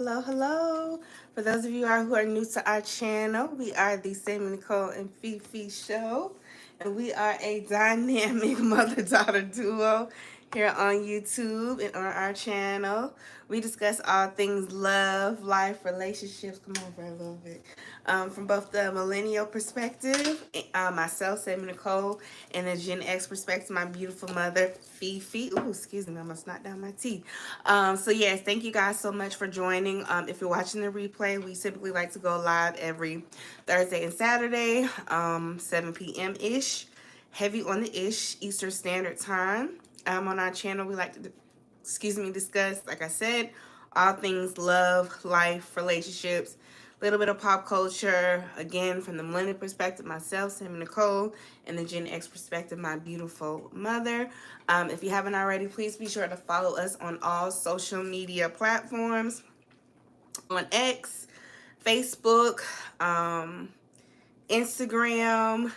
Hello, hello. For those of you who are new to our channel, we are the Sammy Nicole and Fifi Show, and we are a dynamic mother-daughter duo here on YouTube and on our channel. We discuss all things love, life, relationships. Come over a little bit. From both the millennial perspective, myself, Sammy Nicole, and the Gen X perspective, my beautiful mother, Fifi. Ooh, excuse me, I almost knocked down my teeth. So yes, thank you guys so much for joining. If you're watching the replay, we typically like to go live every Thursday and Saturday, 7 p.m. ish, heavy on the ish Eastern Standard Time. On our channel, we like to, discuss, like I said, all things love, life, relationships, a little bit of pop culture. Again, from the millennial perspective, myself, Sam Nicole, and the Gen X perspective, my beautiful mother. If you haven't already, please be sure to follow us on all social media platforms on X, Facebook, Instagram,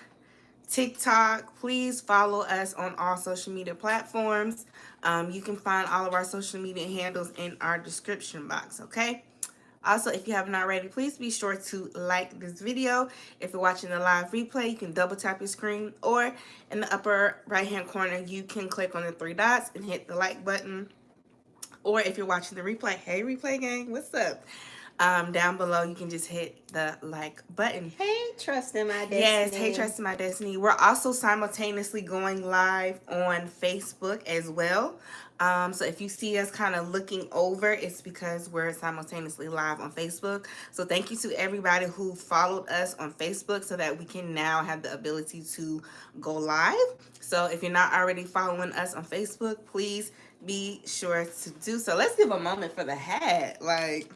TikTok. Please follow us on all social media platforms. You can find all of our social media handles in our description box, okay? Also, if you haven't already, please be sure to like this video. If you're watching the live replay, you can double tap your screen, or in the upper right hand corner, you can click on the three dots and hit the like button. Or if you're watching the replay, hey replay gang, what's up? Down below, you can just hit the like button. Hey, Trust in My Yes, hey, Destiny. Trust in My Destiny. We're also simultaneously going live on Facebook as well. So if you see us kind of looking over, it's because we're simultaneously live on Facebook. So thank you to everybody who followed us on Facebook so that we can now have the ability to go live. So if you're not already following us on Facebook, please be sure to do so. Let's give a moment for the hat. Like,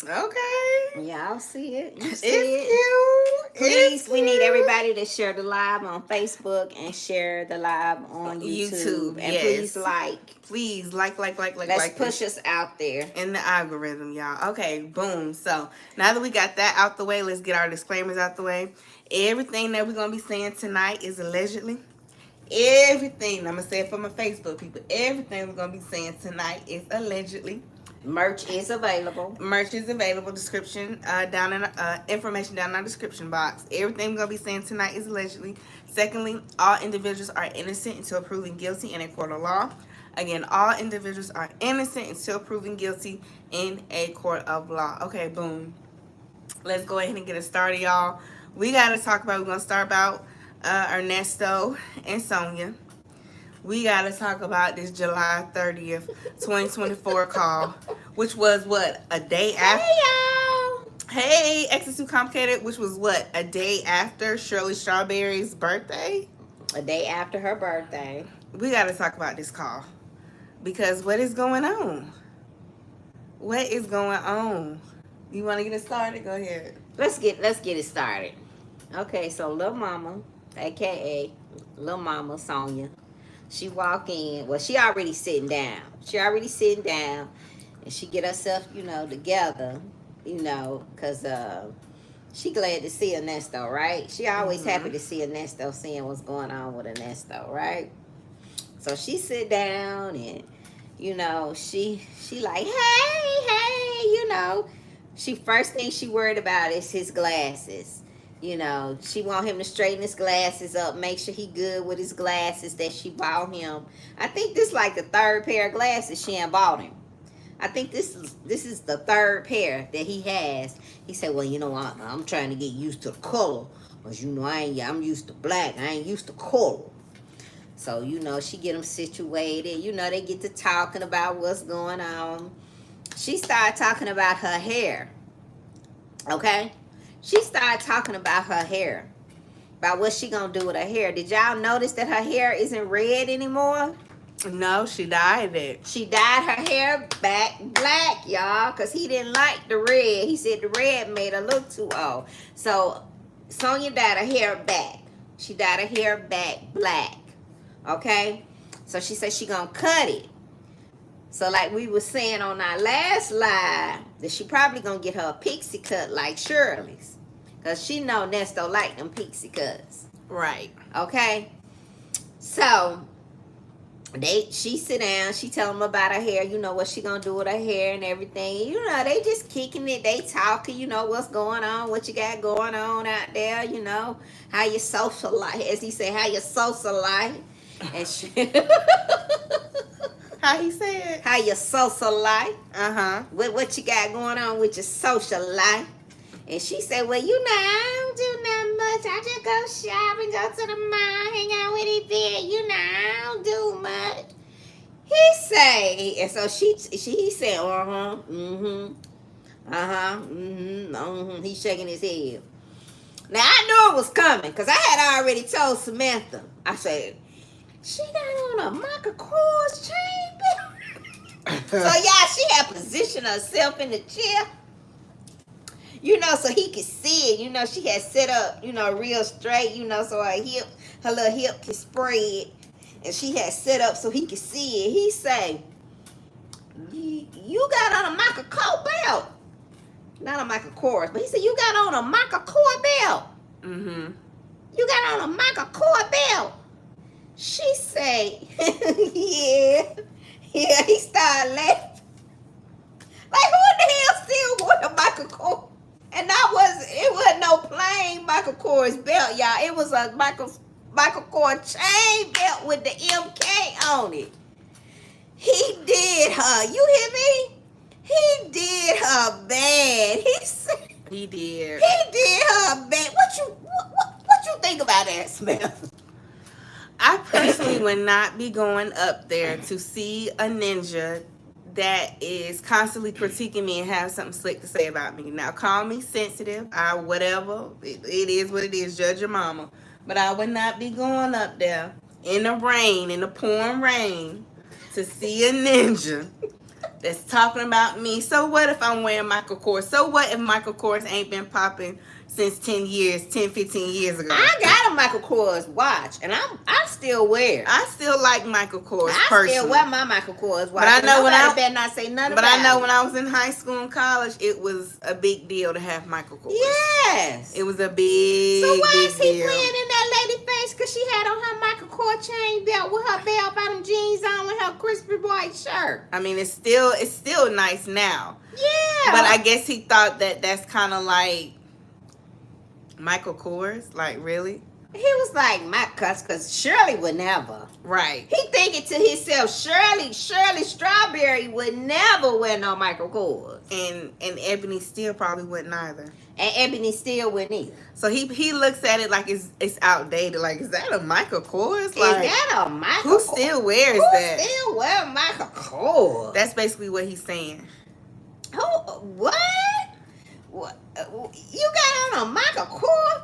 okay. Y'all see it? You It's see it? cute. It's Please, we need cute. everybody to share the live on Facebook and share the live on YouTube. YouTube, And please yes. like. Please like Let's this push us out there. in the algorithm, y'all. Okay, boom. So now that we got that out the way, let's get our disclaimers out the way. Everything that we're gonna be saying tonight is allegedly. Everything, I'm gonna say it for my Facebook people. Everything we're gonna be saying tonight is allegedly. Merch is available. Merch is available. Description down in information down in our description box. Everything we're gonna be saying tonight is allegedly. Secondly, all individuals are innocent until proven guilty in a court of law. Again, all individuals are innocent until proven guilty in a court of law. Okay, boom. Let's go ahead and get it started, y'all. We gotta talk about. We're gonna start about Nesto and Sonya. We gotta talk about this July 30th, 2024 call, which was what, a day after? Hey, y'all. Hey, X is Too Complicated, which was what, a day after Shirley Strawberry's birthday? A day after her birthday. We gotta talk about this call because what is going on? What is going on? You want to get it started? Go ahead. Let's get it started. Okay, so Lil Mama, aka Lil Mama Sonya, she walk in. Well, she already sitting down. And she get herself, together, cause she glad to see Nesto, right? She always happy to see Nesto, seeing what's going on with Nesto, right? So she sit down and, she like, hey, she first thing she worried about is his glasses. She want him to straighten his glasses up, make sure he good with his glasses that she bought him. I think this like the third pair of glasses she ain't bought him. I think this is the third pair that he has. He said, well, I'm trying to get used to the color. Because, I'm used to black. I ain't used to color. So, she get him situated. They get to talking about what's going on. She started talking about her hair. Okay? She started talking about her hair. About what she gonna do with her hair. Did y'all notice that her hair isn't red anymore? No, she dyed it. She dyed her hair back black, y'all, because he didn't like the red. He said the red made her look too old. So Sonya dyed her hair back. She dyed her hair back black. Okay? So she said she gonna cut it. So like we were saying on our last live, that she probably gonna get her a pixie cut like Shirley's. Because she know Nesto like them pixie cuts. Right. Okay? So She sit down, she tell them about her hair, you know what she gonna do with her hair and everything. You know, they just kicking it, they talking, you know what's going on, what you got going on out there, you know, how you social life, as he said, how you social life. And she How he said? how your social life, Uh-huh. what you got going on with your social life. And she said, well, you know, I don't do nothing much. I just go shop and go to the mall, hang out with Yvette. You know, I don't do much. He say, and so he said, He's shaking his head. Now I knew it was coming because I had already told Samantha. I said, she got on a Michael Kors chain, baby. So yeah, she had positioned herself in the chair, you know, so he could see it. You know, she had set up, you know, real straight, you know, so her little hip could spread. And she had set up so he could see it. He say, you got on a Michael Kors belt. Not a Michael Kors, but he said, you got on a Michael Kors belt. Mm-hmm. You got on a Michael Kors belt. She say, yeah. He started laughing. Like, who in the hell still wore a Michael Kors? And it wasn't no plain Michael Kors belt, y'all. It was a Michael Kors chain belt with the MK on it. He did her. You hear me? He did her bad. He did. He did her bad. What you think about that, Smith? I personally would not be going up there to see a ninja that is constantly critiquing me and have something slick to say about me. Now, call me sensitive, whatever. It is what it is. Judge your mama. But I would not be going up there in the pouring rain, to see a ninja that's talking about me. So what if I'm wearing Michael Kors? So what if Michael Kors ain't been popping since 15 years ago? I got a Michael Kors watch, and I still wear it. I still like Michael Kors I personally. still wear my Michael Kors watch. But I know better not say nothing But about I know it. when I was in high school and college, it was a big deal to have Michael Kors. Yes. It was a big, so why big is he deal. playing in that lady face? Because she had on her Michael Kors chain belt with her bell bottom jeans on with her crispy white shirt. I mean, it's still nice now. Yeah. But I guess he thought that that's kind of like Michael Kors. Like, really? He was like, my cuss, because Shirley would never. Right. He thinking to himself, Shirley Strawberry would never wear no Michael Kors. And Ebony still probably wouldn't either. And Ebony still wouldn't either. So he looks at it like it's outdated. Like, is that a Michael Kors? Is Like, that a Michael who Kors? still wears Who that? still wear Michael Kors? That's basically what he's saying. Who? What? What? You got on a Michael Kors?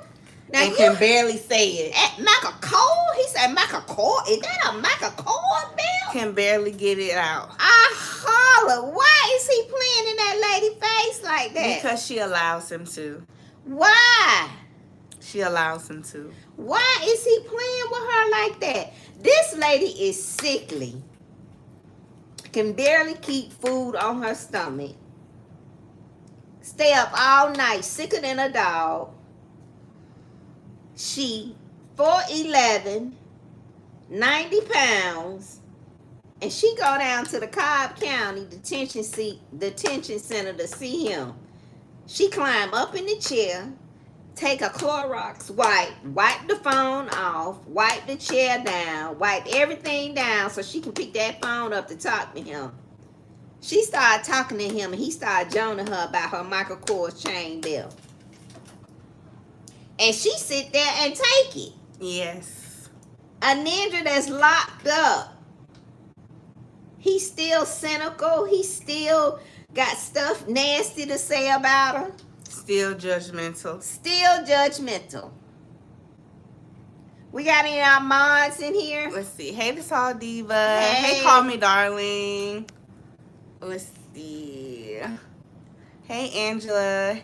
Now And can barely say it. Michael Kors? He said Michael Kors? Is that a Michael Kors belt? Can barely get it out. I holler. Why is he playing in that lady face like that? Because she allows him to. Why? She allows him to. Why is he playing with her like that? This lady is sickly. Can barely keep food on her stomach. Stay up all night, sicker than a dog. She 4'11", 90 pounds, and she go down to the Cobb County detention center to see him. She climb up in the chair, take a Clorox wipe the phone off, wipe the chair down, wipe everything down so she can pick that phone up to talk to him. She started talking to him, and he started joning her about her Michael Kors chain belt. And she sit there and take it. Yes. A ninja that's locked up. He's still cynical. He still got stuff nasty to say about her. Still judgmental. Still judgmental. We got any of our mods in here? Let's see. Hey, this all diva. Hey. Hey, call me darling. Let's see. Hey, Angela.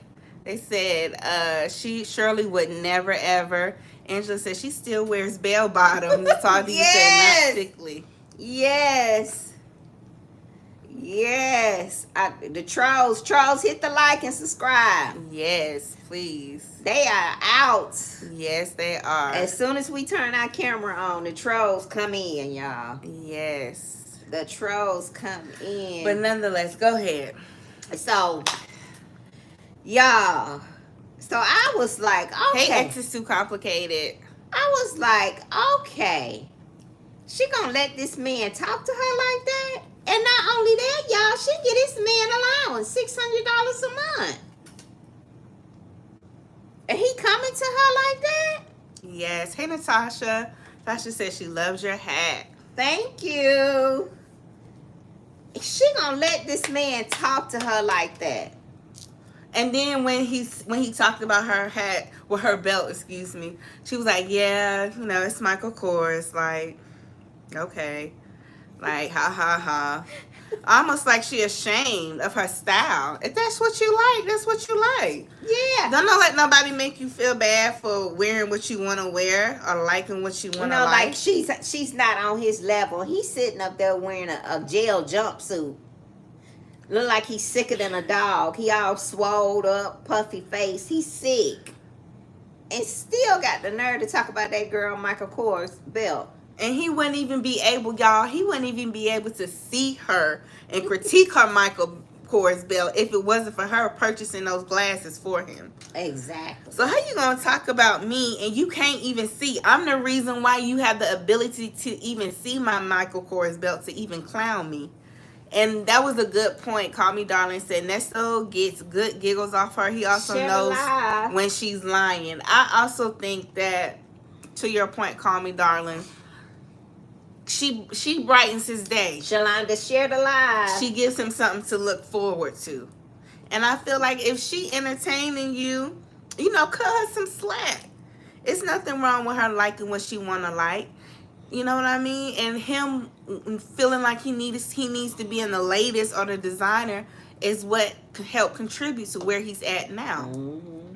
They said Shirley would never ever. Angela said she still wears bell bottoms. That's all diva said, not sickly. Yes. Yes. The trolls, hit the like and subscribe. Yes, please. They are out. Yes, they are. As soon as we turn our camera on, the trolls come in, y'all. Yes. The trolls come in. But nonetheless, go ahead. So, y'all. So I was like, okay. Hey, X is too complicated. I was like, okay. She gonna let this man talk to her like that? And not only that, y'all, she get this man allowance $600 a month. And he coming to her like that? Yes. Hey, Natasha. Natasha says she loves your hat. Thank you. She gonna let this man talk to her like that? And then when he talked about her hat, well, her belt, excuse me, she was like, yeah, you know, it's Michael Kors. Like, okay. Like, ha, ha, ha. Almost like she ashamed of her style. If that's what you like, that's what you like. Yeah. Don't let nobody make you feel bad for wearing what you want to wear or liking what you want to like. She's not on his level. He's sitting up there wearing a jail jumpsuit. Look like he's sicker than a dog. He all swolled up, puffy face. He's sick. And still got the nerve to talk about that girl Michael Kors belt. And he wouldn't even be able, y'all, he wouldn't even be able to see her and critique her Michael Kors belt if it wasn't for her purchasing those glasses for him. Exactly. So how you gonna talk about me and you can't even see? I'm the reason why you have the ability to even see my Michael Kors belt to even clown me. And that was a good point. Call Me Darling said Nesto gets good giggles off her. He also knows when she's lying. I also think that, to your point, Call Me Darling, she brightens his day. Shalonda, share the live. She gives him something to look forward to. And I feel like if she entertaining you, you know, cut her some slack. It's nothing wrong with her liking what she want to like. You know what I mean? And him feeling like he needs to be in the latest or the designer is what could help contribute to where he's at now. Mm-hmm.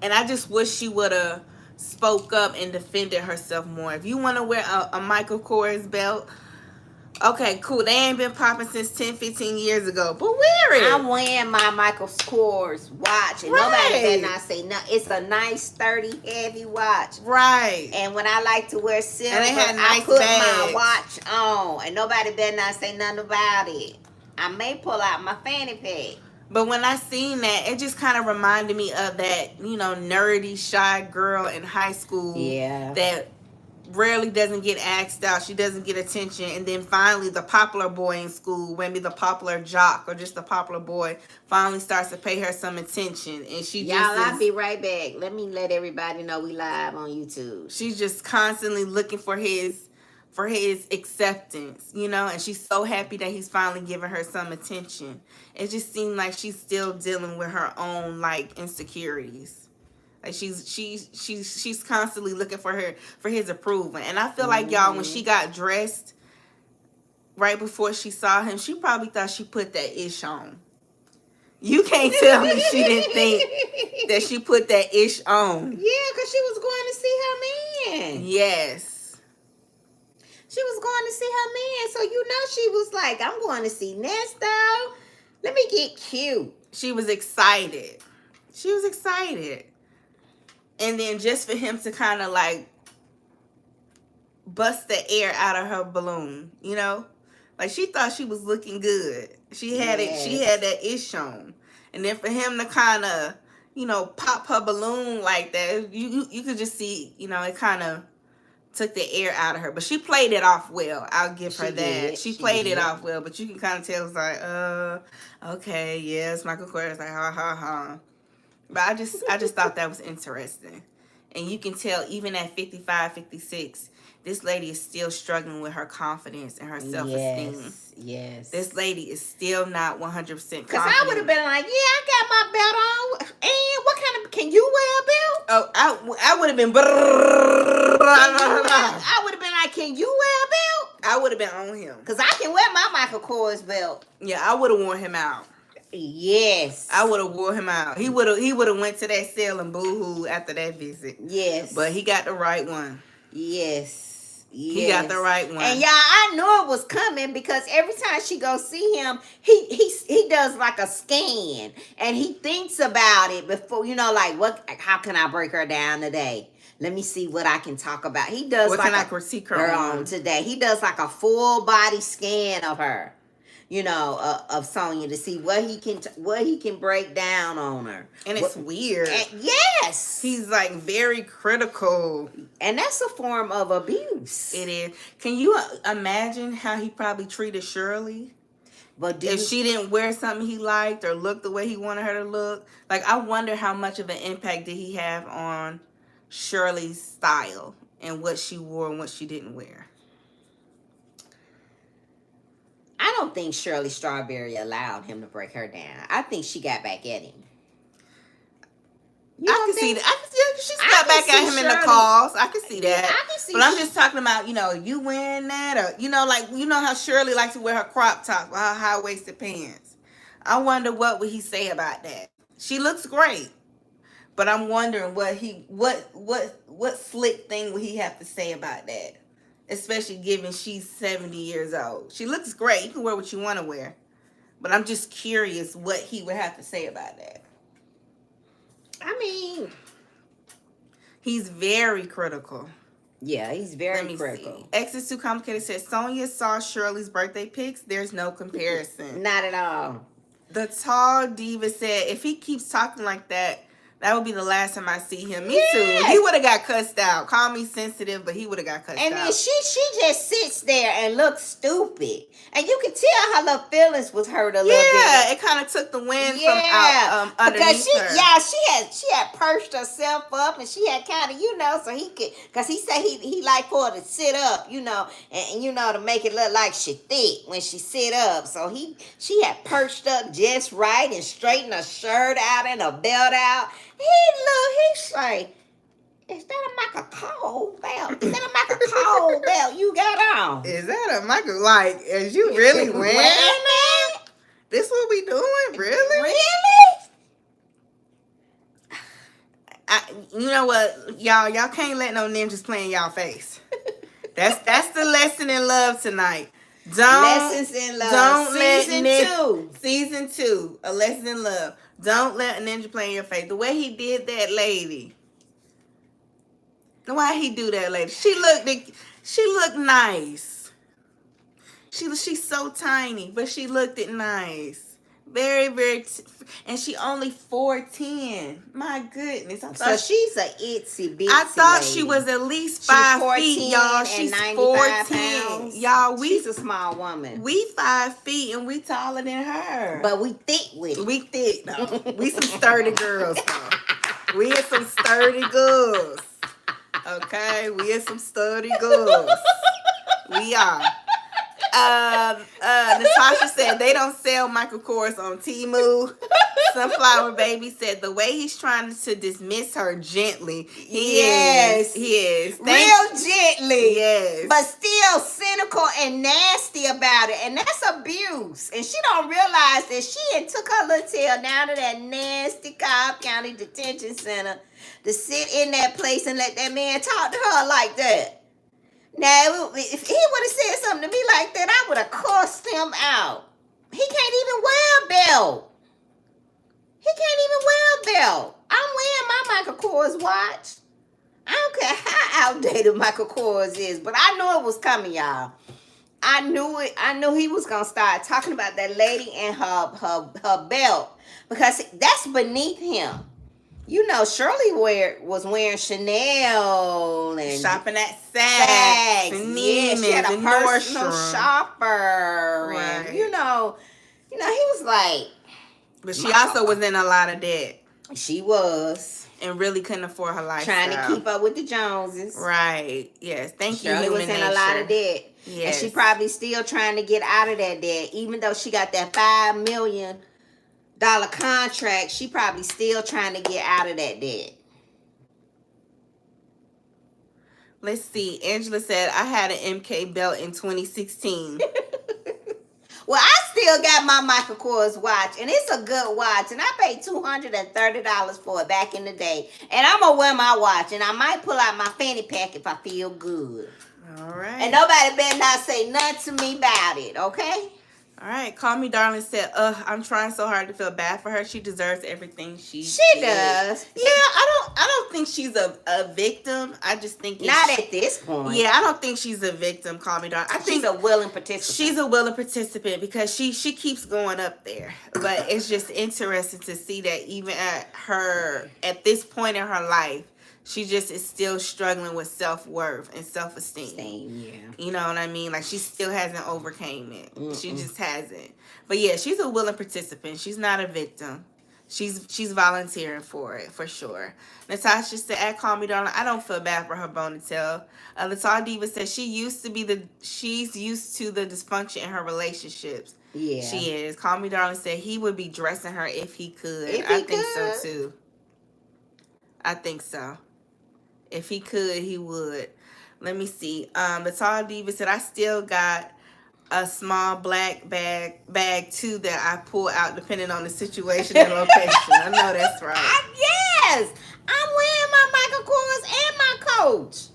And I just wish she would have spoke up and defended herself more. If you want to wear a Michael Kors belt, okay, cool. They ain't been popping since 10, 15 years ago. But wear it. I'm wearing my Michael Kors watch. And nobody better not say no. It's a nice, sturdy, heavy watch. Right. And when I like to wear silver, and they had nice I put bags. my watch on. And nobody better not say nothing about it. I may pull out my fanny pack. But when I seen that, it just kind of reminded me of that, you know, nerdy, shy girl in high school. Yeah. That rarely doesn't get asked out. She doesn't get attention. And then finally the popular boy in school, maybe the popular jock or just the popular boy, finally starts to pay her some attention. And she I'll be right back. Let me let everybody know we live on YouTube. She's just constantly looking for his acceptance, you know, and she's so happy that he's finally giving her some attention. It just seemed like she's still dealing with her own like insecurities. Like she's constantly looking for his approval. And I feel like y'all, when she got dressed right before she saw him, she probably thought she put that ish on. You can't tell me she didn't think that she put that ish on. Yeah, because she was going to see her man. Yes. She was going to see her man. So, you know, she was like, I'm going to see Nesto. Let me get cute. She was excited. She was excited. And then just for him to kind of like bust the air out of her balloon, you know? Like she thought she was looking good. She had she had that ish on. And then for him to kind of, you know, pop her balloon like that, you could just see, you know, it kind of took the air out of her. But she played it off well. I'll give her that. She played it off well, but you can kind of tell it's like, okay, yes, Michael Kors, like, ha, ha, ha. But I just thought that was interesting. And you can tell even at 55, 56, this lady is still struggling with her confidence and her self-esteem. Yes. This lady is still not 100% confident. Because I would have been like, yeah, I got my belt on. And what kind of, can you wear a belt? Oh, I would have been. I would have been like, can you wear a belt? I would have been on him. Because I can wear my Michael Kors belt. Yeah, I would have worn him out. Yes. I would have wore him out. He would have went to that sale and boohoo after that visit. Yes. But he got the right one. Yes. He got the right one. And y'all, I knew it was coming because every time she goes see him, he does like a scan and he thinks about it before, like how can I break her down today? Let me see what I can talk about. He does what like can I critique her on today. He does like a full body scan of her. Of Sonya to see what he can break down on her. And it's weird. Yes. He's like very critical. And that's a form of abuse. It is. Can you imagine how he probably treated Shirley? But if she didn't wear something he liked or look the way he wanted her to look? Like, I wonder how much of an impact did he have on Shirley's style and what she wore and what she didn't wear. I don't think Shirley Strawberry allowed him to break her down. I think she got back at him. I can see that. She got back at him in the calls. I can see that. Yeah, I can see. But I'm just talking about, you wearing that, or how Shirley likes to wear her crop top or her high waisted pants. I wonder what would he say about that. She looks great, but I'm wondering what slick thing would he have to say about that. Especially given she's 70 years old. She looks great. You can wear what you want to wear. But I'm just curious what he would have to say about that. I mean, he's very critical. Yeah, he's very critical. X is Too Complicated says, Sonya saw Shirley's birthday pics. There's no comparison. Not at all. The Tall Diva said, if he keeps talking like that, that would be the last time I see him. Me too. He would have got cussed out. Call me sensitive, but he would have got cussed out. And then she just sits there and looks stupid. And you can tell her little feelings was hurt a little bit. Yeah, it kind of took the wind from out underneath her. Yeah, she had perched herself up and she had kind of, so he could, because he said he liked for her to sit up, and to make it look like she thick when she sit up. So she had perched up just right and straightened her shirt out and her belt out. He's like, is that a Michael belt? Is that a Michael belt you got on? Is that a Michael? Like, is you really wearing that? This what we doing? Really? Really? You know what, y'all can't let no ninjas play in y'all face. That's the lesson in love tonight. Lessons in love. Don't Season 2, a lesson in love. Don't let a ninja play in your face. The way he did that lady. Why he do that lady? She looked nice. She's so tiny, but she looked it nice. Very, very, and she only 4'10". My goodness. So she's a itsy bitsy. I thought lady. she was at least 5 feet, y'all. She's 14. Y'all, she's a small woman. We 5 feet and we taller than her. But we thick with it. We thick though. We some sturdy girls though. We are some sturdy girls. Okay? We are some sturdy girls. We are. Natasha said they don't sell Michael Kors on Temu. Sunflower Baby said the way he's trying to dismiss her gently. He is. Real gently. Yes. But still cynical and nasty about it. And that's abuse. And she don't realize that she had took her little tail down to that nasty Cobb County Detention Center to sit in that place and let that man talk to her like that. Now, if he would have said something to me like that, I would have cussed him out. He can't even wear a belt. I'm wearing my Michael Kors watch. I don't care how outdated Michael Kors is, but I knew it was coming, y'all. I knew it. I knew he was going to start talking about that lady and her belt because that's beneath him. Shirley was wearing Chanel and shopping at Saks and Neiman's, she had a personal shopper, right. And he was like. But she also was in a lot of debt. She was, and really couldn't afford her lifestyle. Trying to keep up with the Joneses. Right. Yes. Thank you. Shirley was in a lot of debt. Yes. And she probably still trying to get out of that debt, even though she got that $5 million contract. She probably still trying to get out of that debt. Let's see. Angela said, I had an MK belt in 2016. Well, I still got my Michael Kors watch, and it's a good watch, and I paid $230 for it back in the day. And I'm going to wear my watch, and I might pull out my fanny pack if I feel good. All right. And nobody better not say nothing to me about it, okay? All right. Call Me Darling said, I'm trying so hard to feel bad for her. She deserves everything she She gets." does. Yeah, I don't think she's a victim. I just think Not at this point. Yeah, I don't think she's a victim, Call Me Darling. I think she's a willing participant. she's a willing participant because she keeps going up there. But it's just interesting to see that even at this point in her life, she just is still struggling with self-worth and self-esteem. Same, yeah. You know what I mean? Like, she still hasn't overcame it. Mm-mm. She just hasn't. But yeah, she's a willing participant. She's not a victim. She's volunteering for it, for sure. Natasha said, at Call Me Darling, I don't feel bad for her bone to tell. Latal Diva said she's used to the dysfunction in her relationships. Yeah. She is. Call Me Darling said he would be dressing her if he could. I think so too. I think so. If he could, he would. Let me see. The Tall Diva said, I still got a small black bag too that I pull out depending on the situation and location. I know that's right. Yes. I'm wearing my Michael Kors and my Coach.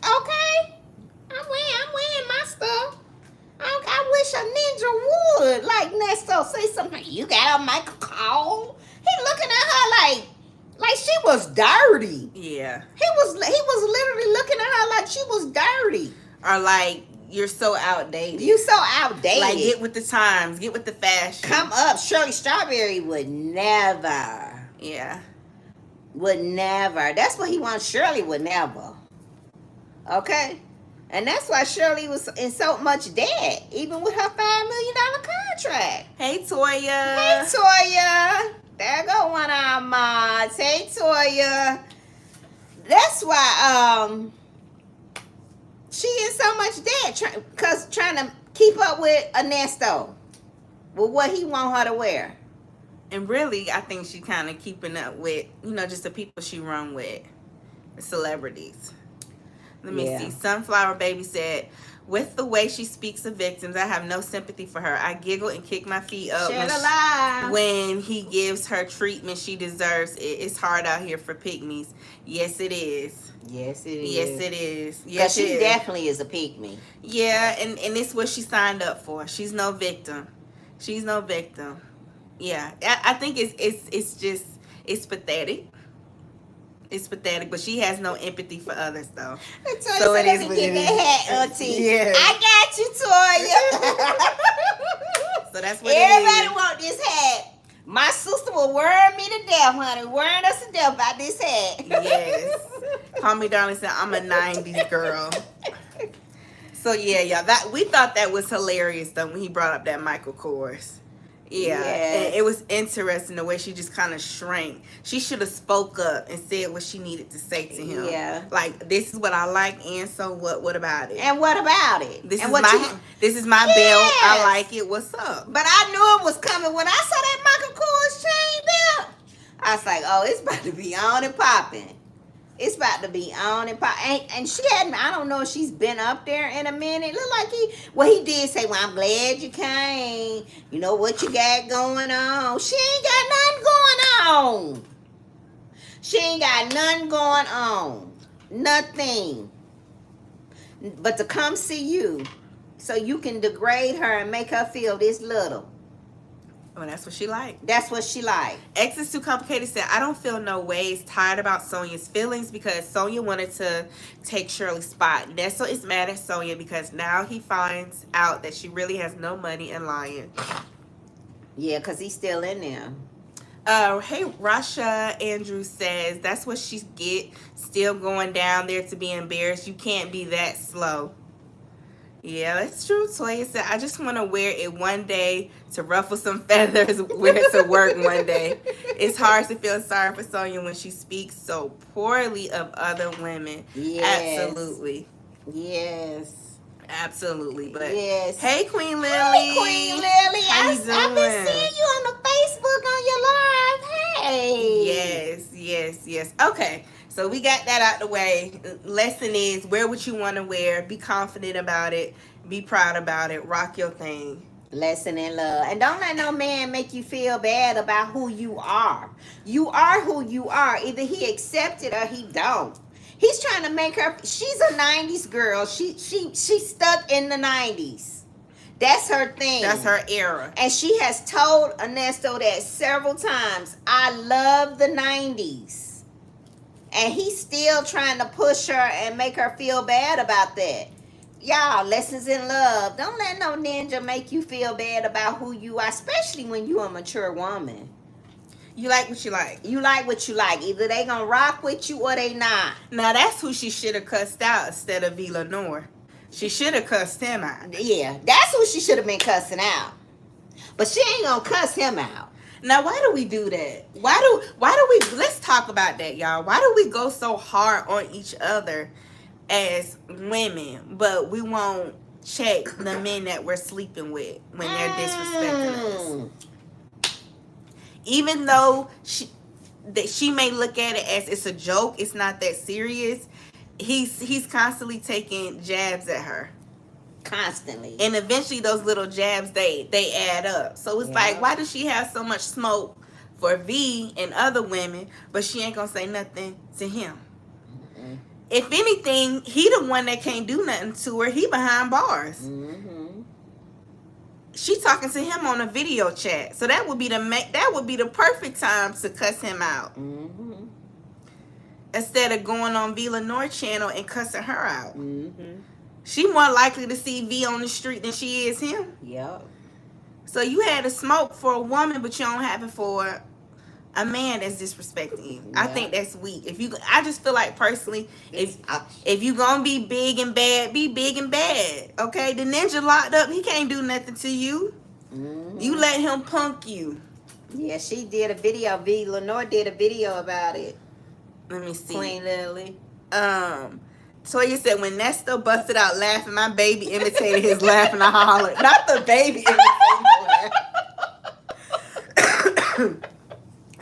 Okay? I'm wearing my stuff. I wish a ninja would. Like Nesto say something. You got a Michael Kors? He looking at her like she was dirty. Yeah. He was literally looking at her like she was dirty. Or like, you're so outdated. You so outdated. Like, get with the times. Get with the fashion. Come up. Shirley Strawberry would never. Yeah. Would never. That's what he wants. Shirley would never. Okay? And that's why Shirley was in so much debt, even with her $5 million contract. Hey, Toya. Hey, Toya. There go one of our mods. Hey, Toya. That's why she in so much debt because trying to keep up with Nesto with what he want her to wear. And really, I think she kind of keeping up with, just the people she run with, the celebrities. Let me see. Sunflower Baby said, with the way she speaks of victims, I have no sympathy for her. I giggle and kick my feet up when he gives her treatment she deserves. It's hard out here for pygmies. Yes, it is. Yes, it is. Yes, it is. Because she definitely is a pygmy. Yeah, and it's what she signed up for. She's no victim. She's no victim. Yeah, I think it's pathetic. It's pathetic, but she has no empathy for others, though. So it is what it is. That hat, Auntie. Yeah. I got you, Toya. So that's what everybody want this hat. My sister will worry me to death, honey. Worrying us to death about this hat. Yes. Call Me Darling said, I'm a 90s girl. So yeah, y'all, we thought that was hilarious though when he brought up that Michael Kors. Yeah, yes. It was interesting the way she just kind of shrank. She should have spoke up and said what she needed to say to him. Yeah, like, this is what I like, and so what? What about it? And what about it? This is my belt. I like it. What's up? But I knew it was coming when I saw that Michael Kors chain belt. I was like, oh, it's about to be on and popping. It's about to be on and pop. And she hadn't, I don't know if she's been up there in a minute. Look like he did say, well, I'm glad you came. You know what you got going on. She ain't got nothing going on. She ain't got nothing going on. Nothing. But to come see you so you can degrade her and make her feel this little. Oh, that's what she like. That's what she like. X is Too Complicated said, I don't feel no ways tired about Sonya's feelings because Sonya wanted to take Shirley's spot. Nesto is mad at Sonya because now he finds out that she really has no money and lying. Yeah, because he's still in there. Hey, Rasha Andrews says, that's what she get, still going down there to be embarrassed. You can't be that slow. Yeah, that's true. Toya said, I just want to wear it one day to ruffle some feathers, wear it to work one day. It's hard to feel sorry for Sonya when she speaks so poorly of other women. Yes. Absolutely. Yes. Absolutely. But yes. Hey, Queen Lily. Hey, Queen Lily. How you doing? I've been seeing you on the Facebook on your live. Hey. Yes. Okay. So we got that out the way. Lesson is, wear what you want to wear. Be confident about it. Be proud about it. Rock your thing. Lesson in love. And don't let no man make you feel bad about who you are. You are who you are. Either he accepts it or he don't. He's trying to make her. She's a '90s girl. She's stuck in the '90s. That's her thing. That's her era. And she has told Ernesto that several times. I love the '90s, and he's still trying to push her and make her feel bad about that. Y'all, lessons in love. Don't let no ninja make you feel bad about who you are, especially when you're a mature woman. You like what you like. You like what you like. Either they gonna rock with you or they not. Now that's who she should have cussed out instead of V. Lenore. She should have cussed him out. Yeah, that's who she should have been cussing out. But she ain't gonna cuss him out. Now why do we do that? Why do we let's talk about that, y'all. Why do we go so hard on each other as women, but we won't check the men that we're sleeping with when they're disrespecting us? Even though she may look at it as it's a joke, it's not that serious. He's constantly taking jabs at her. Constantly. And eventually those little jabs they add up. So it's like, why does she have so much smoke for V and other women, but she ain't gonna say nothing to him? Mm-hmm. If anything, he the one that can't do nothing to her. He behind bars. Mm-hmm. She talking to him on a video chat, so that would be the perfect time to cuss him out. Mm-hmm. Instead of going on V. Lenore channel and cussing her out. Mm-hmm. She more likely to see V on the street than she is him. Yep. So you had a smoke for a woman, but you don't have it for a man that's disrespecting you. Yeah. I think that's weak. I just feel like personally, if you gonna be big and bad, be big and bad. Okay, the ninja locked up. He can't do nothing to you. Mm-hmm. You let him punk you. Yeah, she did a video. V. Lenore did a video about it. Let me see. Queen Lily. Toya said, when Nesto busted out laughing, my baby imitated his laugh and I hollered. Not the baby imitated laugh.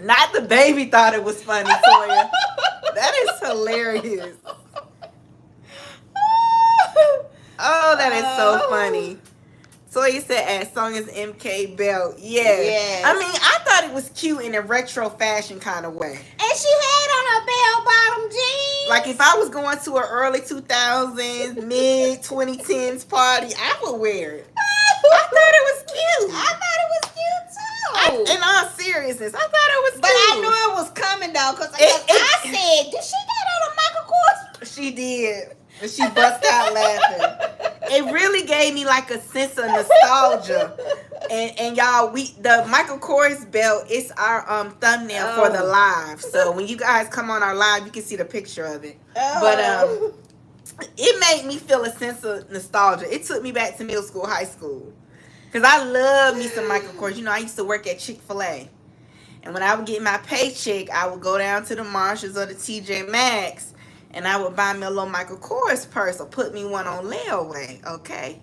Not the baby thought it was funny, Toya. That is hilarious. Oh, that is so funny. Toya said, at Sonya's MK belt. Yeah. Yes. I mean, I thought it was cute in a retro fashion kind of way. And she had on her bell-bottom jeans. Like, if I was going to an early 2000s, mid-2010s party, I would wear it. I thought it was cute. I thought it was cute, too. In all seriousness, I thought it was cute. But I knew it was coming, though, because I said, did she get on a Michael Kors? She did. And she bust out laughing. It really gave me like a sense of nostalgia. And y'all, the Michael Kors belt, it's our thumbnail for the live. So when you guys come on our live, you can see the picture of it. But it made me feel a sense of nostalgia. It took me back to middle school, high school. Because I love me some Michael Kors. You know, I used to work at Chick-fil-A. And when I would get my paycheck, I would go down to the Marshalls or the TJ Maxx. And I would buy me a little Michael Kors purse or put me one on layaway, okay?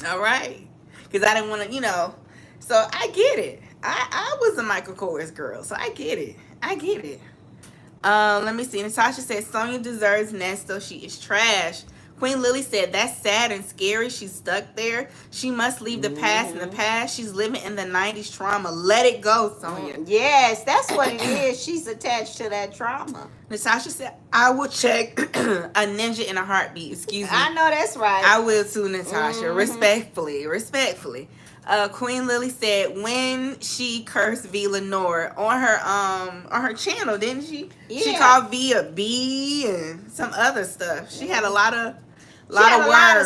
All right? Because I didn't want to, So I get it. I was a Michael Kors girl, so I get it. Let me see. Natasha said, Sonya deserves Nesto. She is trash. Queen Lily said, that's sad and scary. She's stuck there. She must leave the past in the past. She's living in the 90s trauma. Let it go, Sonya. Yes, that's what it is. She's attached to that trauma. Natasha said, I will check a ninja in a heartbeat. Excuse me. I know that's right. I will too, Natasha. Respectfully. Queen Lily said when she cursed V. Lenore on her channel, didn't she? Yeah. She called V a B and some other stuff. She had a lot of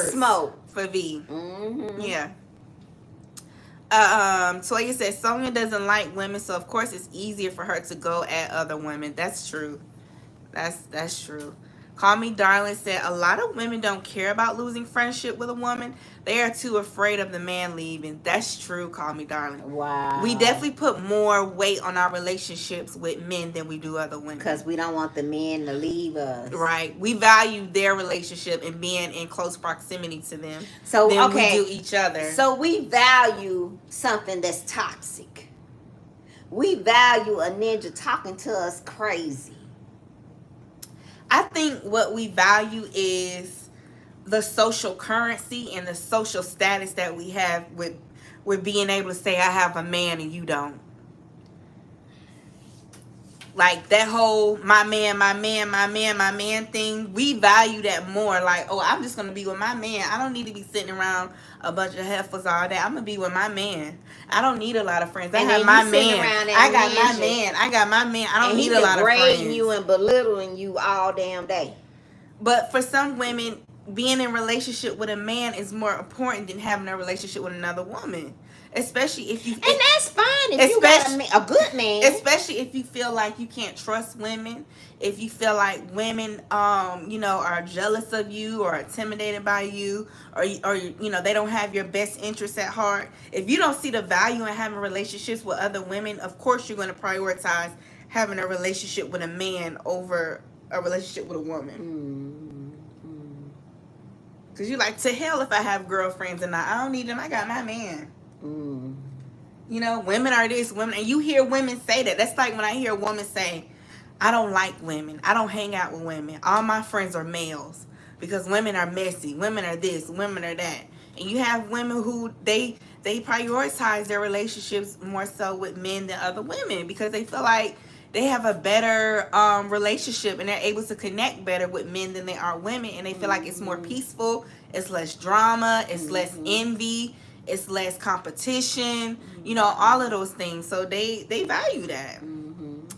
smoke for V. Mm-hmm. Yeah. Toya said Sonya doesn't like women, so of course it's easier for her to go at other women. That's true. That's true. Call Me Darling said a lot of women don't care about losing friendship with a woman. They are too afraid of the man leaving. That's true, Call Me Darling. Wow. We definitely put more weight on our relationships with men than we do other women. Because we don't want the men to leave us. Right. We value their relationship and being in close proximity to them than we do each other. So we value something that's toxic. We value a ninja talking to us crazy. I think what we value is the social currency and the social status that we have with being able to say, I have a man and you don't. like that whole my man, my man, my man, my man thing, we value that more. Like, oh, I'm just gonna be with my man. I don't need to be sitting around a bunch of heifers all day. I'm gonna be with my man. I don't need a lot of friends. I And have then you my sitting man. around I that got my mansion, man. I got my man. I don't and he need a lot of degrading friends. you and belittling you all damn day. But for some women, being in a relationship with a man is more important than having a relationship with another woman. Especially if you And that's fine if you got a good man. Especially if you feel like you can't trust women, if you feel like women are jealous of you or intimidated by you, or they don't have your best interests at heart. If you don't see the value in having relationships with other women, of course you're going to prioritize having a relationship with a man over a relationship with a woman. Because you like, to hell if I have girlfriends and I don't need them. I got my man. Women are this, women, and you hear women say that. That's like when I hear a woman say, I don't like women. I don't hang out with women. All my friends are males because women are messy. Women are this, women are that. And you have women who they prioritize their relationships more so with men than other women because they feel like they have a better relationship and they're able to connect better with men than they are women, and they feel like it's more peaceful, it's less drama, it's less envy, it's less competition, all of those things. So they value that.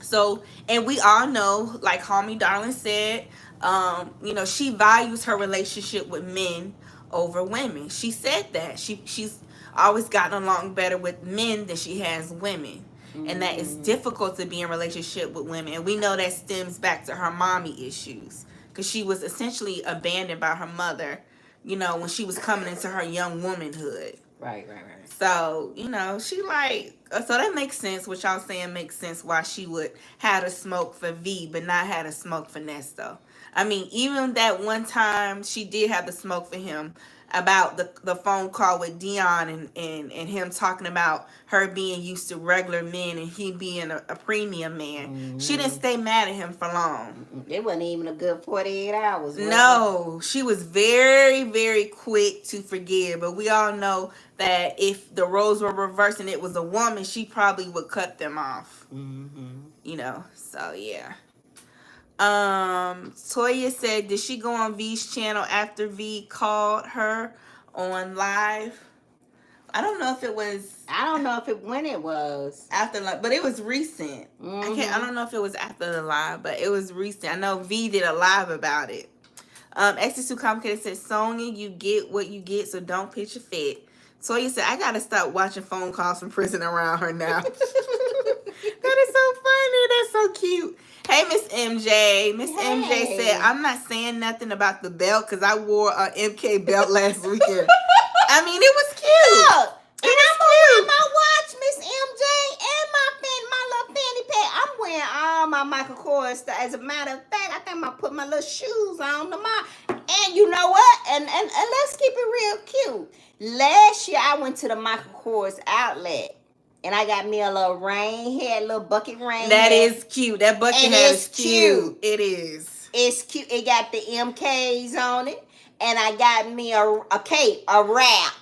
So, and we all know, like Homie Darling said, she values her relationship with men over women. She said that she's always gotten along better with men than she has women. And that it's difficult to be in relationship with women. And we know that stems back to her mommy issues. Because she was essentially abandoned by her mother, when she was coming into her young womanhood. Right. So, she like, so that makes sense. What y'all saying makes sense why she would have a smoke for V, but not have a smoke for Nesto. I mean, even that one time she did have the smoke for him about the phone call with Dion and him talking about her being used to regular men and he being a premium man. She didn't stay mad at him for long. It wasn't even a good 48 hours. No, she was very, very quick to forgive. But we all know that if the roles were reversed and it was a woman, she probably would cut them off. So yeah. Toya said, did she go on V's channel after V called her on live? I don't know if it was. I don't know when it was After, but it was recent. I don't know if it was after the live, but it was recent. I know V did a live about it. X is too complicated said, Sonya, you get what you get, so don't pitch a fit. Toya said, I gotta stop watching phone calls from prison around her now. That is so funny. That's so cute. Hey, Miss MJ. Miss MJ said, I'm not saying nothing about the belt because I wore an MK belt last weekend. I mean, it was cute. Look, and I'm wearing my watch, Miss MJ, and my little fanny pack. I'm wearing all my Michael Kors stuff. As a matter of fact, I think I'm gonna put my little shoes on tomorrow. And you know what? And let's keep it real cute. Last year I went to the Michael Kors outlet. And I got me a little rain hat, a little bucket rain That hat. is cute. That bucket hat is cute. It is. It's cute. It got the MKs on it. And I got me a cape, a wrap.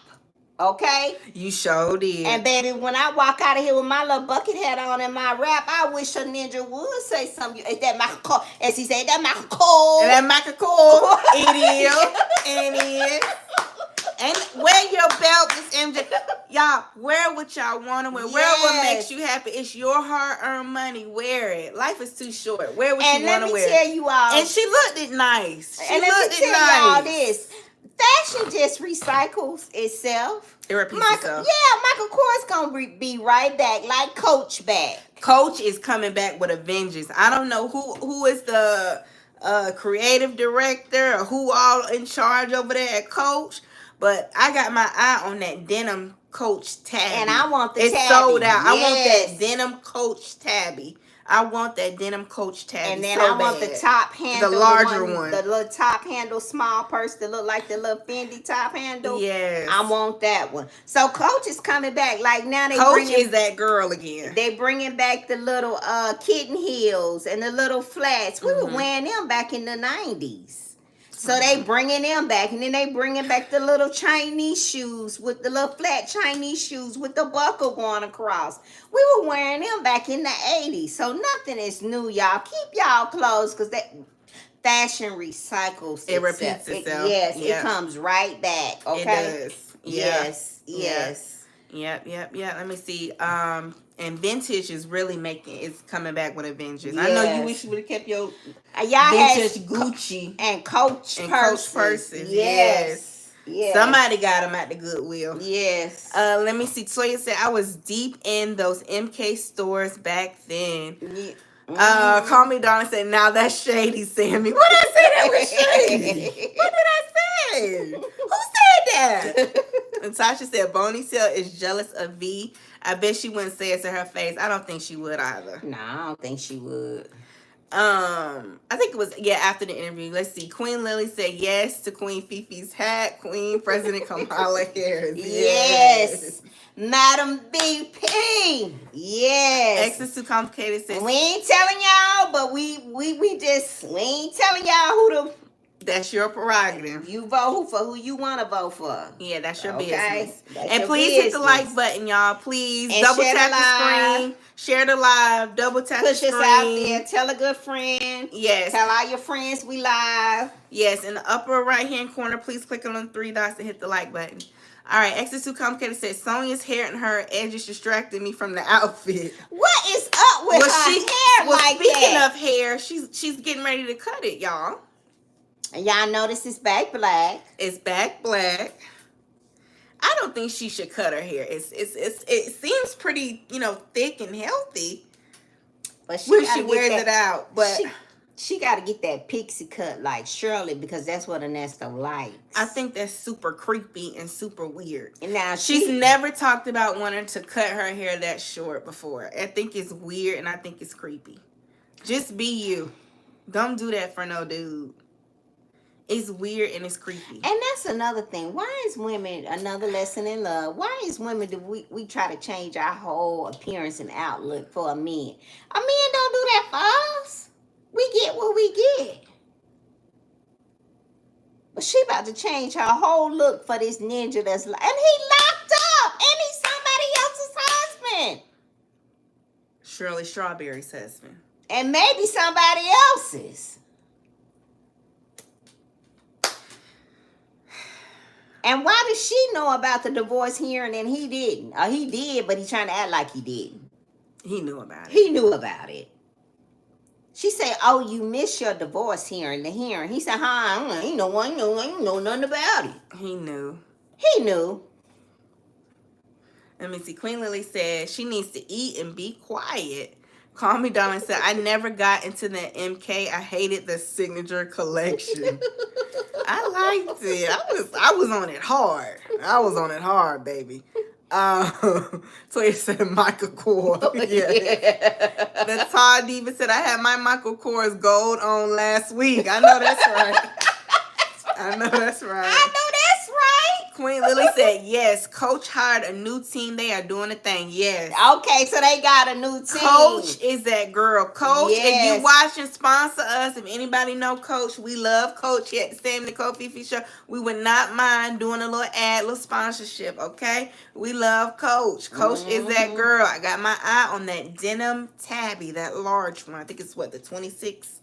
Okay? You sure did. And baby, when I walk out of here with my little bucket hat on and my wrap, I wish a ninja would say something. Is that Michael Kors? As he said, that Michael Kors. That Michael Kors. It is. And wear your belt, Miss MJ. Y'all, wear what y'all want to wear. Yes. Wear what makes you happy. It's your hard-earned money. Wear it. Life is too short. Wear what you want to wear. And let me tell you all. And she looked it nice. Let me tell y'all this. Fashion just recycles itself. It repeats itself. Yeah, Michael Kors gonna be right back, like Coach back. Coach is coming back with a vengeance. I don't know who is the creative director or who all in charge over there at Coach. But I got my eye on that denim Coach tabby. And I want the tabby. It's sold out. Yes. I want that denim Coach tabby. I want that denim Coach tabby. And then so I want bad. The top handle. The larger one. The little top handle, small purse that look like the little Fendi top handle. Yes. I want that one. So Coach is coming back. Like now Coach is that girl again. They bringing back the little kitten heels and the little flats. We were wearing them back in the 90s. So they bringing them back, and then they bringing back the little Chinese shoes with the little flat Chinese shoes with the buckle going across. We were wearing them back in the 80s. So nothing is new, y'all. Keep y'all clothes because that fashion recycles It itself. repeats itself. Yes, Yep. it comes right back. Okay. It does. Yeah. Yes. Yep. Let me see. And vintage is really it's coming back with a vengeance. Yes. I know you wish you would have kept your y'all vintage had Gucci and Coach purses. Yes. Yes. Somebody got them at the Goodwill. Yes. Let me see. Toya said I was deep in those MK stores back then. Yeah. Call me Donna said, now that's shady, Sammy. What did I say that was shady? What did I say? Who said that? And Tasha said Boney Cell is jealous of V. I bet she wouldn't say it to her face. I don't think she would either. No, I don't think she would. I think it was after the interview. Let's see. Queen Lily said yes to Queen Fifi's hat. Queen President Kamala Harris. Yes. Madam VP. Yes. X is too complicated. Says we ain't telling y'all, but we ain't telling y'all who to. That's your prerogative. You vote for who you want to vote for. Yeah, that's your Okay? business. That's and your please business. hit the like button, y'all. Please And double share tap the the screen. Share the live. Double tap Push the us screen. out there. Tell a good friend. Yes. Tell all your friends we live. Yes. In the upper right hand corner, please click on the 3 dots and hit the like button. All right. X is too complicated. Says Sonya's hair and her edges distracted me from the outfit. What is up with her hair like speaking that? of hair, she's getting ready to cut it, y'all. And y'all notice it's back black. It's back black. I don't think she should cut her hair. It seems pretty, thick and healthy. But when she wears it out. But she got to get that pixie cut like Shirley because that's what a Nesto likes. I think that's super creepy and super weird. And now she's never talked about wanting to cut her hair that short before. I think it's weird and I think it's creepy. Just be you. Don't do that for no dude. It's weird and it's creepy. And that's another thing. Why is women, another lesson in love, why is women, do we try to change our whole appearance and outlook for a man? A man don't do that for us. We get what we get. But she about to change her whole look for this ninja that's and he locked up and he's somebody else's husband. Shirley Strawberry's husband. And maybe somebody else's. And why does she know about the divorce hearing and he didn't? Or he did, but he's trying to act like he didn't. He knew about it. He knew about it. She said, "Oh, you missed your divorce hearing, the hearing." He said, I ain't know nothing about it. He knew. He knew. Let me see. Queen Lily said she needs to eat and be quiet. Call me darling said, I never got into the MK. I hated the signature collection. I liked it. I was on it hard. I was on it hard, baby. So he said Michael Kors. Yeah. The Todd Diva said, I had my Michael Kors gold on last week. I know that's right. I know that's right. Queen Lily said, yes, Coach hired a new team. They are doing a thing. Yes. Okay, so they got a new team. Coach is that girl. Coach, yes. If you watching, sponsor us. If anybody know Coach, we love Coach here at the Sam Nicole Fifi Show. We would not mind doing a little ad, little sponsorship, okay? We love Coach. Coach is that girl. I got my eye on that denim tabby, that large one. I think it's what, the 26?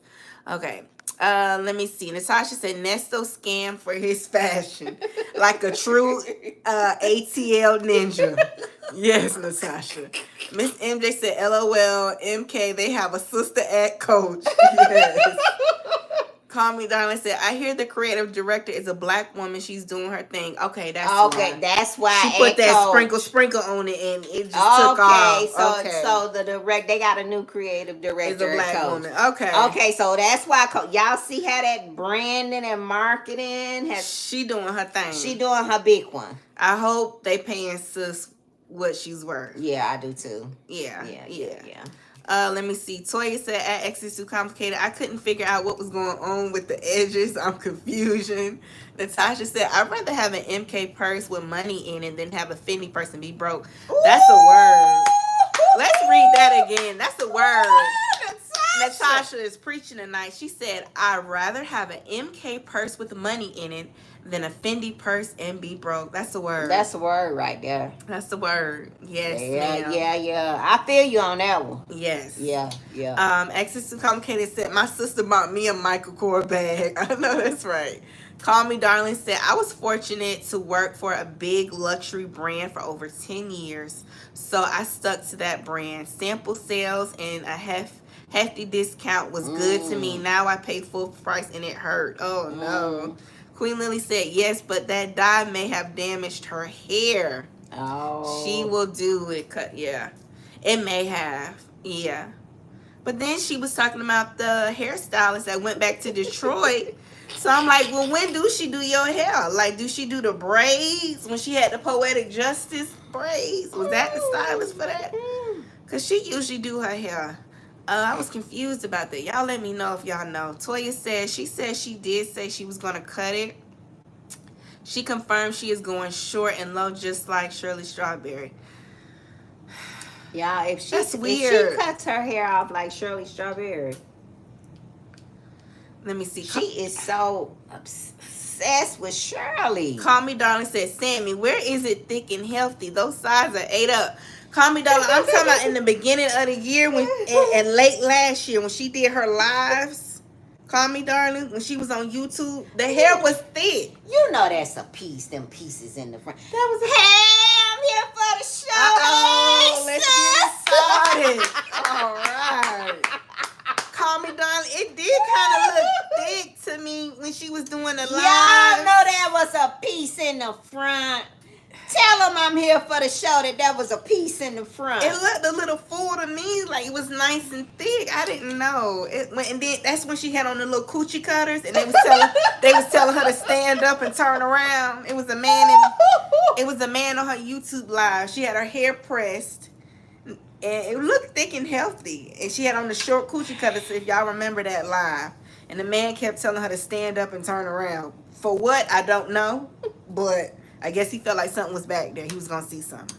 Okay. Let me see. Natasha said Nesto scam for his fashion. Like a true ATL ninja. Yes, Natasha. Miss MJ said LOL, MK, they have a sister at Coach. Yes. Call me darling said, I hear the creative director is a black woman. She's doing her thing. Okay, that's why. That's why she put that sprinkle on it and it just took off. So the they got a new creative director. It's a black woman. Okay, so that's why y'all see how that branding and marketing she doing her thing. She doing her big one. I hope they paying sis what she's worth. Yeah, I do too. Yeah. Let me see. Toya said, at X is too complicated. I couldn't figure out what was going on with the edges. I'm confusion. Natasha said, I'd rather have an MK purse with money in it than have a Fendi purse and be broke. That's a word. Let's read that again. That's a word. Natasha is preaching tonight. She said, I'd rather have an MK purse with money in it than a Fendi purse and be broke. That's the word. That's a word right there. That's the word. Yes, Yeah, ma'am. yeah. I feel you on that one. Yes. Yeah. Access to Complicated said, my sister bought me a Michael Kors bag. I know that's right. Call Me Darling said, I was fortunate to work for a big luxury brand for over 10 years. So I stuck to that brand. Sample sales and a hefty discount was good to me. Now I pay full price and it hurt. Oh no. Queen Lily said, yes, but that dye may have damaged her hair. Oh. She will do it. Yeah. It may have. Yeah. But then she was talking about the hairstylist that went back to Detroit. So I'm like, well, when do she do your hair? Like, do she do the braids when she had the Poetic Justice braids? Was that the stylist for that? Because she usually do her hair. I was confused about that. Y'all let me know if y'all know. Toya said she did say she was going to cut it. She confirmed she is going short and low just like Shirley Strawberry. Yeah, if she cuts her hair off like Shirley Strawberry. Let me see. She is so obsessed with Shirley. Call Me Darling said, Sammy, where is it thick and healthy? Those sides are ate up. Call Me Darling, I'm talking about in the beginning of the year and late last year when she did her lives. Call Me Darling, when she was on YouTube, the hair was thick. You know that's a piece, them pieces in the front. That was hey, I'm here for the show. Oh, let's get it started. All right. Call Me Darling, it did kind of look thick to me when she was doing the live. Y'all know that was a piece in the front. Tell them I'm here for the show that was a piece in the front. It looked a little full to me, like it was nice and thick. I didn't know. And then that's when she had on the little coochie cutters, and they was telling her to stand up and turn around. It was a man on her YouTube live. She had her hair pressed, and it looked thick and healthy. And she had on the short coochie cutters, if y'all remember that live. And the man kept telling her to stand up and turn around. For what? I don't know, but I guess he felt like something was back there. He was gonna see something.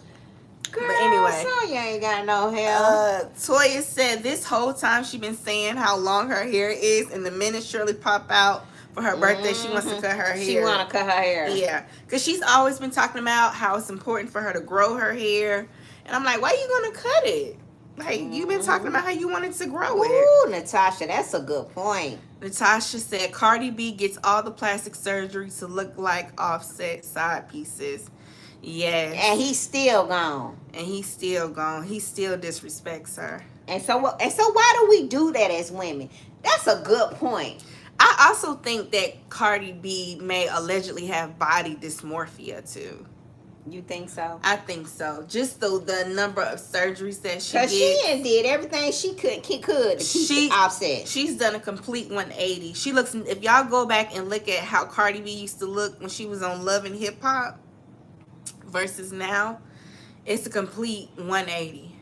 Girl, but anyway, Sonya ain't got no hair. Toya said this whole time she been saying how long her hair is, and the minute Shirley pop out for her birthday, she wants to cut her hair. She want to cut her hair. Yeah, because she's always been talking about how it's important for her to grow her hair, and I'm like, why are you gonna cut it? Like, you've been talking about how you wanted to grow it. Ooh, Natasha, that's a good point. Natasha said Cardi B gets all the plastic surgery to look like Offset side pieces. Yes. And he's still gone. He still disrespects her. And so why do we do that as women? That's a good point. I also think that Cardi B may allegedly have body dysmorphia too. You think so? I think so. Just the number of surgeries that she gets. Because she did everything she could to keep Offset. She's done a complete 180. She looks, if y'all go back and look at how Cardi B used to look when she was on Love and Hip Hop versus now, it's a complete 180.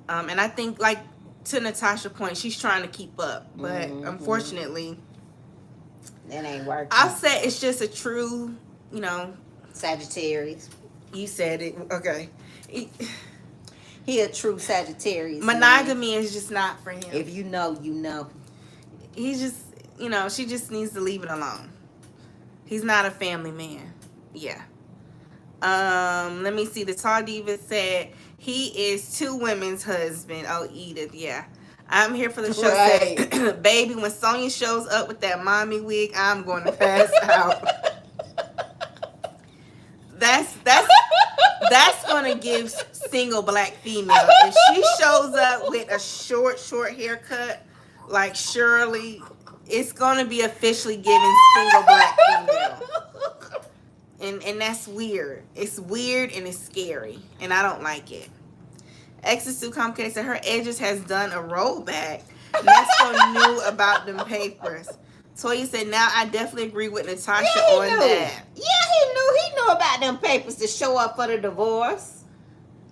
And I think, like, to Natasha's point, she's trying to keep up. But unfortunately, that ain't working. Offset is just a true, Sagittarius. You said it. Okay. He a true Sagittarius. Monogamy is just not for him. If you know, you know. He just, she just needs to leave it alone. He's not a family man. Yeah. Let me see. The Tall Diva said he is two women's husband. Oh, Edith. Yeah. I'm here for the show. Right. Said, baby, when Sonya shows up with that mommy wig, I'm going to pass out. That's gonna give single black female. If she shows up with a short haircut like Shirley, it's gonna be officially giving single black female. And that's weird. It's weird and it's scary, and I don't like it. Exes too complicated said her edges has done a rollback. Nesto knew about them papers. Toya said, now I definitely agree with Natasha on that. Yeah, he knew about them papers to show up for the divorce.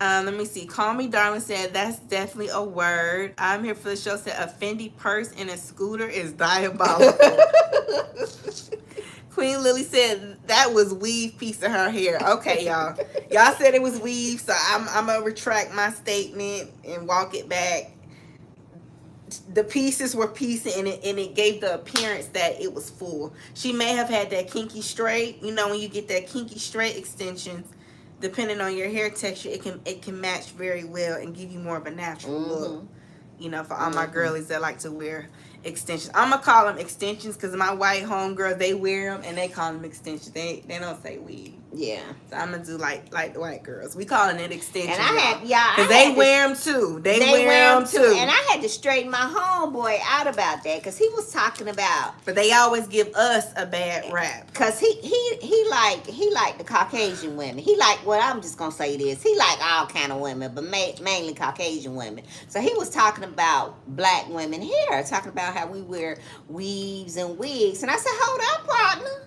Let me see. Call Me Darling said, that's definitely a word. I'm here for the show. Said, a Fendi purse and a scooter is diabolical. Queen Lily said, that was weave piece of her hair. Okay, y'all. Y'all said it was weave, so I'm going to retract my statement and walk it back. the pieces were piecing, and it gave the appearance that it was full. She may have had that kinky straight. You know, when you get that kinky straight extensions, depending on your hair texture, it can match very well and give you more of a natural look. You know, for all my girlies that like to wear extensions. I'm gonna call them extensions because my white homegirls, they wear them and they call them extensions. They don't say weave. Yeah. So I'm gonna do like the white girls. We calling it extensions. And I had, y'all, because they wear them too. They wear them too. And I had to straighten my homeboy out about that because he was talking about. But they always give us a bad rap. Cause he like the Caucasian women. He like, well, I'm just gonna say this. He like all kind of women, but mainly Caucasian women. So he was talking about black women here, talking about how we wear weaves and wigs. And I said, hold up, partner.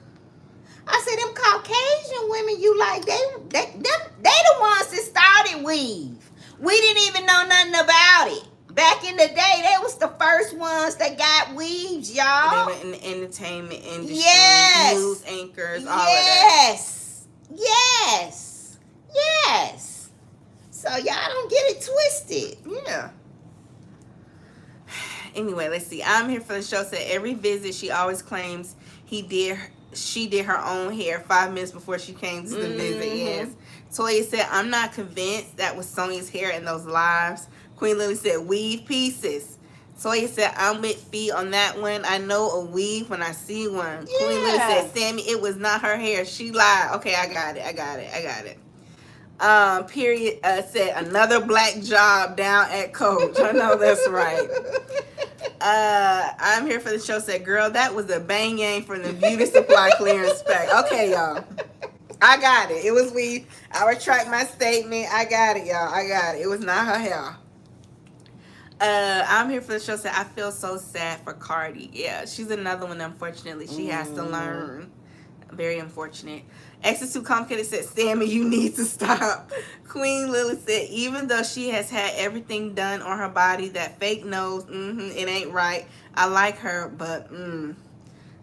I said, them Caucasian women you like, they the ones that started weave. We didn't even know nothing about it. Back in the day, they was the first ones that got weaves, y'all. They were in the entertainment industry. Yes. News anchors, all of that. Yes. So y'all don't get it twisted. Yeah. Anyway, let's see. I'm here for the show. Said every visit, she always claims she did her own hair 5 minutes before she came to the visit. Yes. Toya said, I'm not convinced that was Sonya's hair in those lives. Queen Lily said, weave pieces. Toya said, I'm with Fee on that one. I know a weave when I see one. Yeah. Queen Lily said, Sammy, it was not her hair. She lied. Okay, I got it. Period said, another black job down at Coach. I know that's right. I'm here for the show. Said, girl, that was a bang yang from the beauty supply clearance spec. Okay, y'all. I got it. It was weave. I retract my statement. I got it, y'all. I got it. It was not her hair. I'm here for the show. Said, I feel so sad for Cardi. Yeah, she's another one. Unfortunately, she has to learn. Very unfortunate. X is too complicated. Said, Sammy, you need to stop. Queen Lily said, even though she has had everything done on her body, that fake nose, it ain't right. I like her, but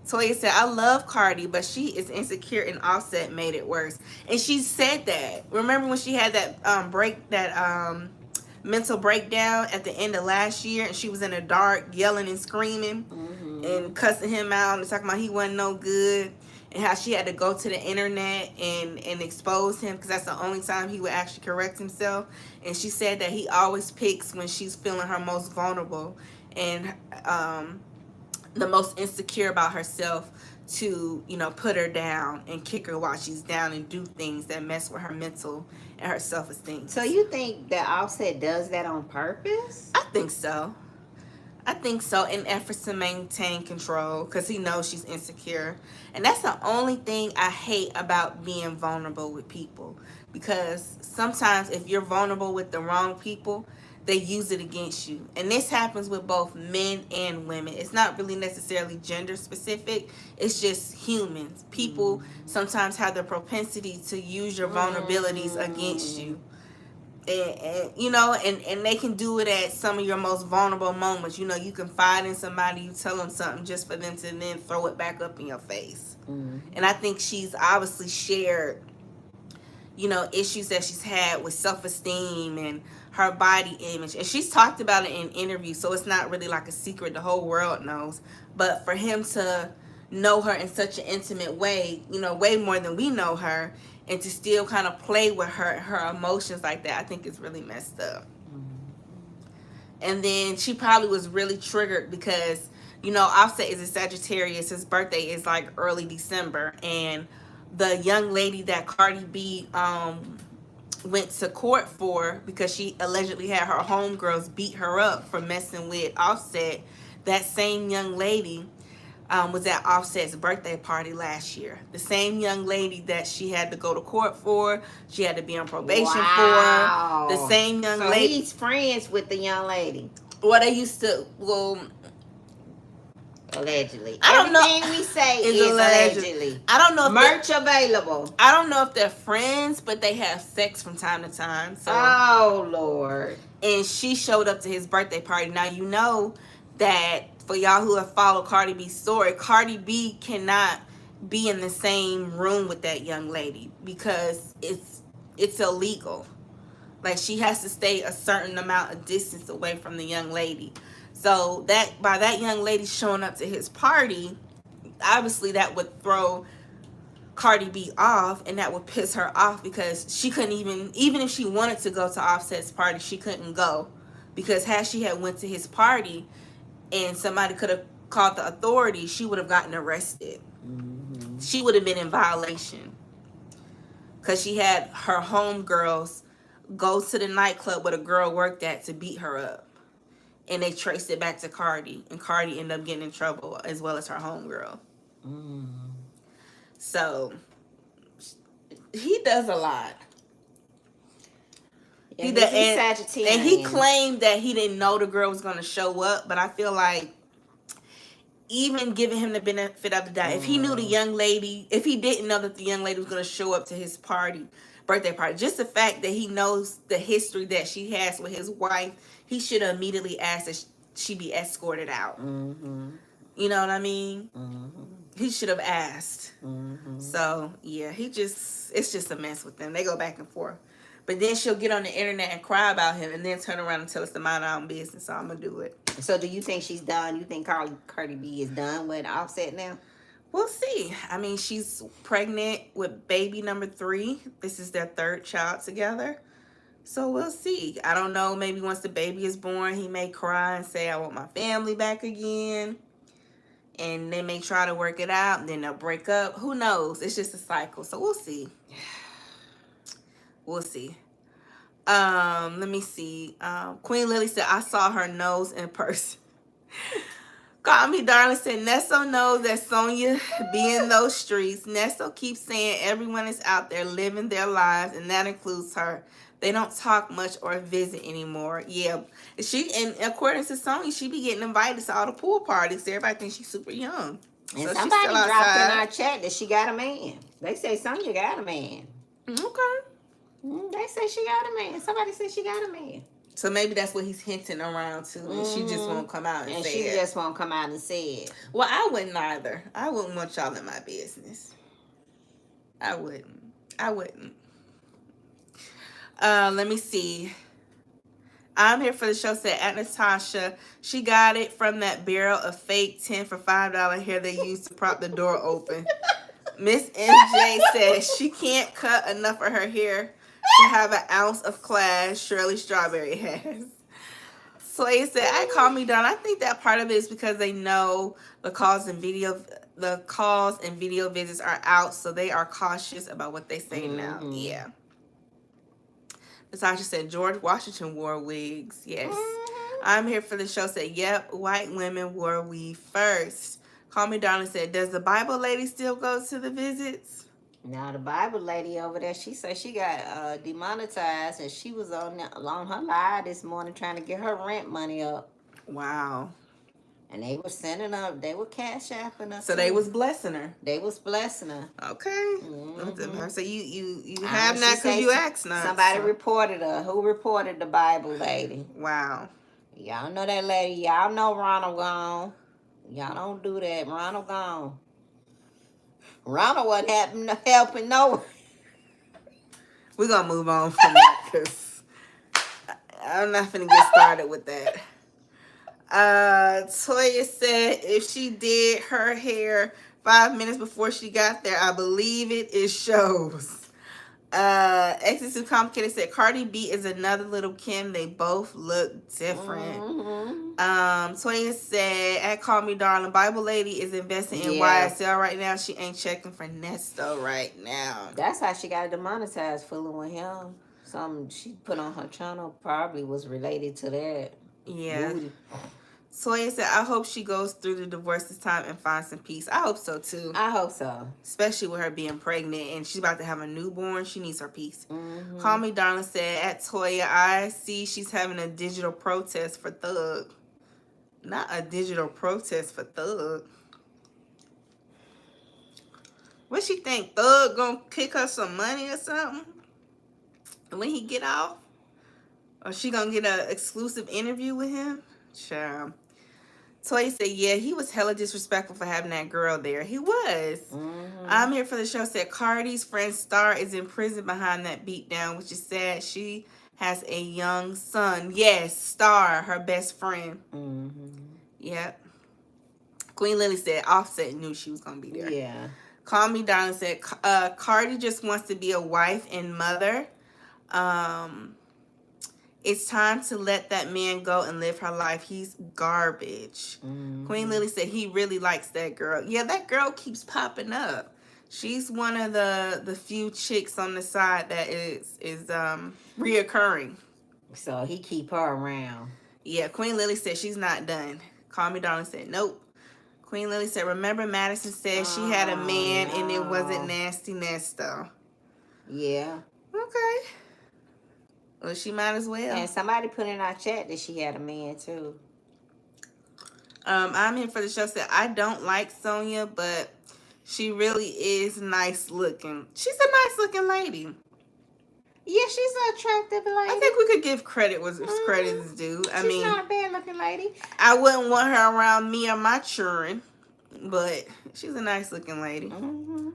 Toya said, I love Cardi, but she is insecure and Offset made it worse. And she said that. Remember when she had that mental breakdown at the end of last year, and she was in the dark yelling and screaming and cussing him out and talking about he wasn't no good, and how she had to go to the internet and expose him because that's the only time he would actually correct himself. And she said that he always picks when she's feeling her most vulnerable and the most insecure about herself to, put her down and kick her while she's down and do things that mess with her mental and her self-esteem. So you think that Offset does that on purpose? I think so. In efforts to maintain control because he knows she's insecure. And that's the only thing I hate about being vulnerable with people. Because sometimes if you're vulnerable with the wrong people, they use it against you. And this happens with both men and women. It's not really necessarily gender specific. It's just humans. People sometimes have the propensity to use your vulnerabilities against you. And they can do it at some of your most vulnerable moments. You can confide in somebody, you tell them something just for them to then throw it back up in your face. And I think she's obviously shared, issues that she's had with self-esteem and her body image. And she's talked about it in interviews, so it's not really like a secret the whole world knows. But for him to know her in such an intimate way, way more than we know her, and to still kind of play with her emotions like that, I think it's really messed up. And then she probably was really triggered because, Offset is a Sagittarius. His birthday is like early December. And the young lady that Cardi B went to court for because she allegedly had her homegirls beat her up for messing with Offset, that same young lady was at Offset's birthday party last year. The same young lady that she had to go to court for, she had to be on probation for. The same young lady. So he's friends with the young lady. Well, they used to, allegedly. I don't know. Everything we say is allegedly. I don't know if merch available. I don't know if they're friends, but they have sex from time to time. So. Oh, Lord. And she showed up to his birthday party. Now, you know that for y'all who have followed Cardi B's story, Cardi B cannot be in the same room with that young lady because it's illegal. Like she has to stay a certain amount of distance away from the young lady. So that by that young lady showing up to his party, obviously that would throw Cardi B off, and that would piss her off because she couldn't even if she wanted to go to Offset's party, she couldn't go because had she had went to his party and somebody could have called the authorities, she would have gotten arrested. Mm-hmm. She would have been in violation because she had her homegirls go to the nightclub where the girl worked at to beat her up. And they traced it back to Cardi. And Cardi ended up getting in trouble as well as her homegirl. Mm. So, he does a lot. Yeah, he's Sagittarius. And he claimed that he didn't know the girl was going to show up. But I feel like even giving him the benefit of the doubt, if he knew the young lady, if he didn't know that the young lady was going to show up to his birthday party, just the fact that he knows the history that she has with his wife, he should have immediately asked that she be escorted out. Mm-hmm. You know what I mean? Mm-hmm. He should have asked. Mm-hmm. So, yeah, it's just a mess with them. They go back and forth. But then she'll get on the internet and cry about him and then turn around and tell us to mind our own business. So I'm going to do it. So do you think she's done? You think Cardi B is done with Offset now? We'll see. I mean, she's pregnant with baby number 3. This is their 3rd child together. So we'll see. I don't know. Maybe once the baby is born, he may cry and say, I want my family back again. And they may try to work it out. And then they'll break up. Who knows? It's just a cycle. So we'll see. We'll see. Let me see. Queen Lily said, I saw her nose in person. Call me darling said, Nesto knows that Sonya be in those streets. Nesto keeps saying everyone is out there living their lives, and that includes her. They don't talk much or visit anymore. Yeah. And according to Sonya, she be getting invited to all the pool parties. Everybody thinks she's super young. And so somebody dropped in our chat that she got a man. They say Sonya got a man. Okay. They say she got a man. Somebody said she got a man. So maybe that's what he's hinting around to, and she just won't come out and say it. And she just won't come out and say it. Well, I wouldn't either. I wouldn't want y'all in my business. I wouldn't. Let me see. I'm here for the show said at Natasha. She got it from that barrel of fake 10 for $5 hair they used to prop the door open. Miss MJ says she can't cut enough of her hair to have an ounce of class Shirley Strawberry has. Sway said, I call me Don. I think that part of it is because they know the calls and video visits are out, so they are cautious about what they say now. Yeah. Natasha said George Washington wore wigs. Yes. I'm here for the show said, yep, white women wore weave first. Call me Darling said, does the Bible lady still go to the visits? Now the Bible lady over there, she said she got demonetized, and she was on her live this morning trying to get her rent money up. Wow. And they were sending up, they were cash apping us. So they was blessing her. They was blessing her. Okay. Mm-hmm. So you have not because you asked not. Somebody reported her. Who reported the Bible lady? Wow. Y'all know that lady. Y'all know Ronald gone. Y'all don't do that. Ronald gone. Ronald wasn't helping no one. We're going to move on from that because I'm not going to get started with that. Toya said if she did her hair 5 minutes before she got there, I believe it shows. Exes Too Complicated said Cardi B is another little Kim. They both look different. Toya said at Call Me Darling, Bible Lady is investing in YSL right now. She ain't checking for Nesto right now. That's how she got demonetized, fooling with him. Something she put on her channel probably was related to that. Yeah. Sonya said, I hope she goes through the divorce this time and finds some peace. I hope so, too. I hope so. Especially with her being pregnant and she's about to have a newborn. She needs her peace. Call Me Darling said, at Toya, I see she's having a digital protest for Thug. Not a digital protest for Thug. What she think? Thug gonna kick her some money or something? When he get off? Or she gonna get an exclusive interview with him? Sure. Toya said, yeah, he was hella disrespectful for having that girl there. He was. I'm here for the show said Cardi's friend Star is in prison behind that beatdown, which is sad. She has a young son. Yes, Star, her best friend. Mm-hmm. Yep. Queen Lily said Offset knew she was going to be there. Yeah. Call Me Darling said Cardi just wants to be a wife and mother. It's time to let that man go and live her life. He's garbage. Mm-hmm. Queen Lily said he really likes that girl. Yeah, that girl keeps popping up. She's one of the few chicks on the side that is reoccurring. So he keep her around. Yeah, Queen Lily said she's not done. Call Me Darling said nope. Queen Lily said, remember Madison said she had a man and it wasn't Nasty Nesto. Yeah. Okay. Well, she might as well. And somebody put in our chat that she had a man too. I'm here for the show said, I don't like Sonya, but she really is nice looking. She's a nice looking lady. Yeah, she's an attractive lady. I think we could give credit where credit is due. She's not a bad looking lady. I wouldn't want her around me or my children, but she's a nice looking lady. Mm-hmm.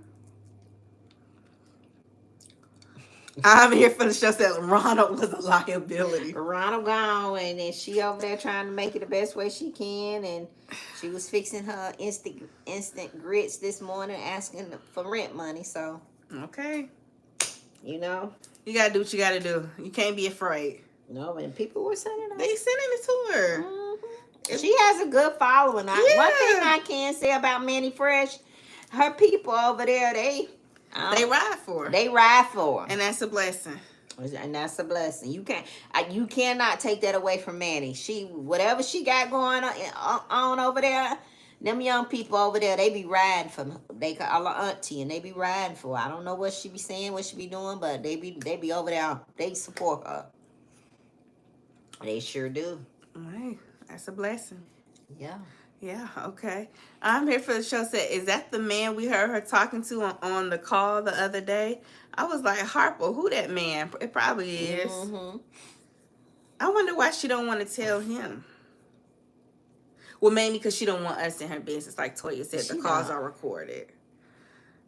I'm here for the show said Ronald was a liability. Ronald gone, and then she over there trying to make it the best way she can, and she was fixing her instant grits this morning, asking for rent money. So okay, you know, you gotta do what you gotta do. You can't be afraid. No, and people were sending her. They sending it to her. Mm-hmm. She has a good following. One thing I can say about Manny Fresh, her people over there, they ride for her. They ride for her, and that's a blessing. And that's a blessing. You cannot take that away from Manny. Whatever she got going on over there, them young people over there, they be riding for her. They call her auntie, and they be riding for her. I don't know what she be saying, what she be doing, but they be over there. They support her. They sure do. Hey, that's a blessing. Yeah. Yeah, okay. I'm here for the show said, is that the man we heard her talking to on the call the other day? I was like, Harper, who that man? It probably is. Mm-hmm. I wonder why she don't want to tell him. Well, maybe because she don't want us in her business. Like Toya said, the calls are recorded.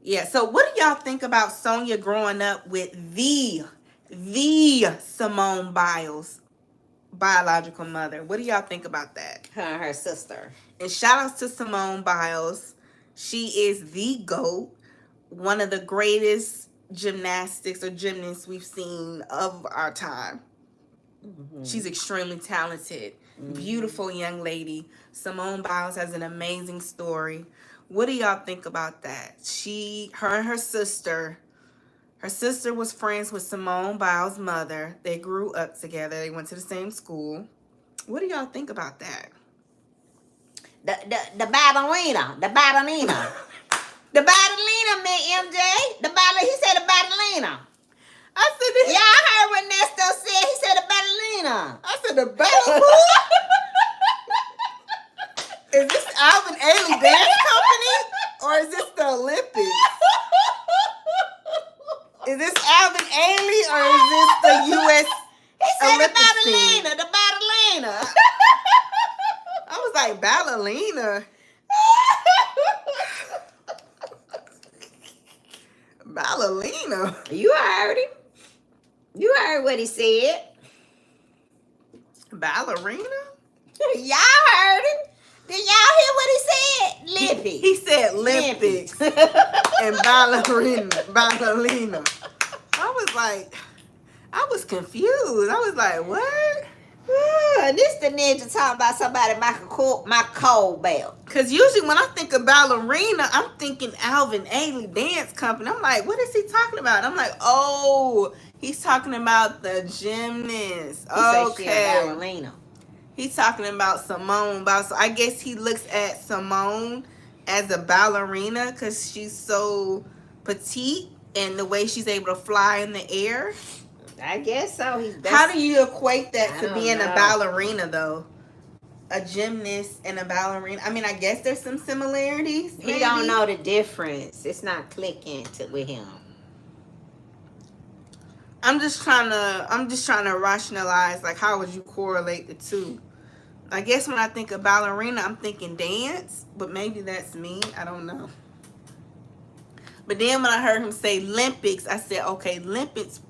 Yeah, so what do y'all think about Sonya growing up with the Simone Biles biological mother? What do y'all think about that? Her and her sister. And shout outs to Simone Biles. She is the GOAT, one of the greatest gymnastics or gymnasts we've seen of our time. Mm-hmm. She's extremely talented, beautiful young lady. Simone Biles has an amazing story. What do y'all think about that? Her and her sister was friends with Simone Biles' mother. They grew up together. They went to the same school. What do y'all think about that? The ballerina. The ballerina. The ballerina, man, MJ. He said the ballerina. I said this. Yeah, I heard what Nesto said. He said the ballerina. I said the ballerina. Is this Alvin Ailey Dance Company? Or is this the Olympics? Is this Alvin Ailey or is this the U.S. He said Olympics the ballerina. The ballerina. I was like, ballerina. Ballerina. You heard him. You heard what he said. Ballerina? Y'all heard him. Did y'all hear what he said? Lippy. He said Olympics and ballerina. I was confused. I was like, what? This the ninja talking about somebody my cold belt. Because usually when I think of ballerina, I'm thinking Alvin Ailey Dance Company. I'm like, what is he talking about? I'm like, oh, he's talking about the gymnast. Okay. Ballerina. He's talking about Simone Biles. So I guess he looks at Simone as a ballerina because she's so petite and the way she's able to fly in the air. I guess so. How do you equate that to being a ballerina, though? A gymnast and a ballerina. I mean, I guess there's some similarities. Maybe. He don't know the difference. It's not clicking with him. I'm just trying to rationalize, like, how would you correlate the two? I guess when I think of ballerina, I'm thinking dance, but maybe that's me. I don't know. But then when I heard him say Olympics, I said, okay, Olympics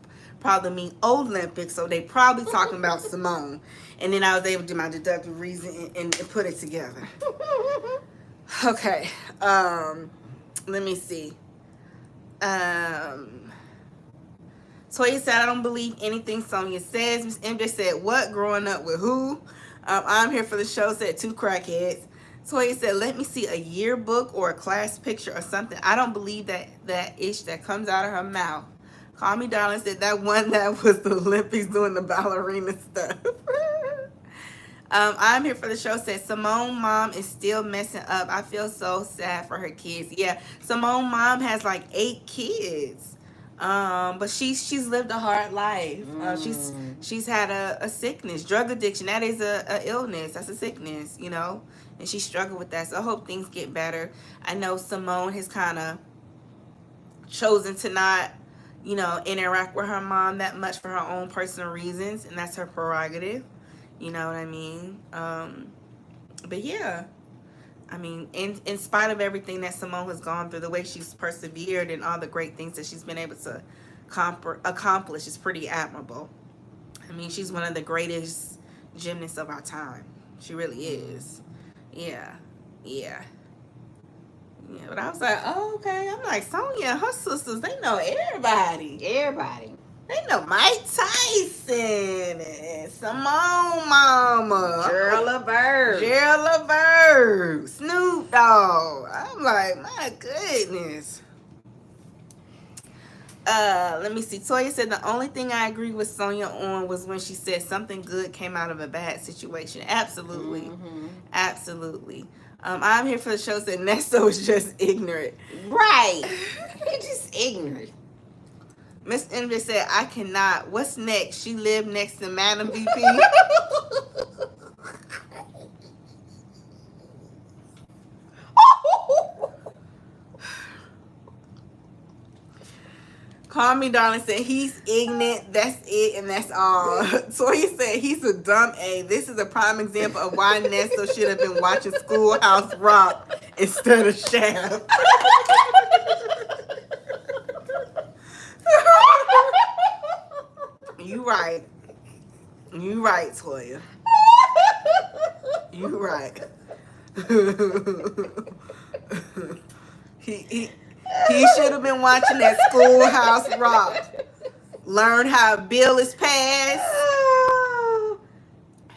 probably mean Olympics, so they probably talking about Simone. And then I was able to do my deductive reason and put it together. Okay, let me see. Toya said, I don't believe anything Sonya says. Miss MJ said, what? Growing up with who? I'm here for the show, said 2 crackheads. Toya said, let me see a yearbook or a class picture or something. I don't believe that ish that comes out of her mouth. Call Me Darling said that one that was the Olympics doing the ballerina stuff. I'm here for the show said Simone mom is still messing up. I feel so sad for her kids. Yeah, Simone mom has like 8 kids. But she's lived a hard life. She's had a sickness, drug addiction. That is a illness. That's a sickness, you know. And she struggled with that. So I hope things get better. I know Simone has kind of chosen to not, you know, interact with her mom that much for her own personal reasons, and that's her prerogative. You know what I mean? But yeah, I mean, in spite of everything that Simone has gone through, the way she's persevered and all the great things that she's been able to accomplish is pretty admirable. I mean, she's one of the greatest gymnasts of our time. She really is. Yeah. But I was like, oh, okay. I'm like, Sonya and her sisters, they know everybody. They know Mike Tyson and Simone Mama. Gerald LeVert. Snoop Dogg. I'm like, my goodness. Let me see. Toya said the only thing I agree with Sonya on was when she said something good came out of a bad situation. Absolutely. Absolutely. I'm here for the show said Nesto is just ignorant. Right. You're just ignorant. Miss MJ said, I cannot. What's next? She lived next to Madam VP. Call Me Darling said, he's ignorant. That's it, and that's all. Toya said, he's a dumb A. This is a prime example of why Nesto should have been watching Schoolhouse Rock instead of Shaft. You right, Toya. You right. He should have been watching that Schoolhouse Rock. Learn how Bill is passed.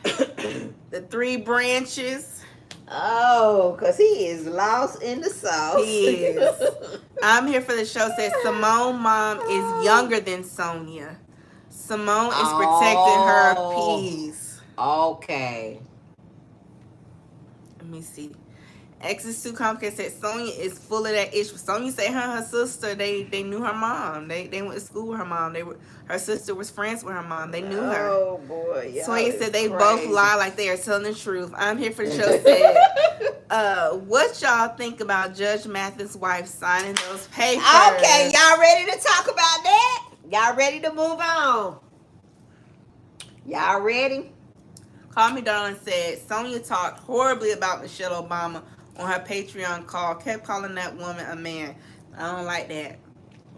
The 3 branches. Oh, because he is lost in the sauce. He is. I'm here for the show says Simone mom is younger than Sonya. Simone is protecting her peace. Okay. Let me see. X is too complicated said Sonya is full of that issue. Sonya said her and her sister, they knew her mom. They went to school with her mom. Her sister was friends with her mom. They knew her. Oh boy. Sonya said they both lie like they are telling the truth. I'm here for the show said what y'all think about Judge Mathis' wife signing those papers? Okay, y'all ready to talk about that? Y'all ready to move on? Y'all ready? Call Me Darling said Sonya talked horribly about Michelle Obama on her Patreon call, kept calling that woman a man. I don't like that.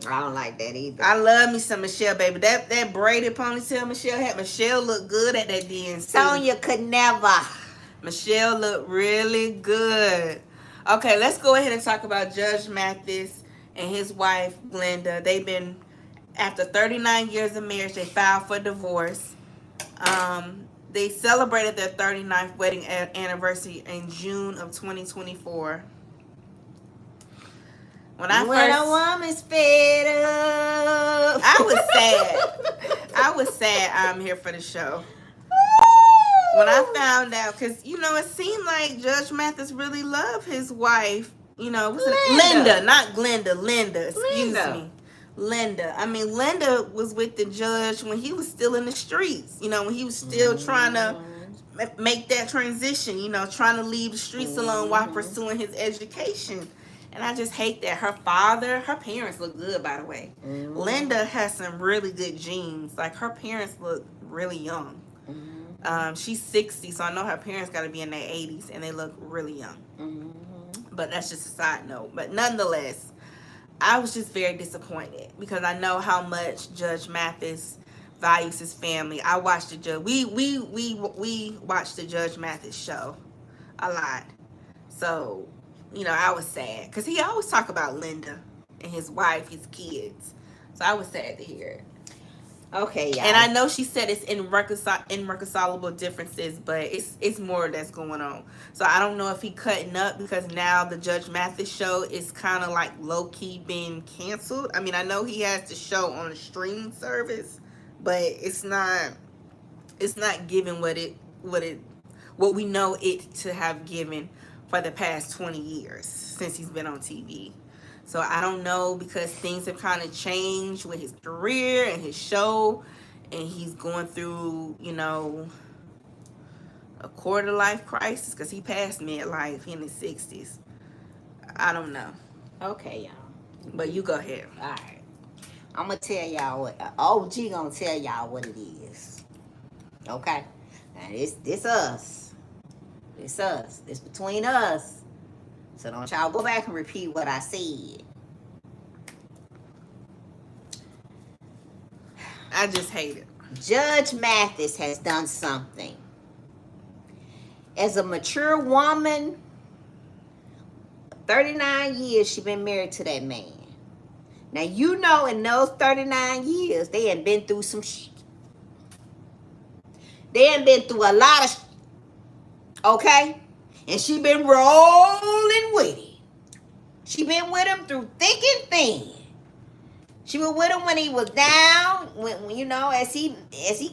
I don't like that either. I love me some Michelle, baby. That braided ponytail Michelle had. Michelle looked good at that DNC. Sonya could never. Michelle looked really good. Okay, let's go ahead and talk about Judge Mathis and his wife, Glenda. They've been, after 39 years of marriage, they filed for divorce. They celebrated their 39th wedding anniversary in June of 2024. When a woman's fed up. I was sad. I'm here for the show. When I found out, because, you know, it seemed like Judge Mathis really loved his wife. You know, was it Linda, not Glenda, Linda. Excuse me. Linda. I mean, Linda was with the judge when he was still in the streets. You know, when he was still trying to make that transition, you know, trying to leave the streets alone while pursuing his education. And I just hate that. Her parents look good, by the way. Linda has some really good genes. Like, her parents look really young. She's 60, so I know her parents got to be in their 80s, and they look really young. But that's just a side note. But nonetheless, I was just very disappointed because I know how much Judge Mathis values his family. I watched the judge. We watched the Judge Mathis show a lot. So, I was sad because he always talk about Linda and his wife, his kids. So I was sad to hear it. Okay, And I y'all. know she said it's irreconcilable differences, but it's more that's going on. So I don't know if he cutting up because now the Judge Mathis show is kind of like low key being canceled. I mean, I know he has the show on a streaming service, but it's not giving what we know it to have given for the past 20 years since he's been on TV. So I don't know because things have kind of changed with his career and his show, and he's going through, a quarter life crisis because he passed midlife in his 60s. I don't know, Okay, y'all. but you go ahead. All right. I'm gonna tell y'all what OG gonna tell y'all what it is. Okay. Now this us. This us. This between us. So don't y'all go back and repeat what I said. I just hate it. Judge Mathis has done something. As a mature woman, 39 years she been married to that man. Now you know in those 39 years they ain't been through some shit. They ain't been through a lot of shit. Okay? And she been rolling with it. She been with him through thick and thin. She was with him when he was down, when as he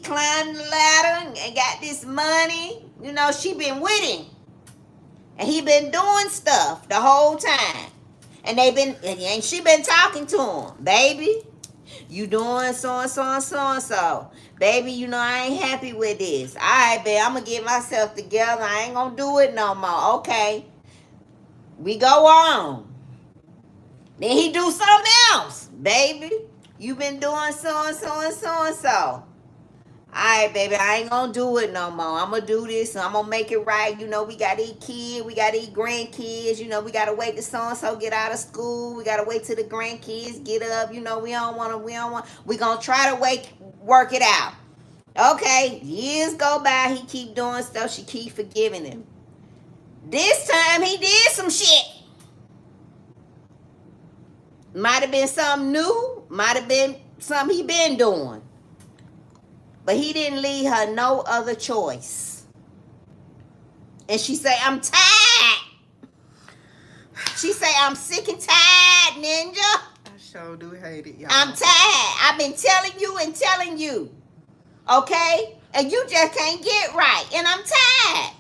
climbed the ladder and got this money. She been with him. And he been doing stuff the whole time. And she been talking to him. Baby, you doing so and so and so and so. Baby, I ain't happy with this. All right, babe, I'm going to get myself together. I ain't going to do it no more. Okay. We go on. Then he do something else. Baby, you been doing so and so and so and so. All right, baby, I ain't gonna do it no more. I'm gonna do this. I'm gonna make it right. We gotta eat kids. We gotta eat grandkids. We gotta wait till so and so get out of school. We gotta wait till the grandkids get up. We don't want. We gonna try to work it out. Okay, years go by. He keep doing stuff. She keep forgiving him. This time he did some shit. Might have been something new. Might have been something he been doing. But he didn't leave her no other choice. And she say, I'm tired. She say, I'm sick and tired, Ninja. I sure do hate it, y'all. I'm tired. I've been telling you. Okay? And you just can't get right. And I'm tired.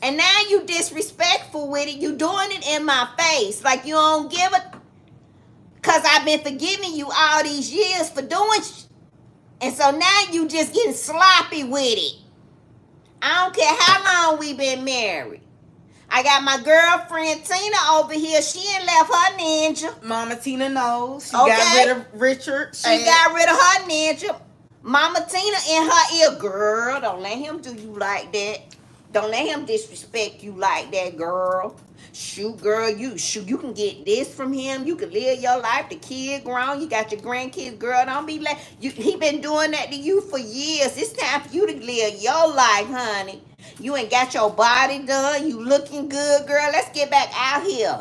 And now you disrespectful with it. You doing it in my face. Like you don't give a... Because I've been forgiving you all these years for doing and so now you just getting sloppy with it. I don't care how long we been married. I got my girlfriend Tina over here. She ain't left her ninja. Mama Tina knows. She got rid of Richard. She got rid of her ninja. Mama Tina in her ear. Girl, don't let him do you like that. Don't let him disrespect you like that, girl. Shoot, girl, you can get this from him. You can live your life. The kid grown. You got your grandkids, girl. Don't be like he been doing that to you for years. It's time for you to live your life, honey. You ain't got your body done. You looking good, girl. Let's get back out here.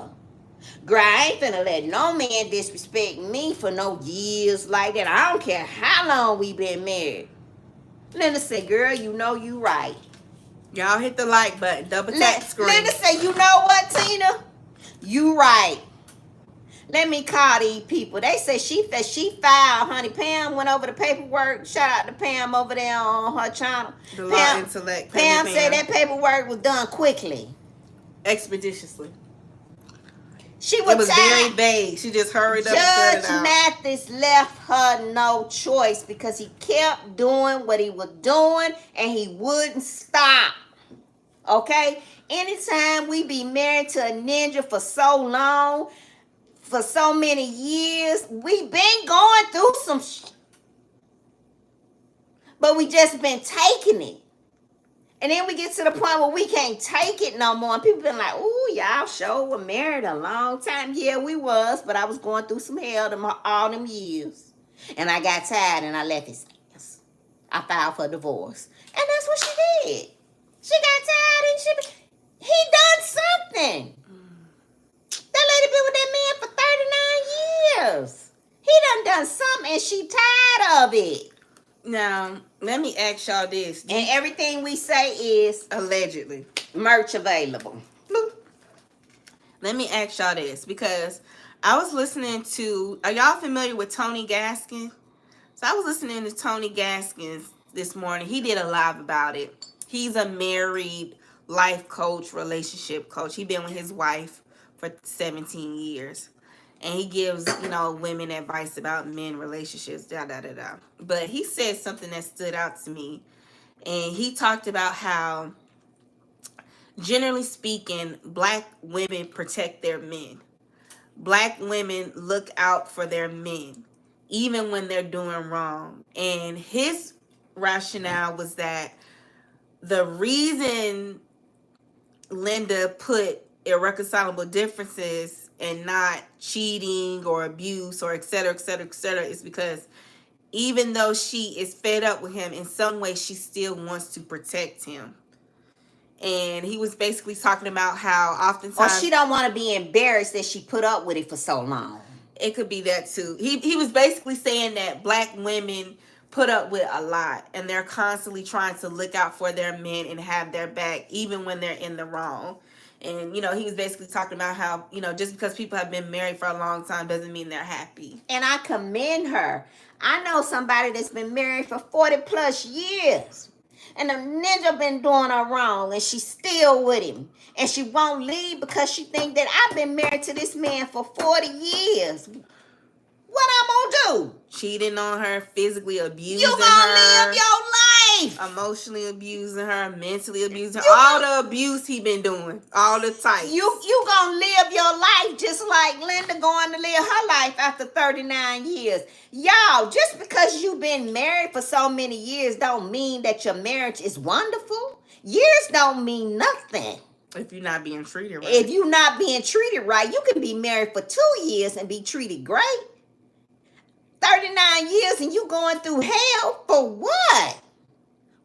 Girl, I ain't finna let no man disrespect me for no years like that. I don't care how long we been married. Linda said, girl, you right. Y'all hit the like button. Double tap the screen. Linda say, you know what, Tina? You right. Let me call these people. They say she filed, honey. Pam went over the paperwork. Shout out to Pam over there on her channel. The Law Intellect. Pam said that paperwork was done quickly. Expeditiously. It was very vague. She just hurried up and said it out. Judge Mathis left her no choice because he kept doing what he was doing and he wouldn't stop. Okay? Anytime we be married to a ninja for so long, for so many years, we been going through some but we just been taking it. And then we get to the point where we can't take it no more. And people been like, ooh, y'all sure were married a long time. Yeah, we was, but I was going through some hell all them years. And I got tired and I left his ass. I filed for divorce. And that's what she did. She got tired and he done something. That lady been with that man for 39 years. He done something and she tired of it. Now, let me ask y'all this. And everything we say is allegedly. Merch available. Let me ask y'all this, because I was listening to, are y'all familiar with Tony Gaskins? So I was listening to Tony Gaskins this morning. He did a live about it. He's a married life coach, relationship coach. He's been with his wife for 17 years. And he gives, women advice about men, relationships, da-da-da-da. But he said something that stood out to me. And he talked about how, generally speaking, black women protect their men. Black women look out for their men, even when they're doing wrong. And his rationale was that the reason Linda put irreconcilable differences and not cheating or abuse or et cetera, et cetera, et cetera, is because even though she is fed up with him, in some way she still wants to protect him. And he was basically talking about how oftentimes... Or she don't want to be embarrassed that she put up with it for so long. It could be that too. He was basically saying that black women put up with a lot, and they're constantly trying to look out for their men and have their back, even when they're in the wrong. And, he was basically talking about how, just because people have been married for a long time doesn't mean they're happy. And I commend her. I know somebody that's been married for 40 plus years. And the ninja been doing her wrong, and she's still with him. And she won't leave because she think that I've been married to this man for 40 years. What I'm gonna do? Cheating on her, physically abusing her. You gonna live your life. Emotionally abusing her, mentally abusing her. All the abuse he been doing. All the types. You gonna live your life just like Linda going to live her life after 39 years. Y'all, just because you've been married for so many years don't mean that your marriage is wonderful. Years don't mean nothing. If you're not being treated right. If you're not being treated right, you can be married for 2 years and be treated great. 39 years and you going through hell for what?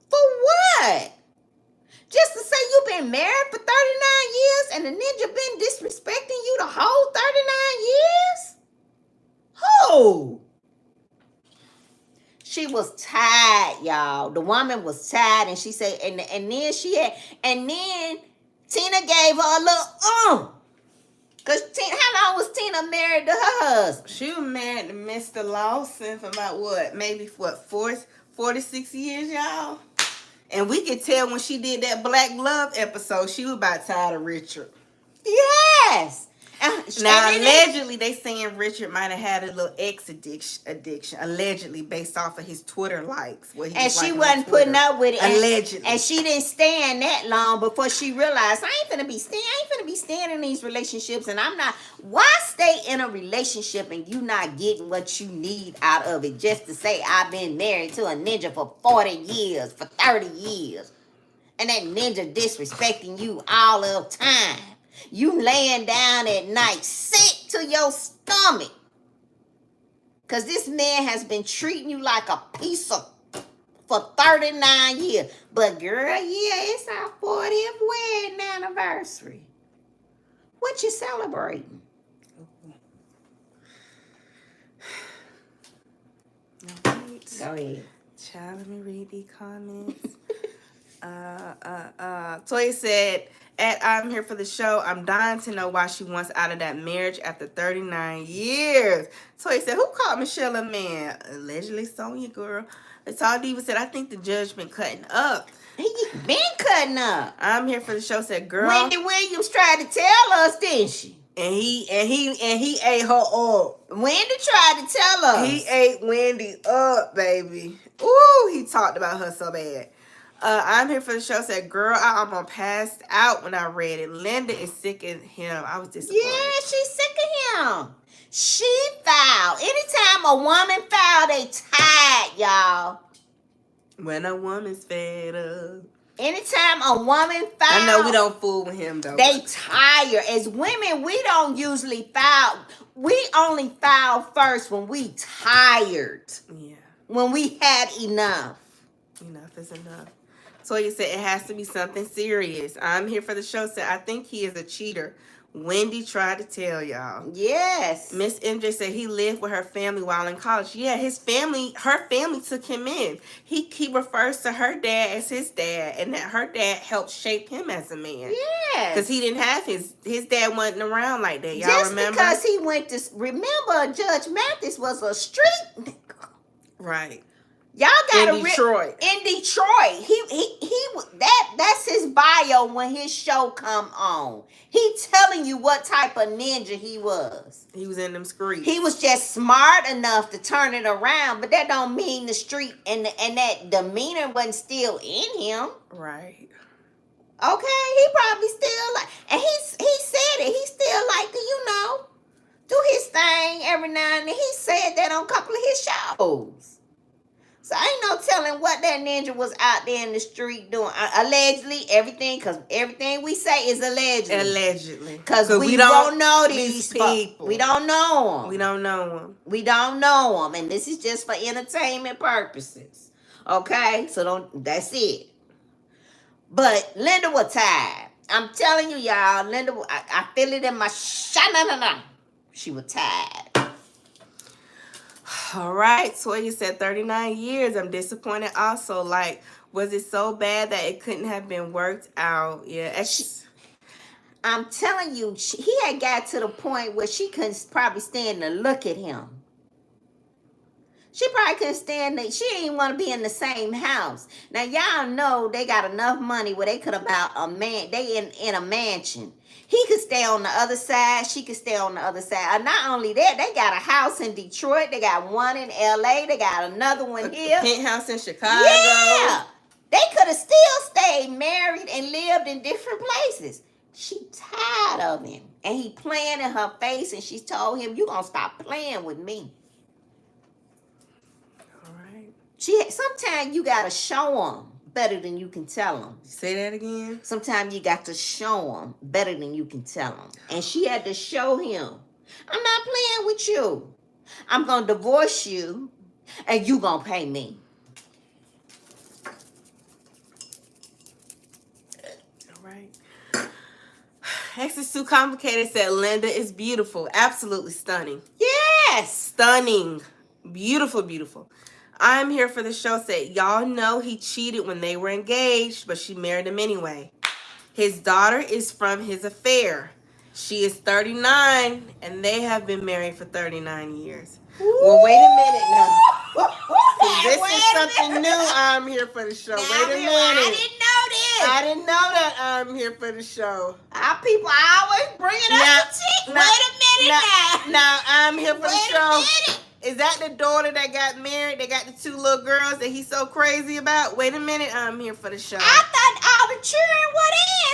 For what? Just to say you've been married for 39 years and the ninja been disrespecting you the whole 39 years? Who? She was tired, y'all. The woman was tired, and she said, and then Tina gave her a little Because how long was Tina married to her husband? She was married to Mr. Lawson for about maybe 46 years, y'all. And we could tell when she did that Black Love episode, she was about tired of Richard. Yes. Now, allegedly, they saying Richard might have had a little ex addiction, allegedly, based off of his Twitter likes. And she wasn't putting up with it. Allegedly. And she didn't stand that long before she realized, I ain't finna be staying in these relationships, and I'm not. Why stay in a relationship and you not getting what you need out of it just to say, I've been married to a ninja for 40 years, for 30 years, and that ninja disrespecting you all the time. You laying down at night sick to your stomach. Because this man has been treating you like a piece of for 39 years. But girl, yeah, it's our 40th wedding anniversary. What you celebrating? Go ahead. Child, let me read the comments. Toya said, I'm here for the show. I'm dying to know why she wants out of that marriage after 39 years. Toya said, who called Michelle a man? Allegedly Sonya, girl. It's all Diva said, I think the judge been cutting up. He been cutting up. I'm here for the show, said, girl. Wendy Williams tried to tell us, didn't she? And he ate her up. Wendy tried to tell us. He ate Wendy up, baby. Ooh, he talked about her so bad. I'm here for the show. Said, girl, I almost passed out when I read it. Linda is sick of him. I was disappointed. Yeah, she's sick of him. She fouled. Anytime a woman fouled, they tired, y'all. When a woman's fed up. Anytime a woman file, I know we don't fool with him though. They tired. As women, we don't usually file. We only file first when we tired. Yeah. When we had enough. Enough is enough. Toya said it has to be something serious. I'm here for the show. Said I think he is a cheater. Wendy tried to tell y'all. Yes. Miss MJ said he lived with her family while in college. Yeah, her family took him in. He refers to her dad as his dad, and that her dad helped shape him as a man. Yes. Because he didn't have his dad wasn't around like that. Y'all just remember? Because he went to, remember, Judge Mathis was a street nigga. Right. Y'all got in Detroit. In Detroit, that's his bio when his show come on. He telling you what type of ninja he was. He was in them streets. He was just smart enough to turn it around, but that don't mean the street and that demeanor wasn't still in him. Right. Okay, he probably still like, and he said it. He still like to do his thing every now and then. He said that on a couple of his shows. So ain't no telling what that ninja was out there in the street doing. Allegedly, because everything we say is allegedly. Allegedly. Because we don't know these people. We don't know them. We don't know them. We don't know them. And this is just for entertainment purposes. Okay? So that's it. But Linda was tired. I'm telling you, y'all, Linda, I feel it in my sha-na-na-na. She was tired. All right, Toya said 39 years. I'm disappointed also. Like, was it so bad that it couldn't have been worked out? Yeah. I'm telling you, he had got to the point where she couldn't probably stand to look at him. She probably couldn't stand it. She didn't want to be in the same house. Now, y'all know they got enough money where they could have bought a man. They in a mansion. He could stay on the other side. She could stay on the other side. And not only that, they got a house in Detroit. They got one in L.A. They got another one here. Penthouse in Chicago. Yeah. They could have still stayed married and lived in different places. She tired of him. And he playing in her face. And she told him, you going to stop playing with me. All right. Sometimes you got to show them better than you can tell them. Say that again. Sometimes you got to show them better than you can tell them. And she had to show him, I'm not playing with you. I'm going to divorce you and you going to pay me. All right. X is too complicated said Linda is beautiful. Absolutely stunning. Yes. Stunning. Beautiful, beautiful. I'm here for the show said, y'all know he cheated when they were engaged, but she married him anyway. His daughter is from his affair. She is 39, and they have been married for 39 years. Ooh. Well, wait a minute now. This is something new. I'm here for the show. Wait a minute. I didn't know this. I didn't know that I'm here for the show. Our people always bring it up to cheat. Wait a minute now. Now, I'm here for the show. Wait a minute. Is that the daughter that got married? They got the two little girls that he's so crazy about? Wait a minute, I'm here for the show. I thought all the children were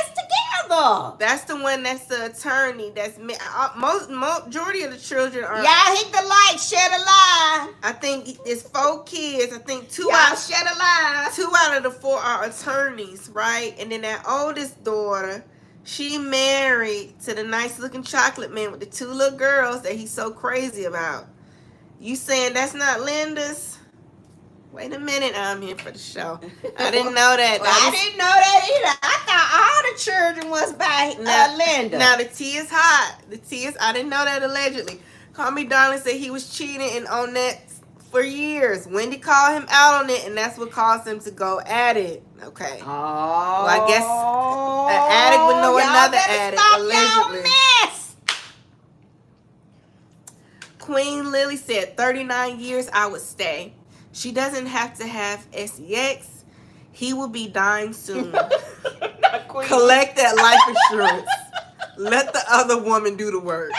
together. That's the one that's the attorney. That's majority of the children are. Y'all hit the light, shed a light. I think it's 4 kids. I think two shed a light. 2 out of the 4 are attorneys, right? And then that oldest daughter, she married to the nice looking chocolate man with the 2 little girls that he's so crazy about. You saying that's not Linda's? Wait a minute, I'm here for the show. I didn't know that. Well, I didn't know that either. I thought all the children was by Linda. Now the tea is hot. I didn't know that allegedly. Call Me Darling said he was cheating and on that for years. Wendy called him out on it, and that's what caused him to go at it. Okay. Oh. Well, I guess an addict would know another addict, allegedly. Mess. Queen Lily said 39 years I would stay. She doesn't have to have sex. He will be dying soon. Collect that life insurance. Let the other woman do the work.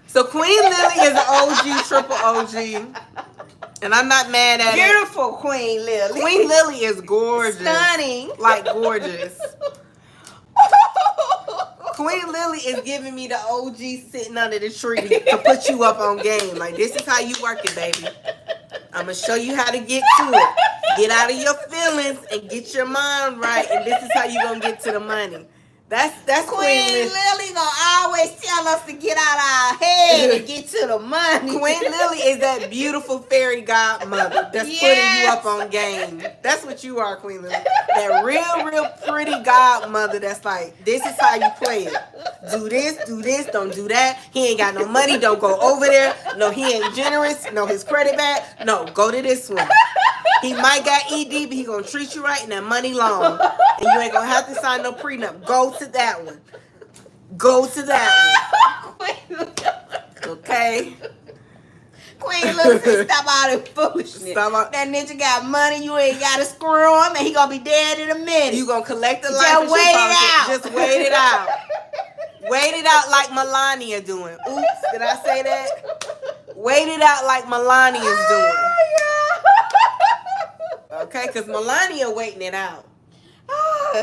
So Queen Lily is an OG, triple OG. And I'm not mad at it. Beautiful Queen Lily. Queen Lily is gorgeous. Stunning. Like gorgeous. Queen Lily is giving me the OG sitting under the tree to put you up on game. Like, this is how you work it, baby. I'm going to show you how to get to it. Get out of your feelings and get your mind right, and this is how you gonna get to the money. That's Queen Lily gonna always tell us to get out our head and get to the money. Queen Lily is that beautiful fairy godmother that's putting you up on game. That's what you are, Queen Lily. That real pretty godmother that's like, this is how you play it. Do this, don't do that. He ain't got no money, don't go over there. No, he ain't generous. No, his credit bad. No, go to this one. He might got ED, but he gonna treat you right and that money long. And you ain't gonna have to sign no prenup. Go to that one. Go to that one. Okay? Queen Lily said, stop all that foolishness. Stop. That ninja got money, you ain't gotta screw him, and he gonna be dead in a minute. You gonna collect the life Just wait it out. Just wait it out. Wait it out like Melania doing. Oops, did I say that? Wait it out like Melania's doing. Okay, because Melania waiting it out.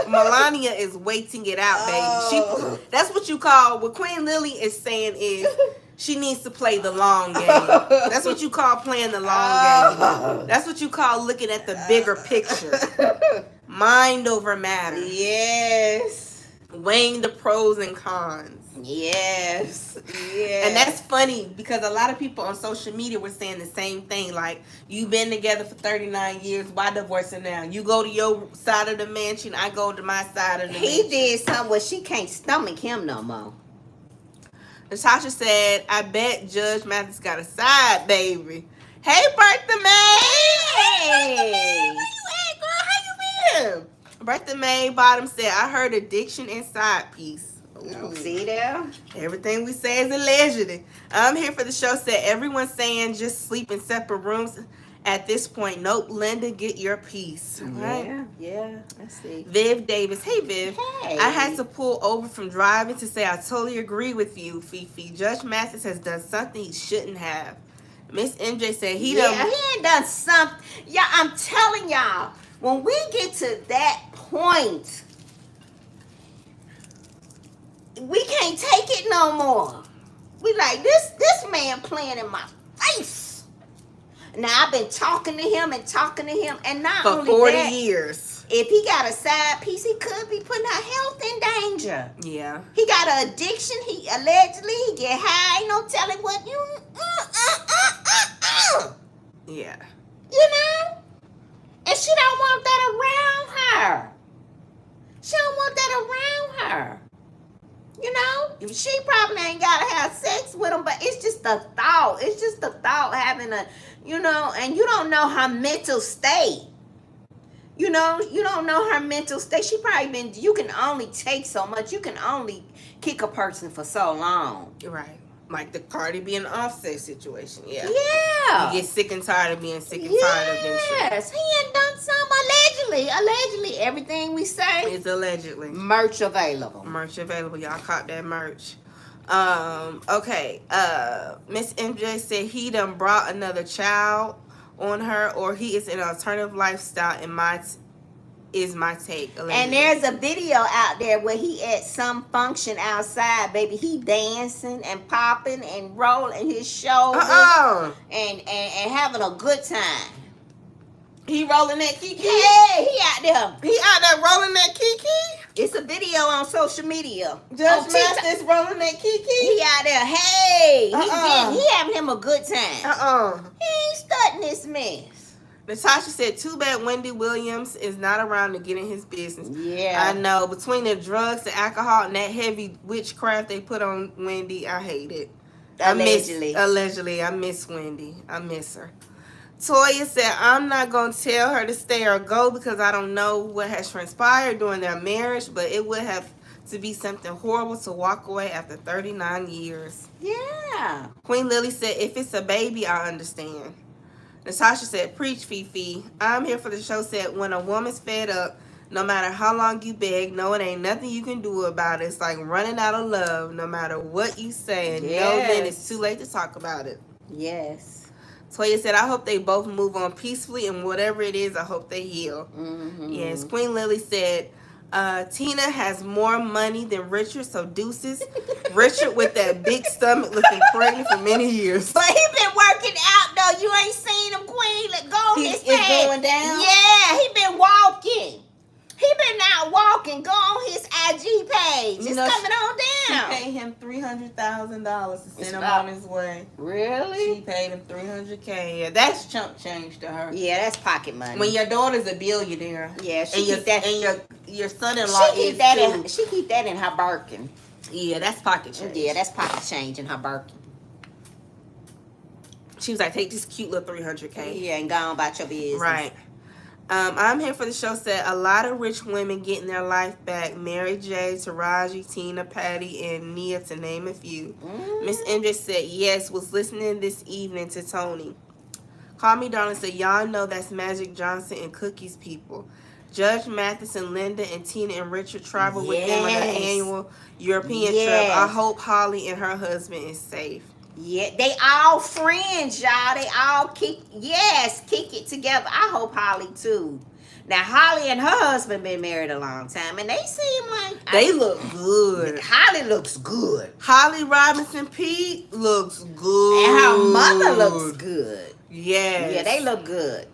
Melania is waiting it out, baby. That's what you call, what Queen Lily is saying is she needs to play the long game. That's what you call playing the long game. That's what you call looking at the bigger picture. Mind over matter. Yes. Weighing the pros and cons. Yes. Yes. And that's funny because a lot of people on social media were saying the same thing. Like, you've been together for 39 years. Why divorcing now? You go to your side of the mansion. I go to my side of the mansion. He did something where she can't stomach him no more. Natasha said, I bet Judge Mathis got a side, baby. Hey, Bertha May. Hey. Where you at, girl? How you been? Bertha May Bottom said, I heard addiction and side piece. Ooh. See there? Everything we say is allegedly. I'm here for the show. Said everyone's saying just sleep in separate rooms. At this point, nope. Linda, get your piece. Right? Yeah. I see. Viv Davis. Hey, Viv. Hey. I had to pull over from driving to say I totally agree with you, Fifi. Judge Mathis has done something he shouldn't have. Miss MJ said he done. He ain't done something. Yeah, I'm telling y'all, when we get to that point, we can't take it no more. We like, this man playing in my face. Now, I've been talking to him, and not for only 40 that, years. if he got a side piece, he could be putting her health in danger. Yeah. He got an addiction. He allegedly get high. Ain't no telling what you. Yeah. You know, and she don't want that around her. She don't want that around her. You know, she probably ain't gotta have sex with him, but it's just the thought. It's just the thought having a, you know, and you don't know her mental state. You know, you don't know her mental state. She probably been, you can only take so much. You can only kick a person for so long. Right. Like the Cardi B and Offset situation. Yeah. Yeah. You get sick and tired of being sick and tired of being sick. Yes. He ain't done something allegedly. Everything we say. It's allegedly. Merch available. Merch available. Y'all caught that merch. Okay. Miss MJ said he done brought another child on her, or he is an alternative lifestyle in my take. Allegedly. And there's a video out there where he at some function outside, baby. He dancing and popping and rolling his shoulders and having a good time. He rolling that kiki? Yeah, he out there. He out there rolling that kiki? It's a video on social media. Judge Mathis rolling that kiki? He out there. Hey, he having him a good time. He ain't studying this mess. Natasha said, too bad Wendy Williams is not around to get in his business. Yeah. I know. Between the drugs, the alcohol, and that heavy witchcraft they put on Wendy, I hate it. Allegedly. I miss Wendy. I miss her. Toya said, I'm not going to tell her to stay or go because I don't know what has transpired during their marriage, but it would have to be something horrible to walk away after 39 years. Yeah. Queen Lily said, if it's a baby, I understand. Natasha said, preach, Fifi. I'm here for the show. Said, when a woman's fed up, no matter how long you beg, no, it ain't nothing you can do about it. It's like running out of love, no matter what you say. And no, then it's too late to talk about it. Yes. Toya said, I hope they both move on peacefully, and whatever it is, I hope they heal. Mm-hmm. Yes. Queen Lily said, Tina has more money than Richard, so deuces. Richard with that big stomach looking pregnant for many years. But he been working out though. You ain't seen him, Queen. Let go on his page. It's going down? Yeah, he been walking. He been out walking. Go on his IG page. It's coming on down. She paid him $300,000 to send him on his way. Really? She paid him $300K. Yeah, that's chump change to her. Yeah, that's pocket money. When your daughter's a billionaire. Yeah, she keep that, and your son-in-law she keep that in her Birkin. Yeah, that's pocket change. Yeah, that's pocket change in her Birkin. She was like, take this cute little $300K. Yeah, and go on about your business. Right. I'm here for the show said a lot of rich women getting their life back. Mary J, Taraji, Tina, Patty, and Nia, to name a few. Miss MJ said, yes, was listening this evening to Tony. Call Me Darling said, y'all know that's Magic Johnson and Cookies people. Judge Matheson, Linda, and Tina and Richard travel with them on their annual European trip. I hope Holly and her husband is safe. Yeah, they all friends, y'all. They all kick it together. I hope Holly too. Now Holly and her husband been married a long time, and they seem like they look good. Holly looks good. Holly Robinson Pete looks good, and her mother looks good. Yeah, they look good.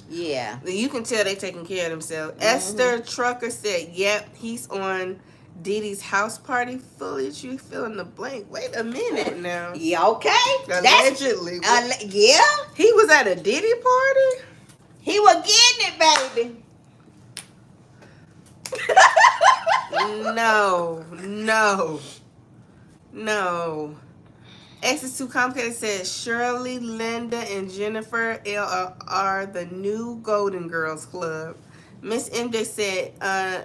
Yeah, you can tell they taking care of themselves. Esther Trucker said, "Yep, he's on Diddy's house party footage." You fill in the blank. Wait a minute now. Yeah, okay. Allegedly. Yeah. He was at a Diddy party? He was getting it, baby. No. X is too complicated said Shirley, Linda, and Jennifer are the new Golden Girls Club. Miss MJ said,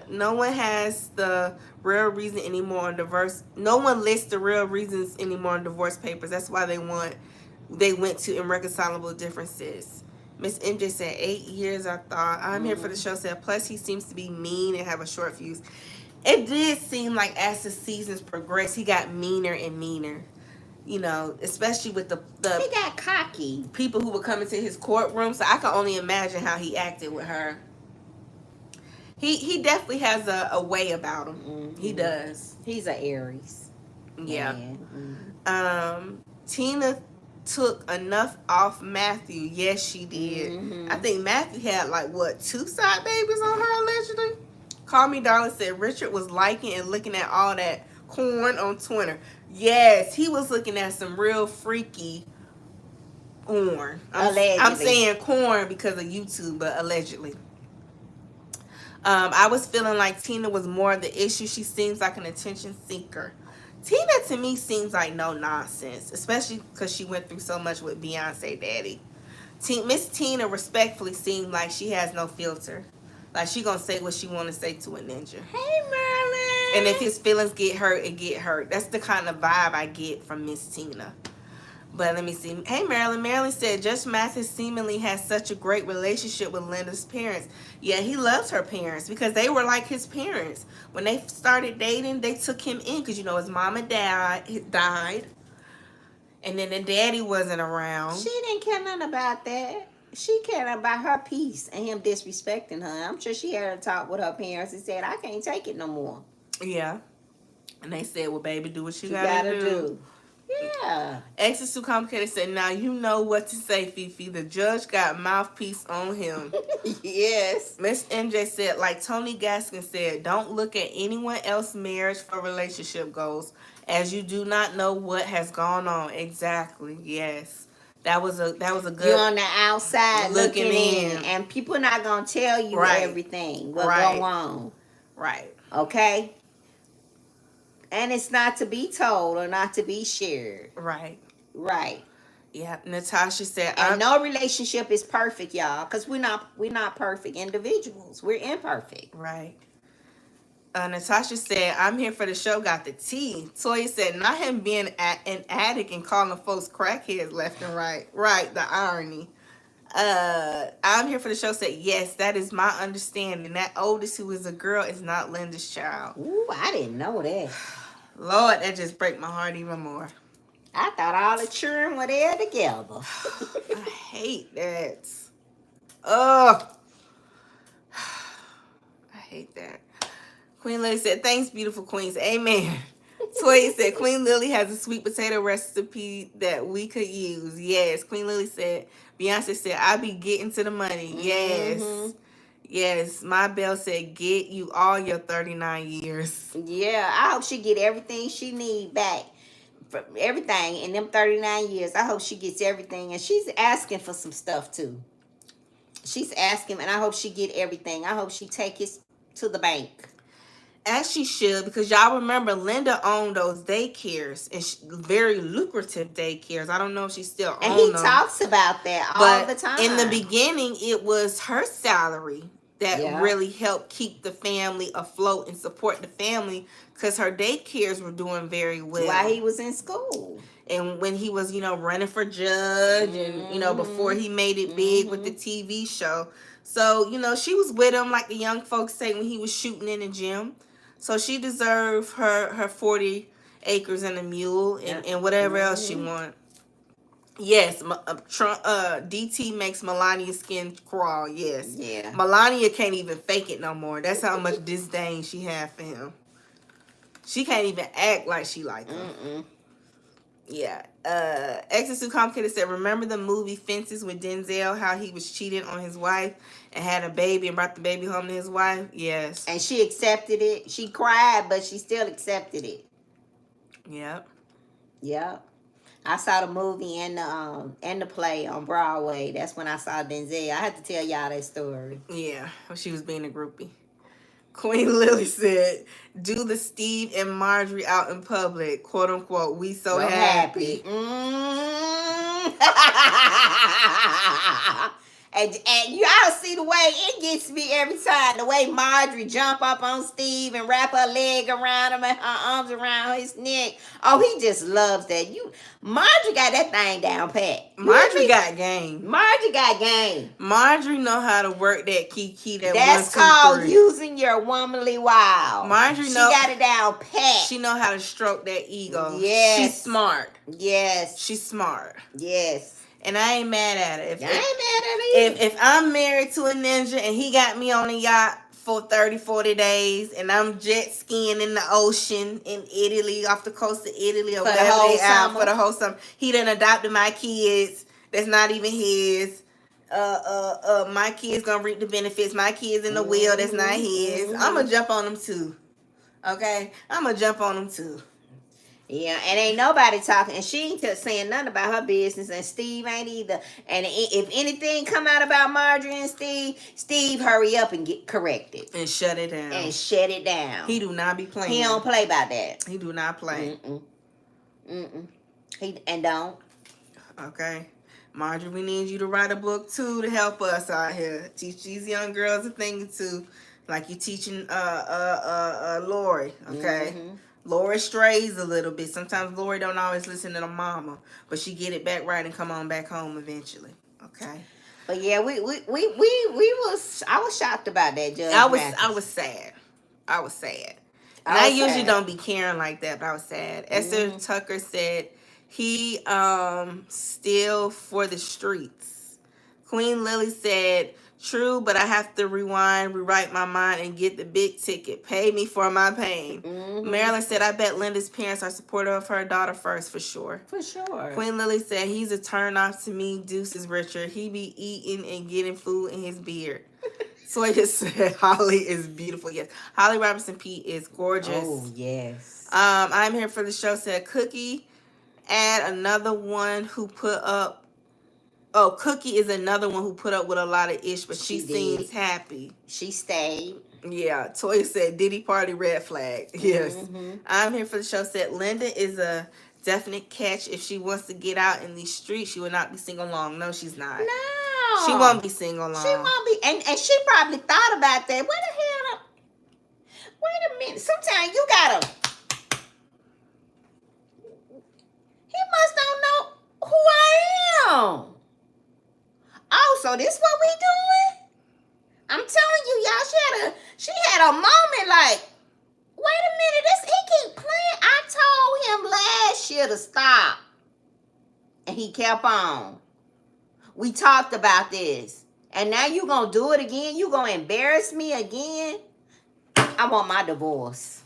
no one has the real reason anymore on divorce. No one lists the real reasons anymore on divorce papers. That's why they went to irreconcilable differences. Miss MJ said 8 years. I thought I'm here for the show. Said plus he seems to be mean and have a short fuse. It did seem like as the seasons progressed, he got meaner and meaner. You know, especially with the he got cocky people who were coming to his courtroom. So I can only imagine how he acted with her. He definitely has a way about him. He does. He's an Aries. Yeah. Tina took enough off Matthew. Yes, she did. I think Matthew had like 2 side babies on her allegedly. Call Me Darling said Richard was liking and looking at all that corn on Twitter. Yes, he was looking at some real freaky porn. I'm saying corn because of YouTube, but allegedly. I was feeling like Tina was more of the issue. She seems like an attention seeker. Tina to me seems like no nonsense, especially because she went through so much with Beyonce daddy. Miss Tina respectfully seemed like she has no filter. Like she gonna say what she want to say to a ninja. Hey, Marilyn. And if his feelings get hurt, it get hurt. That's the kind of vibe I get from Miss Tina. But let me see. Hey, Marilyn. Marilyn said Judge Mathis seemingly has such a great relationship with Linda's parents. Yeah, he loves her parents because they were like his parents. When they started dating, they took him in because, you know, his mama died. And then the daddy wasn't around. She didn't care nothing about that. She cared about her peace and him disrespecting her. I'm sure she had a talk with her parents and said, I can't take it no more. Yeah. And they said, well, baby, do what you gotta do. Yeah. X is too complicated said, now you know what to say, Fifi. The judge got mouthpiece on him. Yes. Miss MJ said, like Tony Gaskin said, don't look at anyone else's marriage for relationship goals, as you do not know what has gone on. Exactly. Yes. That was a good. You're on the outside looking in, and people not gonna tell you everything what go on. Right. Okay. And it's not to be told or not to be shared. Right. Right. Yeah. Natasha said, and no relationship is perfect, y'all, because we're not perfect individuals. We're imperfect. Right. Natasha said, I'm here for the show, got the tea. Toya said, not him being an addict and calling folks crackheads left and right. Right, the irony. I'm here for the show said, yes, that is my understanding. That oldest who is a girl is not Linda's child. Ooh, I didn't know that. Lord, that just break my heart even more. I thought all the children were there together. I hate that. Ugh. I hate that. Queen Lily said, thanks, beautiful queens. Amen. Toya said, Queen Lily has a sweet potato recipe that we could use. Yes. Queen Lily said, Beyonce said, I be getting to the money. Yes. Mm-hmm. Yes. My Belle said, get you all your 39 years. Yeah, I hope she get everything she need back. For everything in them 39 years. I hope she gets everything. And she's asking for some stuff too. She's asking, and I hope she get everything. I hope she take it to the bank. As she should, because y'all remember Linda owned those daycares, and very lucrative daycares. I don't know if she still owns them. And he talks about that all the time. In the beginning, it was her salary that really helped keep the family afloat and support the family, because her daycares were doing very well. While he was in school. And when he was, running for judge, and, before he made it big with the TV show. So, she was with him, like the young folks say, when he was shooting in the gym. So she deserved her 40 acres and a mule and whatever else she want. Yes, DT makes Melania's skin crawl. Yes. Yeah. Melania can't even fake it no more. That's how much disdain she had for him. She can't even act like she like him. Yeah. Exes Too Complicated said, remember the movie Fences with Denzel, how he was cheating on his wife and had a baby and brought the baby home to his wife? Yes. And she accepted it. She cried, but she still accepted it. Yep. Yep. I saw the movie and the play on Broadway. That's when I saw Denzel. I had to tell y'all that story. Yeah, she was being a groupie. Queen Lily said, do the Steve and Marjorie out in public, quote unquote, we so happy. And y'all see the way it gets me every time. The way Marjorie jump up on Steve and wrap her leg around him and her arms around his neck. Oh, he just loves that. Marjorie got that thing down pat. Marjorie got game. Marjorie got game. Marjorie know how to work that kiki. That's called using your womanly wow. Marjorie got it down pat. She know how to stroke that ego. Yes. She's smart. Yes. She's smart. Yes. And I ain't mad at her. I ain't mad at her. If I'm married to a ninja and he got me on a yacht for 30, 40 days and I'm jet skiing in the ocean in Italy, off the coast of Italy or whatever they out for the whole summer, he done adopted my kids. That's not even his. My kids gonna reap the benefits. My kids in the will. That's not his. I'm gonna jump on them too. Okay? I'm gonna jump on them too. Yeah, and ain't nobody talking, and she ain't saying nothing about her business, and Steve ain't either. And if anything come out about Marjorie and Steve hurry up and get corrected. And shut it down. He do not be playing. He don't play by that. He do not play. He don't. Okay. Marjorie, we need you to write a book too to help us out here. Teach these young girls a thing or two. Like you teaching Lori, okay? Lori strays a little bit. Sometimes Lori don't always listen to the mama, but she get it back right and come on back home eventually. Okay. But yeah, I was shocked about that, Judge. I was sad. And I usually don't be caring like that, but I was sad. Esther Tucker said he still for the streets. Queen Lily said, true, but I have to rewrite my mind, and get the big ticket. Pay me for my pain. Marilyn said, I bet Linda's parents are supportive of her daughter first, for sure. For sure. Queen Lily said, he's a turn off to me. Deuce is Richard. He be eating and getting food in his beard. Sonya said, Holly is beautiful. Yes. Holly Robinson Pete is gorgeous. Oh, yes. I'm here for the show, said Cookie. Add another one who put up. Oh, Cookie is another one who put up with a lot of ish, but she seems happy. She stayed. Yeah. Toya said, Diddy party red flag. Yes. I'm here for the show, said Linda is a definite catch. If she wants to get out in these streets, she will not be single long. No, she's not. No. She won't be single long. She won't be. And she probably thought about that. Where the hell? Wait a minute. Sometimes you gotta. He must don't know who I am. Oh, so this what we doing? I'm telling you, y'all, she had a moment like, wait a minute, he keep playing. I told him last year to stop. And he kept on. We talked about this. And now you gonna do it again? You gonna embarrass me again? I want my divorce.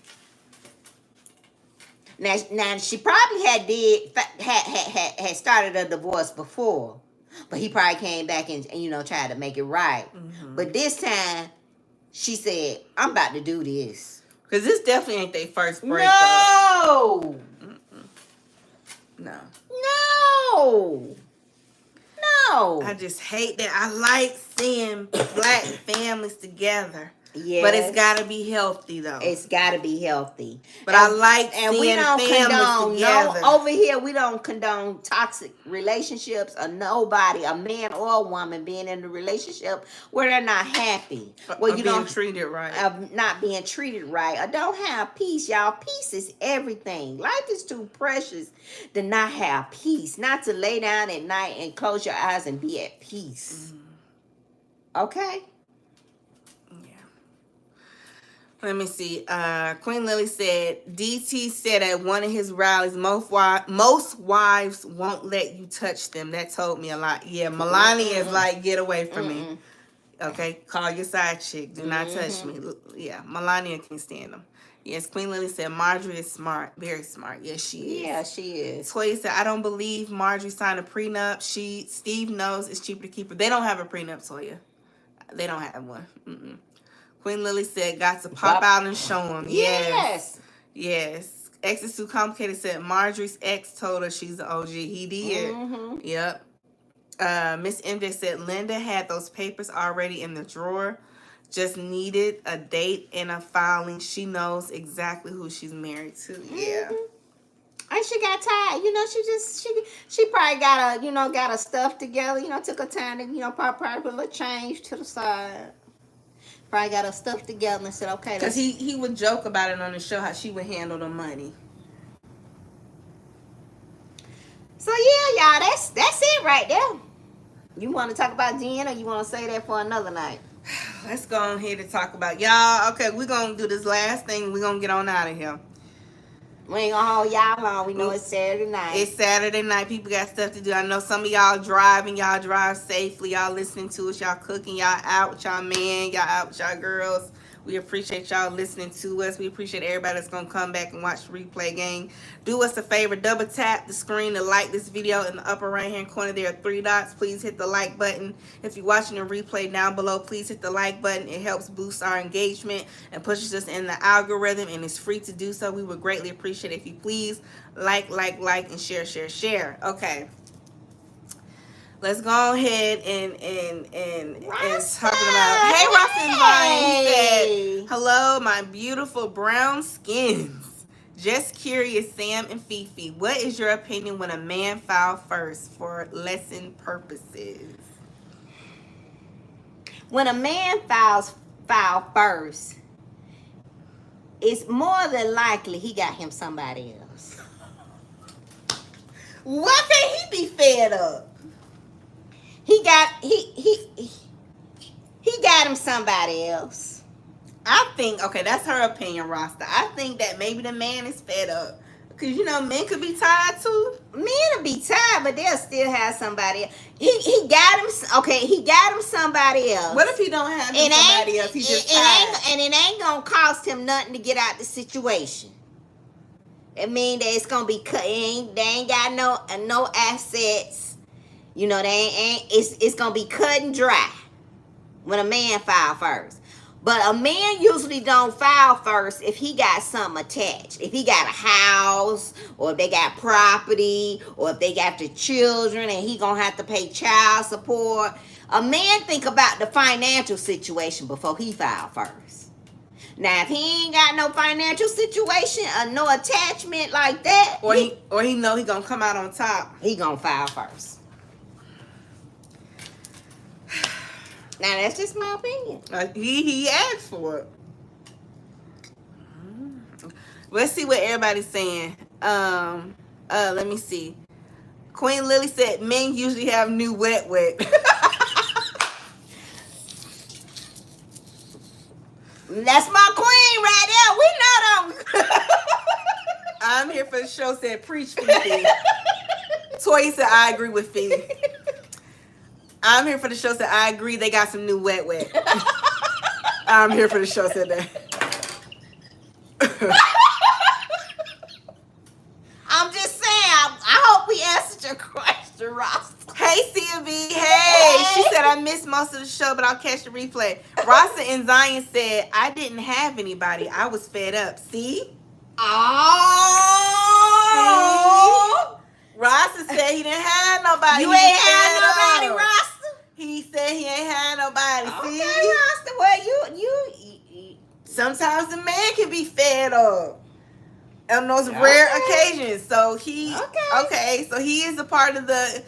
Now she probably had started a divorce before, but he probably came back and tried to make it right. Mm-hmm. But this time, she said, "I'm about to do this." Because this definitely ain't their first breakup. No. No. No. No. I just hate that. I like seeing black families together. Yes. But it's got to be healthy, though. It's got to be healthy. But I like seeing we don't families condone, together. No, over here, we don't condone toxic relationships or nobody, a man or a woman, being in a relationship where they're not happy. Well, you don't treated right. Not being treated right. Or don't have peace, y'all. Peace is everything. Life is too precious to not have peace. Not to lay down at night and close your eyes and be at peace. Okay? Let me see. Queen Lily said, DT said at one of his rallies, most wives won't let you touch them. That told me a lot. Yeah, Melania is like, get away from me. Okay, call your side chick. Do not touch me. Yeah, Melania can't stand them. Yes, Queen Lily said, Marjorie is smart. Very smart. Yes, she is. Yeah, she is. Toya said, I don't believe Marjorie signed a prenup. Steve knows it's cheaper to keep her. They don't have a prenup, Toya. They don't have one. Queen Lily said, got to pop out and show him. Yes. Yes. X is too complicated said, Marjorie's ex told her she's the OG. He did. Yep. Miss MJ said, Linda had those papers already in the drawer. Just needed a date and a filing. She knows exactly who she's married to. Yeah. And she got tired. She probably got her stuff together. Took her time to, probably put a little change to the side. Probably got her stuff together and said, okay. Because he would joke about it on the show, how she would handle the money. So, yeah, y'all, that's it right there. You want to talk about Jen, or you want to say that for another night? Let's go ahead and talk about y'all. Okay, we're going to do this last thing. We're going to get on out of here. We ain't gonna hold y'all long. We know it's Saturday night. It's Saturday night. People got stuff to do. I know some of y'all driving. Y'all drive safely. Y'all listening to us. Y'all cooking. Y'all out with y'all men. Y'all out with y'all girls. We appreciate y'all listening to us. We appreciate everybody that's going to come back and watch the replay game. Do us a favor. Double tap the screen to like this video. In the upper right-hand corner, there are 3 dots. Please hit the like button. If you're watching the replay down below, please hit the like button. It helps boost our engagement and pushes us in the algorithm, and it's free to do so. We would greatly appreciate it if you please like, and share. Okay. Let's go ahead and talk about. Hey, Rasta and Vine. He said, hello, my beautiful brown skins. Just curious, Sam and Fifi, what is your opinion when a man files first for lesson purposes? When a man files first, it's more than likely he got him somebody else. Why can't he be fed up? He got him somebody else. I think, okay, that's her opinion, Rasta. I think that maybe the man is fed up. Because, men could be tired too. Men will be tired, but they'll still have somebody else. He got him somebody else. What if he don't have somebody else? He just tired. And it ain't going to cost him nothing to get out the situation. It mean that it's going to be cut. They ain't got no assets. It's gonna be cut and dry when a man file first. But a man usually don't file first if he got something attached. If he got a house, or if they got property, or if they got the children and he gonna have to pay child support. A man think about the financial situation before he file first. Now, if he ain't got no financial situation or no attachment like that, or he know he gonna come out on top, he gonna file first. Now, that's just my opinion. He asked for it. Let's see what everybody's saying. Let me see. Queen Lily said men usually have new wet. That's my queen right there. We know them. I'm here for the show, said preach, Fifi. Toya said I agree with Fifi. I'm here for the show, said I agree they got some new wet. I'm here for the show, said that. I'm just saying. I hope we answered your question, Ross. Hey, CB. Hey. She said, I missed most of the show, but I'll catch the replay. Rasa and Zion said, I didn't have anybody. I was fed up. See? Oh. Rasa said he didn't have nobody. You ain't had nobody, Rasta. He said he ain't had nobody. Okay, See? Rasta. Well, you. Sometimes the man can be fed up on those rare occasions. So he so he is a part of the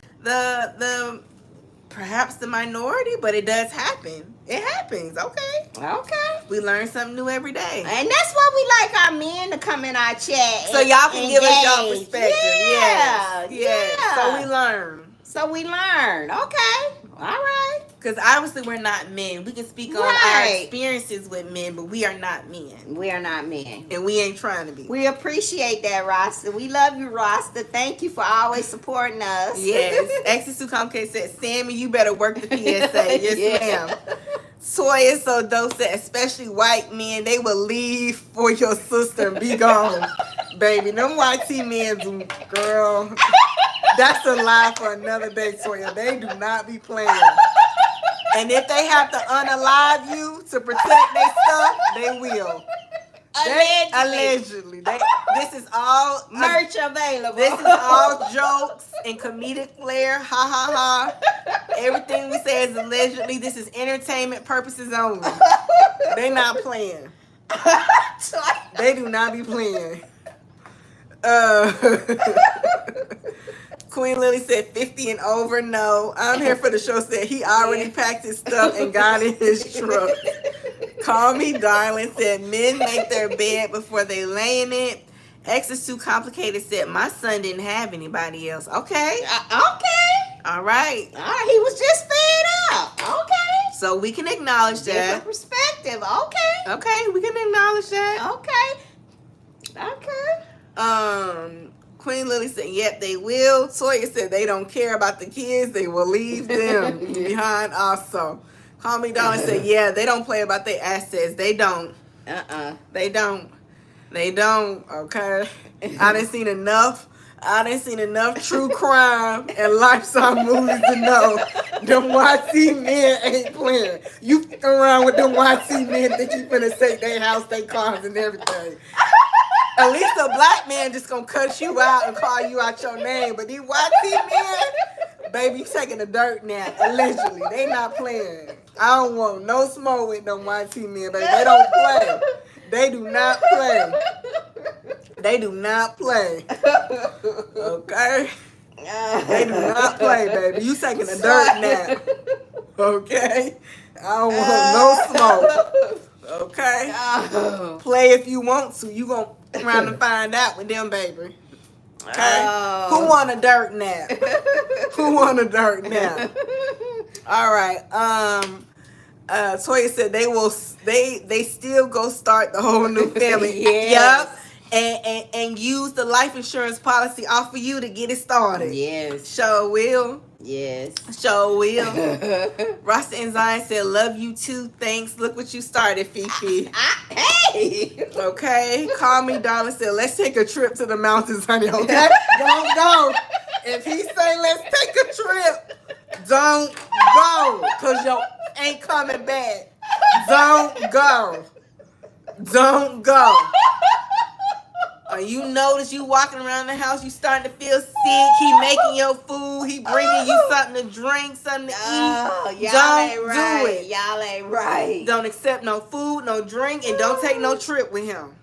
perhaps the minority, but it does happen. It happens. Okay. We learn something new every day. And that's why we like our men to come in our chat. So y'all can give us y'all engage. perspective. Yeah. Yes. So we learn. Okay. All right. Because obviously we're not men. We can speak on our experiences with men, but we are not men. We are not men. And we ain't trying to be. We appreciate that, Rasta. We love you, Rasta. Thank you for always supporting us. Yes. Exes Too Complicated said, Sammy, you better work the PSA. Yes, ma'am. Toya So Dope said, especially white men, they will leave for your sister and be gone. Baby, them YT men, girl, that's a lie for another day, Toya. They do not be playing. And if they have to unalive you to protect their stuff, they will. Allegedly. This is all merch available. This is all jokes and comedic flair. Ha ha ha. Everything we say is allegedly. This is entertainment purposes only. They not playing. They do not be playing. Queen Lily said 50 and over. No, I'm here for the show. Said he already packed his stuff and got in his truck. Call me darling. Said men make their bed before they lay in it. X is Too Complicated. Said my son didn't have anybody else. Okay. All right. He was just fed up. Okay. So we can acknowledge that. Different perspective. Okay. We can acknowledge that. Okay. Queen Lily said, yep, they will. Toya said they don't care about the kids. They will leave them behind also. Call Me Darling said, yeah, they don't play about their assets. They don't. They don't. Okay. I done seen enough true crime and lifestyle movies to know them YT men ain't playing. You f*** around with them YT men that you finna take their house, their cars, and everything. At least a black man just gonna cut you out and call you out your name. But these YT men, baby, you taking a dirt nap, allegedly. They not playing. I don't want no smoke with them YT men, baby. They don't play. They do not play. They do not play. Okay? They do not play, baby. You taking a dirt nap. Okay? I don't want no smoke. Okay? Play if you want to. You gonna round and find out with them, baby. Okay? Who want a dirt nap? Who want a dirt nap? All right. Toya said they still go start the whole new family. Yes. Yep. And use the life insurance policy off of you to get it started. Yes. Sure will. Yes. Sure will. Rasta and Zion said, love you too. Thanks. Look what you started, Fifi. Hey. Okay. Call Me Darling said, let's take a trip to the mountains, honey. Okay? Don't go. If he say, let's take a trip, don't go. Because you ain't coming back. Don't go. Don't go. You notice you walking around the house, you starting to feel sick. He making your food. He bringing you something to drink, something to eat. Y'all ain't right. Do it. Y'all ain't right. Don't accept no food, no drink, and don't take no trip with him.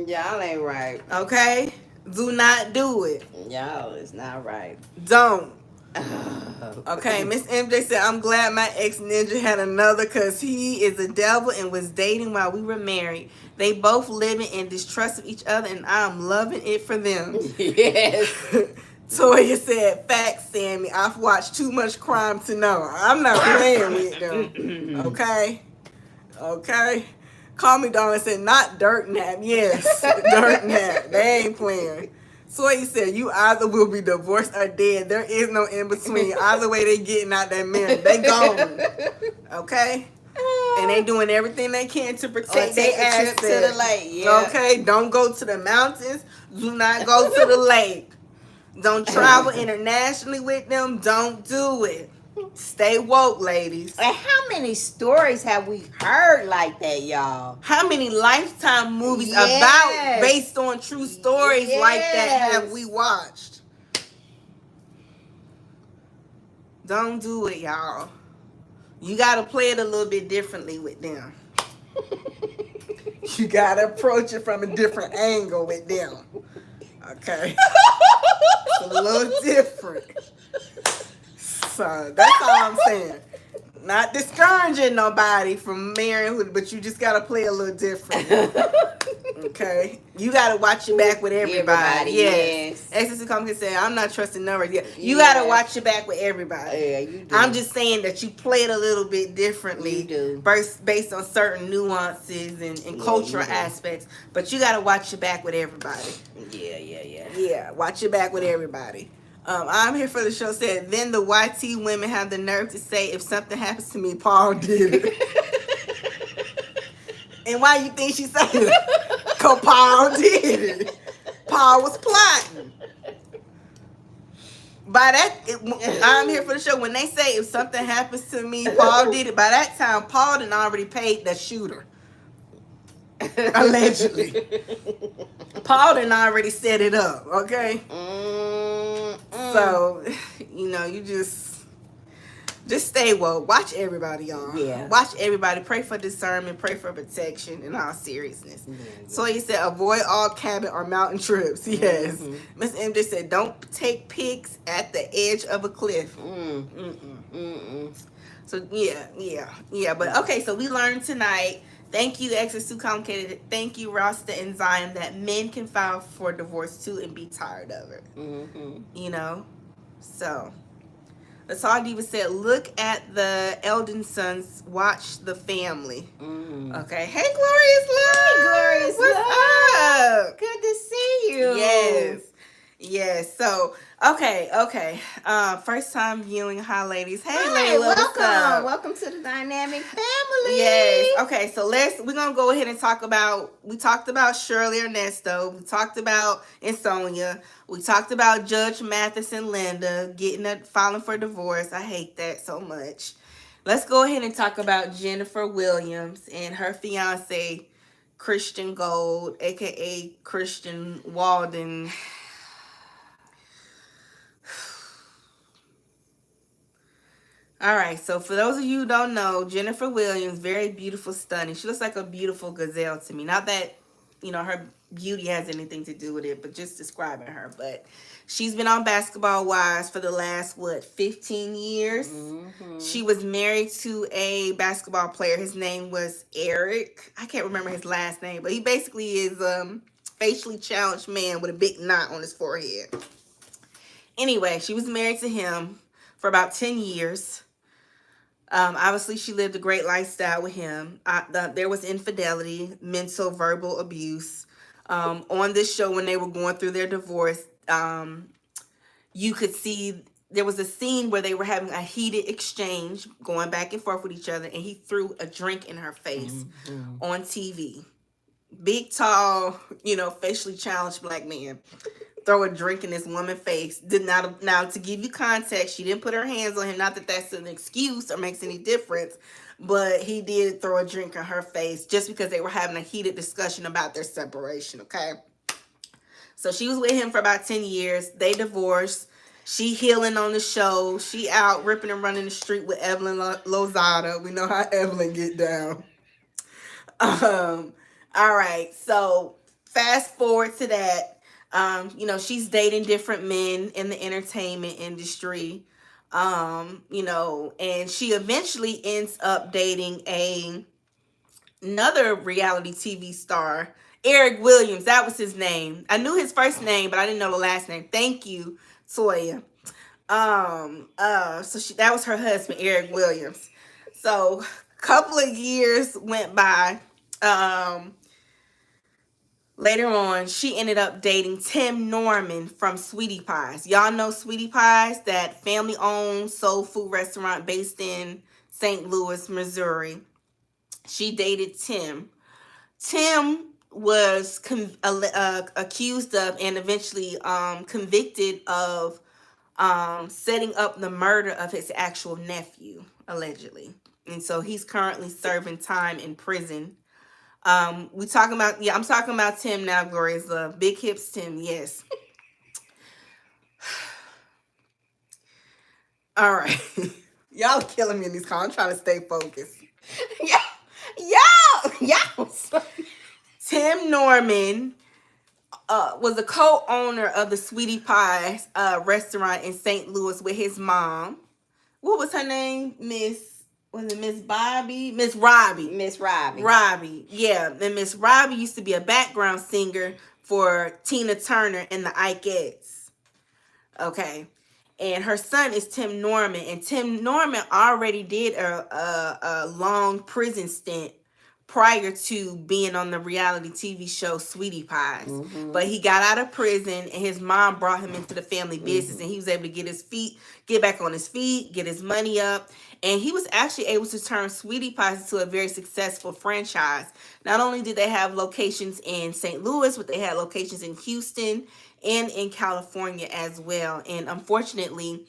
Y'all ain't right. Okay? Do not do it. Y'all is not right. Don't. Okay, Miss MJ said, I'm glad my ex-ninja had another because he is a devil and was dating while we were married. They both living in distrust of each other, and I'm loving it for them. Yes. Toya said, facts, Sammy. I've watched too much crime to know. I'm not playing with them. Okay? Okay? Call Me Darling said, not dirt nap. Yes, dirt nap. They ain't playing. Toya said, you either will be divorced or dead. There is no in between. Either way, they getting out that marriage. They gone. Okay? And they doing everything they can to Or protect take their a trip to the assets. lake. Yeah. Okay, don't go to the mountains. Do not go to the lake. Don't travel internationally with them. Don't do it. Stay woke, ladies. And how many stories have we heard like that, y'all? How many Lifetime movies about Yes. based on true stories like that have we watched? Don't do it, y'all. You gotta play it a little bit differently with them. You gotta approach it from a different angle with them. Okay? It's a little different. So that's all I'm saying. Not discouraging nobody from marrying, but you just gotta play a little different. Okay, you gotta watch your back with everybody. Yes. Ecstasy Comic can say, "I'm not trusting numbers." Yeah, you gotta watch your back with everybody. Yeah, you do. I'm just saying that you play it a little bit differently, You do. based on certain nuances and cultural aspects. But you gotta watch your back with everybody. Yeah. Watch your back with everybody. I'm here for the show. Said then the YT women have the nerve to say, if something happens to me, Paul did it. And why you think she said it? Because Paul did it. Paul was plotting. By that, I'm here for the show. When they say if something happens to me, Paul did it. By that time, Paul done already paid the shooter. Allegedly. Paul done already set it up. Okay. So, you just stay woke. Watch everybody, y'all. Yeah. Watch everybody. Pray for discernment. Pray for protection in all seriousness. Yeah. So he said, avoid all cabin or mountain trips. Yes. Miss MJ said, don't take pics at the edge of a cliff. So, yeah. But, okay, so we learned tonight. Thank you, X is too complicated. Thank you, Rasta and Zion, that men can file for divorce too and be tired of it. So, Latar Diva said, look at the Eldon sons, watch the family. Okay. Hey, Glorious Love. Hey, Glorious Love. Up? Good to see you. Yes. So, okay. First time viewing. Hi, ladies. Hey, Layla. Welcome to the Dynamic Family. Yes. Okay, so we're going to go ahead and we talked about Shirley or Nesto. We talked about Sonya. We talked about Judge Mathis and Linda filing for divorce. I hate that so much. Let's go ahead and talk about Jennifer Williams and her fiance, Christian Gold, a.k.a. Christian Walden. All right, so for those of you who don't know, Jennifer Williams, very beautiful, stunning. She looks like a beautiful gazelle to me. Not that, her beauty has anything to do with it, but just describing her. But she's been on Basketball Wives for the last, 15 years? She was married to a basketball player. His name was Eric. I can't remember his last name, but he basically is a facially challenged man with a big knot on his forehead. Anyway, she was married to him for about 10 years. Obviously, she lived a great lifestyle with him. There was infidelity, mental, verbal abuse. On this show, when they were going through their divorce, you could see there was a scene where they were having a heated exchange, going back and forth with each other, and he threw a drink in her face on TV. Big, tall, facially challenged black man. Throw a drink in this woman's face. Now, to give you context, she didn't put her hands on him. Not that that's an excuse or makes any difference, but he did throw a drink in her face just because they were having a heated discussion about their separation, okay? So she was with him for about 10 years. They divorced. She healing on the show. She out ripping and running the street with Evelyn Lozada. We know how Evelyn get down. All right, so fast forward to that. She's dating different men in the entertainment industry, and she eventually ends up dating another reality TV star, Eric Williams. That was his name. I knew his first name, but I didn't know the last name. Thank you, Sonya. That was her husband, Eric Williams. So a couple of years went by. Later on, she ended up dating Tim Norman from Sweetie Pies. Y'all know Sweetie Pies, that family-owned soul food restaurant based in St. Louis, Missouri. She dated Tim. Tim was accused of and eventually convicted of setting up the murder of his actual nephew, allegedly. And so he's currently serving time in prison. We talking about, yeah, I'm talking about Tim now, Gloria's Love. Big hips Tim, yes. All right. Y'all killing me in these calls. I'm trying to stay focused. Yo. Tim Norman was a co-owner of the Sweetie Pie restaurant in St. Louis with his mom. What was her name? Was it Miss Bobby? Miss Robbie. Miss Robbie. Robbie, yeah. And Miss Robbie used to be a background singer for Tina Turner and the Ikeettes. Okay. And her son is Tim Norman. And Tim Norman already did a long prison stint prior to being on the reality TV show Sweetie Pies. Mm-hmm. But he got out of prison and his mom brought him into the family business, and he was able to get back on his feet, get his money up. And he was actually able to turn Sweetie Pies into a very successful franchise. Not only did they have locations in St. Louis, but they had locations in Houston and in California as well. And unfortunately,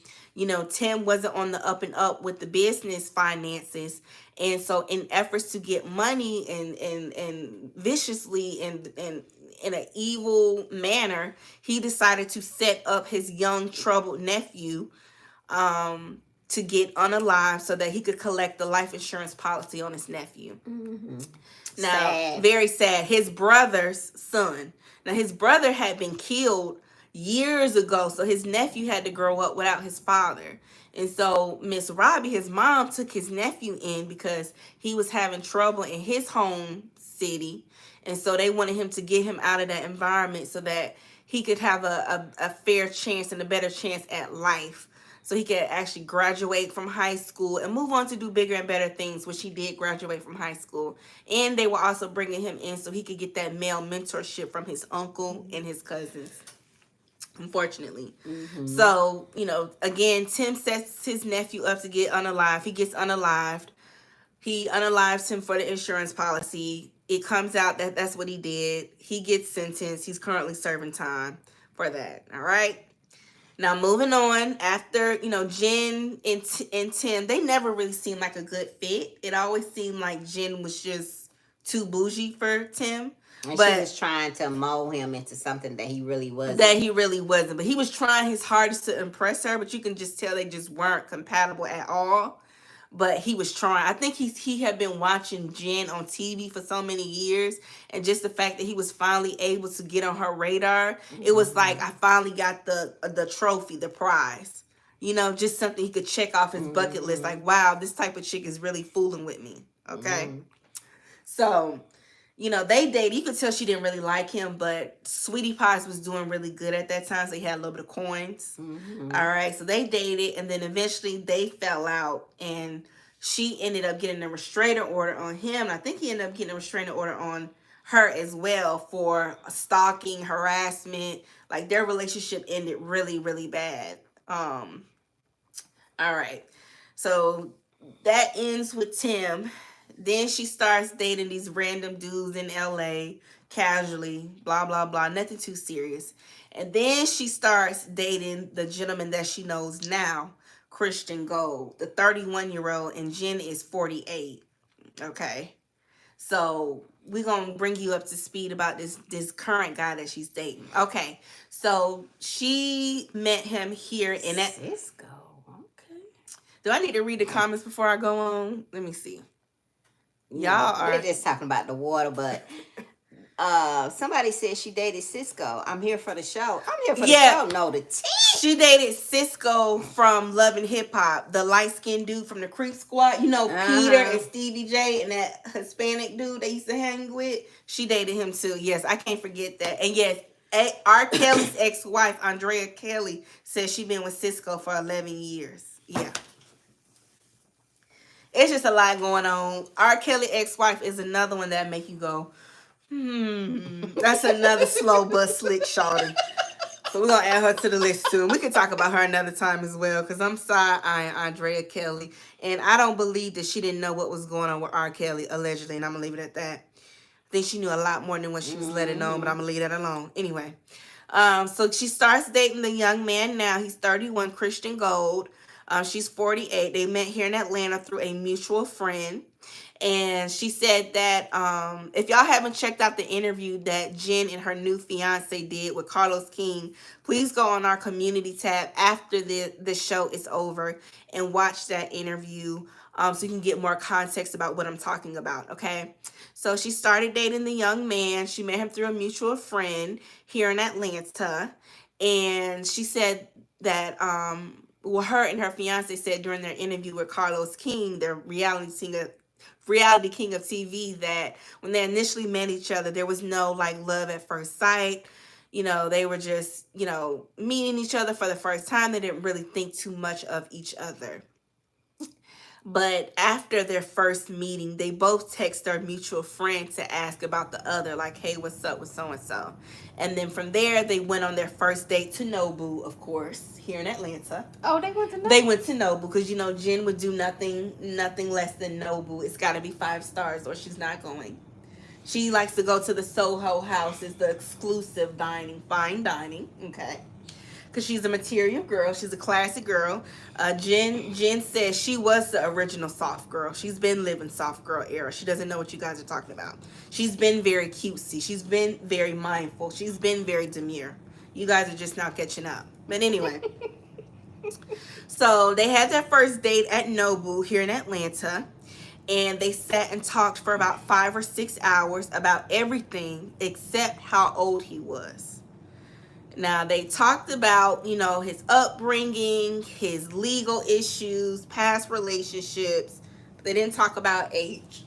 Tim wasn't on the up and up with the business finances. And so in efforts to get money and viciously and in an evil manner, he decided to set up his young troubled nephew to get unalived so that he could collect the life insurance policy on his nephew. Mm-hmm. Now, sad. Very sad. His brother's son. Now, his brother had been killed years ago, so his nephew had to grow up without his father. And so Miss Robbie, his mom, took his nephew in because he was having trouble in his home city. And so they wanted him to get him out of that environment so that he could have a fair chance and a better chance at life. So he could actually graduate from high school and move on to do bigger and better things, which he did graduate from high school. And they were also bringing him in so he could get that male mentorship from his uncle and his cousins, unfortunately. Mm-hmm. So, again, Tim sets his nephew up to get unalived. He gets unalived. He unalives him for the insurance policy. It comes out that that's what he did. He gets sentenced. He's currently serving time for that. All right. Now, moving on, after, Jen and Tim, they never really seemed like a good fit. It always seemed like Jen was just too bougie for Tim. And she was trying to mold him into something that he really wasn't. But he was trying his hardest to impress her, but you can just tell they just weren't compatible at all. But he was trying. I think he had been watching Jen on TV for so many years, and just the fact that he was finally able to get on her radar, mm-hmm. It was like, I finally got the trophy, the prize. Just something he could check off his bucket list. Like, wow, this type of chick is really fooling with me. Okay, so. They dated. You could tell she didn't really like him, but Sweetie Pies was doing really good at that time, so he had a little bit of coins. Mm-hmm. All right, so they dated, and then eventually they fell out, and she ended up getting a restraining order on him. And I think he ended up getting a restraining order on her as well for stalking, harassment. Like, their relationship ended really, really bad. All right, so that ends with Tim. Then she starts dating these random dudes in LA, casually, blah, blah, blah, nothing too serious. And then she starts dating the gentleman that she knows now, Christian Gold, the 31-year-old, and Jen is 48. Okay. So we're going to bring you up to speed about this current guy that she's dating. Okay. So she met him here in that. Cisco. Okay. Do I need to read the comments before I go on? Let me see. We're just talking about the water, but somebody said she dated Cisco. I'm here for the show. I'm here for the show. No, the tea. She dated Cisco from Love and Hip Hop, the light-skinned dude from the Creep Squad. Peter and Stevie J and that Hispanic dude they used to hang with. She dated him too. Yes, I can't forget that. And yes, R. Kelly's ex-wife, Andrea Kelly, says she's been with Cisco for 11 years. Yeah. It's just a lot going on. R. Kelly ex-wife is another one that make you go, That's another slow but slick shawty. So we're gonna add her to the list too. And we can talk about her another time as well. Cause I'm sorry, Andrea Kelly. And I don't believe that she didn't know what was going on with R. Kelly, allegedly, and I'm gonna leave it at that. I think she knew a lot more than what she was letting on, but I'm gonna leave that alone. Anyway. So she starts dating the young man now. He's 31, Christian Gold. She's 48. They met here in Atlanta through a mutual friend. And she said that if y'all haven't checked out the interview that Jen and her new fiance did with Carlos King, please go on our community tab after the show is over and watch that interview so you can get more context about what I'm talking about, okay? So she started dating the young man. She met him through a mutual friend here in Atlanta. And she said that well, her and her fiance said during their interview with Carlos King, their reality king of TV, that when they initially met each other, there was no like love at first sight. You know, they were just, you know, meeting each other for the first time. They didn't really think too much of each other. But after their first meeting, they both text their mutual friend to ask about the other, like, hey, what's up with so and so? And then from there, they went on their first date to Nobu, of course, here in Atlanta. Oh, they went to Nobu? They went to Nobu because, you know, Jen would do nothing less than Nobu. It's got to be 5 stars or she's not going. She likes to go to the Soho House. It's the exclusive fine dining, okay? Because she's a material girl. She's a classy girl. Jen says she was the original soft girl. She's been living soft girl era. She doesn't know what you guys are talking about. She's been very cutesy. She's been very mindful. She's been very demure. You guys are just now catching up. But anyway. So they had their first date at Nobu here in Atlanta. And they sat and talked for about 5 or 6 hours about everything except how old he was. Now, they talked about, you know, his upbringing, his legal issues, past relationships. But they didn't talk about age.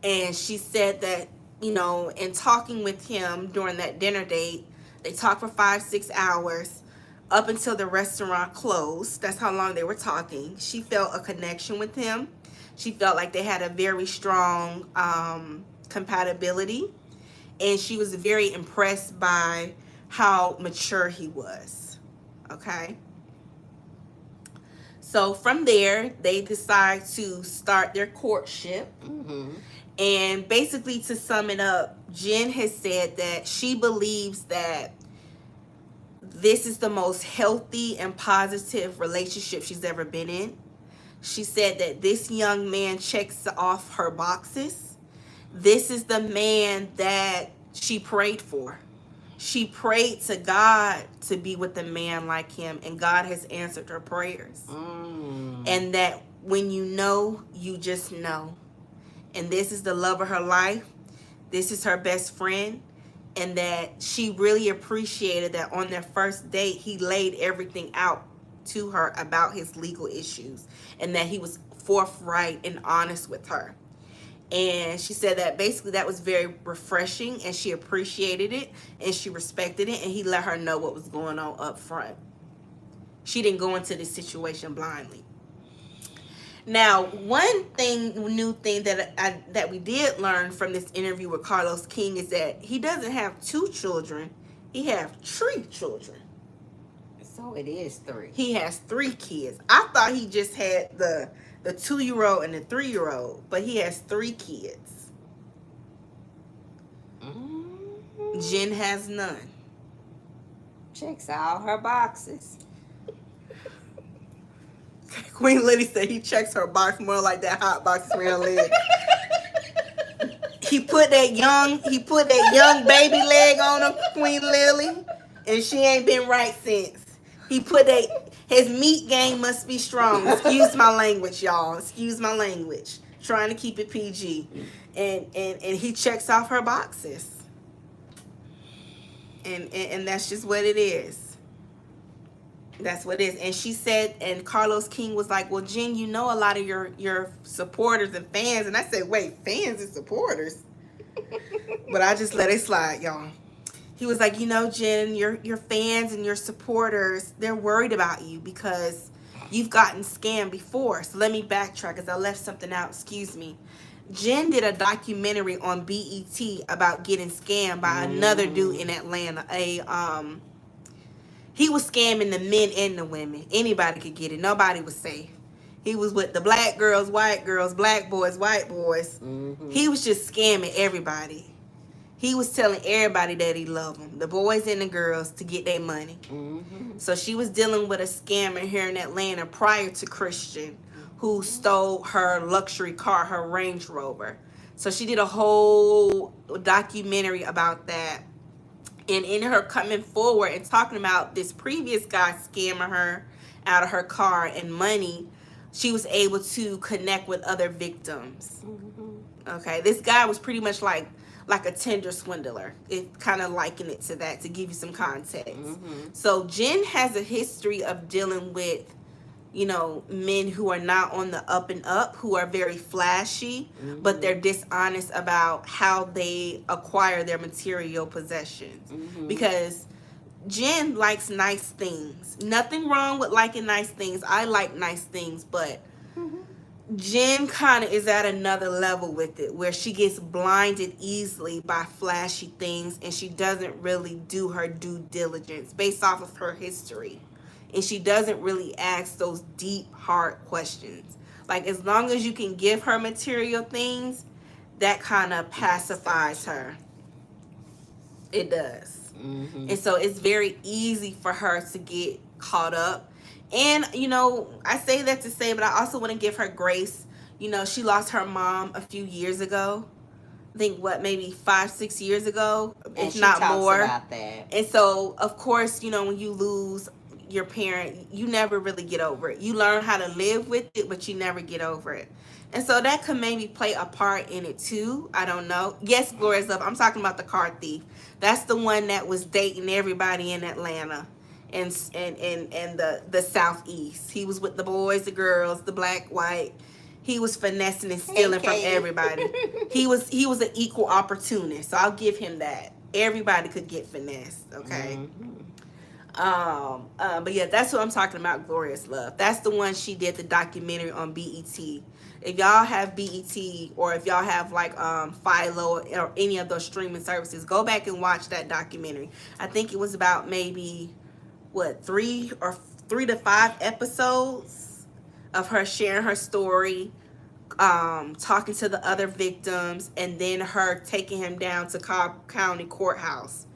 And she said that, you know, in talking with him during that dinner date, they talked for 5, 6 hours up until the restaurant closed. That's how long they were talking. She felt a connection with him. She felt like they had a very strong compatibility. And she was very impressed by how mature he was. Okay. So from there, they decide to start their courtship. Mm-hmm. And basically, to sum it up, Jen has said that she believes that this is the most healthy and positive relationship she's ever been in. She said that this young man checks off her boxes. This is the man that she prayed for. She prayed to God to be with a man like him, and God has answered her prayers. And that when you know, you just know. And this is the love of her life. This is her best friend. And that she really appreciated that on their first date, he laid everything out to her about his legal issues. And that he was forthright and honest with her. And she said that basically that was very refreshing, and she appreciated it, and she respected it, and he let her know what was going on up front. She didn't go into this situation blindly. Now, one new thing that we did learn from this interview with Carlos King is that he doesn't have 2 children. He has 3 children. So it is 3. He has 3 kids. I thought he just had the 2-year-old and the 3-year-old, but he has 3 kids. Jen has none. Checks all her boxes. Queen Liddy said he checks her box more like that hot box smell leg. He put that young baby leg on her, Queen Lily, and she ain't been right since. He put his meat game must be strong. Excuse my language, y'all. Excuse my language. Trying to keep it PG. And he checks off her boxes. And that's just what it is. That's what it is. And she said, and Carlos King was like, well, Jen, you know a lot of your supporters and fans. And I said, wait, fans and supporters? But I just let it slide, y'all. He was like, you know, Jen, your fans and your supporters, they're worried about you because you've gotten scammed before. So let me backtrack because I left something out. Excuse me. Jen did a documentary on BET about getting scammed by another dude in Atlanta, He was scamming the men and the women. Anybody could get it. Nobody was safe. He was with the black girls, black boys, white boys. Mm-hmm. He was just scamming everybody. He was telling everybody that he loved them, the boys and the girls, to get their money. Mm-hmm. So she was dealing with a scammer here in Atlanta prior to Christian, who stole her luxury car, her Range Rover. So she did a whole documentary about that. And in her coming forward and talking about this previous guy scamming her out of her car and money, she was able to connect with other victims. Mm-hmm. Okay, this guy was pretty much like a Tinder swindler. It kind of likened it to that to give you some context. Mm-hmm. So Jen has a history of dealing with, you know, men who are not on the up and up, who are very flashy, but they're dishonest about how they acquire their material possessions. Because Jen likes nice things. Nothing wrong with liking nice things. I like nice things, but Jen kind of is at another level with it, where she gets blinded easily by flashy things, and she doesn't really do her due diligence based off of her history. And she doesn't really ask those deep, hard questions. Like, as long as you can give her material things, that kind of pacifies her. It does. Mm-hmm. And so it's very easy for her to get caught up. And, you know, I say that to say, but I also want to give her grace. You know, she lost her mom a few years ago. I think, maybe 5-6 years ago, if not more. About that. And so, of course, you know, when you lose your parent, you never really get over it. You learn how to live with it, but you never get over it. And so that could maybe play a part in it too. I don't know. Yes, Gloria's Love. I'm talking about the car thief. That's the one that was dating everybody in Atlanta and the Southeast. He was with the boys, the girls, the black, white. He was finessing and stealing from everybody. He was an equal opportunist. So I'll give him that. Everybody could get finessed, okay? But yeah, that's what I'm talking about, Glorious Love. That's the one she did the documentary on BET. If y'all have BET, or if y'all have like Philo or any of those streaming services, go back and watch that documentary. I think it was about maybe 3 to 5 episodes of her sharing her story, talking to the other victims, and then her taking him down to Cobb County Courthouse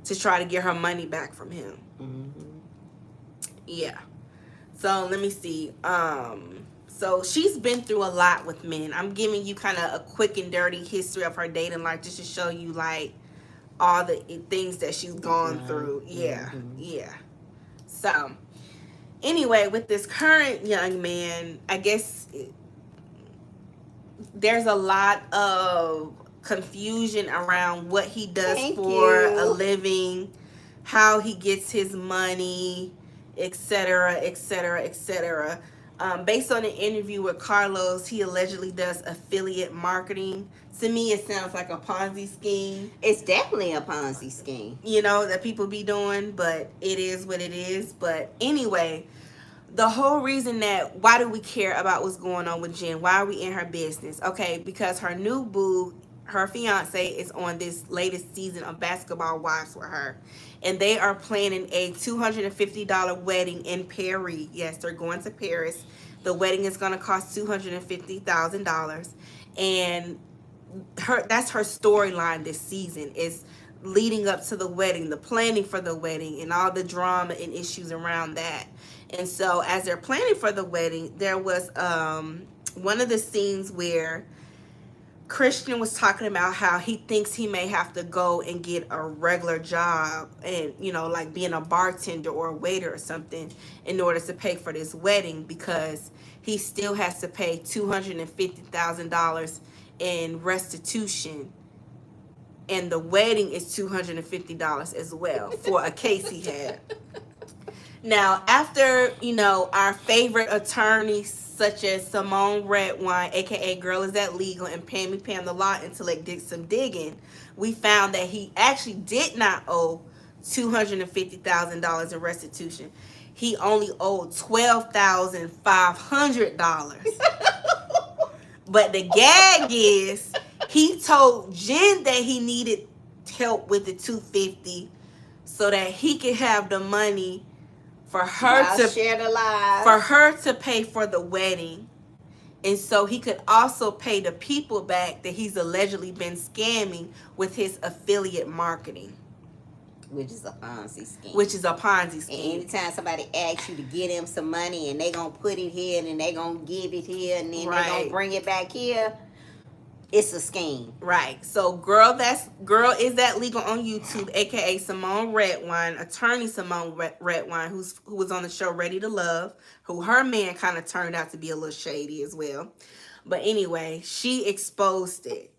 to try to get her money back from him. Yeah. So let me see. So she's been through a lot with men. I'm giving you kind of a quick and dirty history of her dating life just to show you like all the things that she's gone through. Yeah. So anyway, with this current young man, I guess there's a lot of confusion around what he does for a living, how he gets his money, etc., etc., etc. Based on an interview with Carlos, he allegedly does affiliate marketing. To me, it sounds like a Ponzi scheme. It's definitely a Ponzi scheme. You know, that people be doing, but it is what it is. But anyway, the whole reason that, why do we care about what's going on with Jen? Why are we in her business? Okay, because her new boo, her fiance, is on this latest season of Basketball Wives with her. And they are planning a $250 wedding in Paris. Yes, they're going to Paris. The wedding is going to cost $250,000. And that's her storyline this season, is leading up to the wedding, the planning for the wedding, and all the drama and issues around that. And so as they're planning for the wedding, there was one of the scenes where Christian was talking about how he thinks he may have to go and get a regular job, and, you know, like being a bartender or a waiter or something, in order to pay for this wedding, because he still has to pay $250,000 in restitution, and the wedding is $250 as well for a case he had. Now, after, you know, our favorite attorneys such as Simone Redwine, aka Girl Is That Legal, and Pam the Law Intellect did some digging, we found that he actually did not owe $250,000 in restitution. He only owed $12,500. But the gag is, he told Jen that he needed help with the $250 so that he could have the money for her Y'all to share the lives. for her to pay for the wedding. And so he could also pay the people back that he's allegedly been scamming with his affiliate marketing, Which is a Ponzi scheme. which is a Ponzi And scheme. anytime somebody asks you to get them some money and they gonna put it here and they gonna give it here and then they gonna Right. bring it back here, it's a scheme. Right. So girl is that legal on YouTube, aka Simone Redwine, attorney Simone Redwine, who was on the show Ready to Love, who her man kind of turned out to be a little shady as well. But anyway, she exposed it.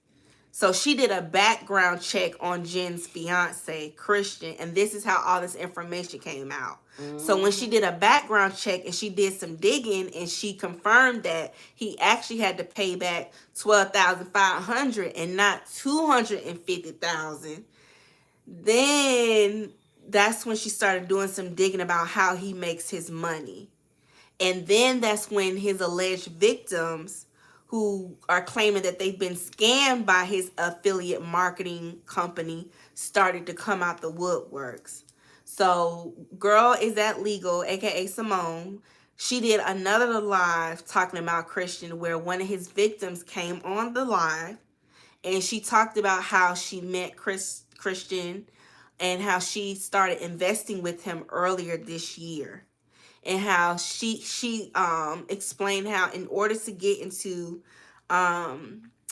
So she did a background check on Jen's fiance, Christian, and this is how all this information came out. So when she did a background check and she did some digging and she confirmed that he actually had to pay back $12,500 and not $250,000, then that's when she started doing some digging about how he makes his money. And then that's when his alleged victims, who are claiming that they've been scammed by his affiliate marketing company, started to come out the woodworks. So, girl, is that legal, aka Simone? She did another live talking about Christian, where one of his victims came on the live and she talked about how she met Christian and how she started investing with him earlier this year, and how she explained how in order to get into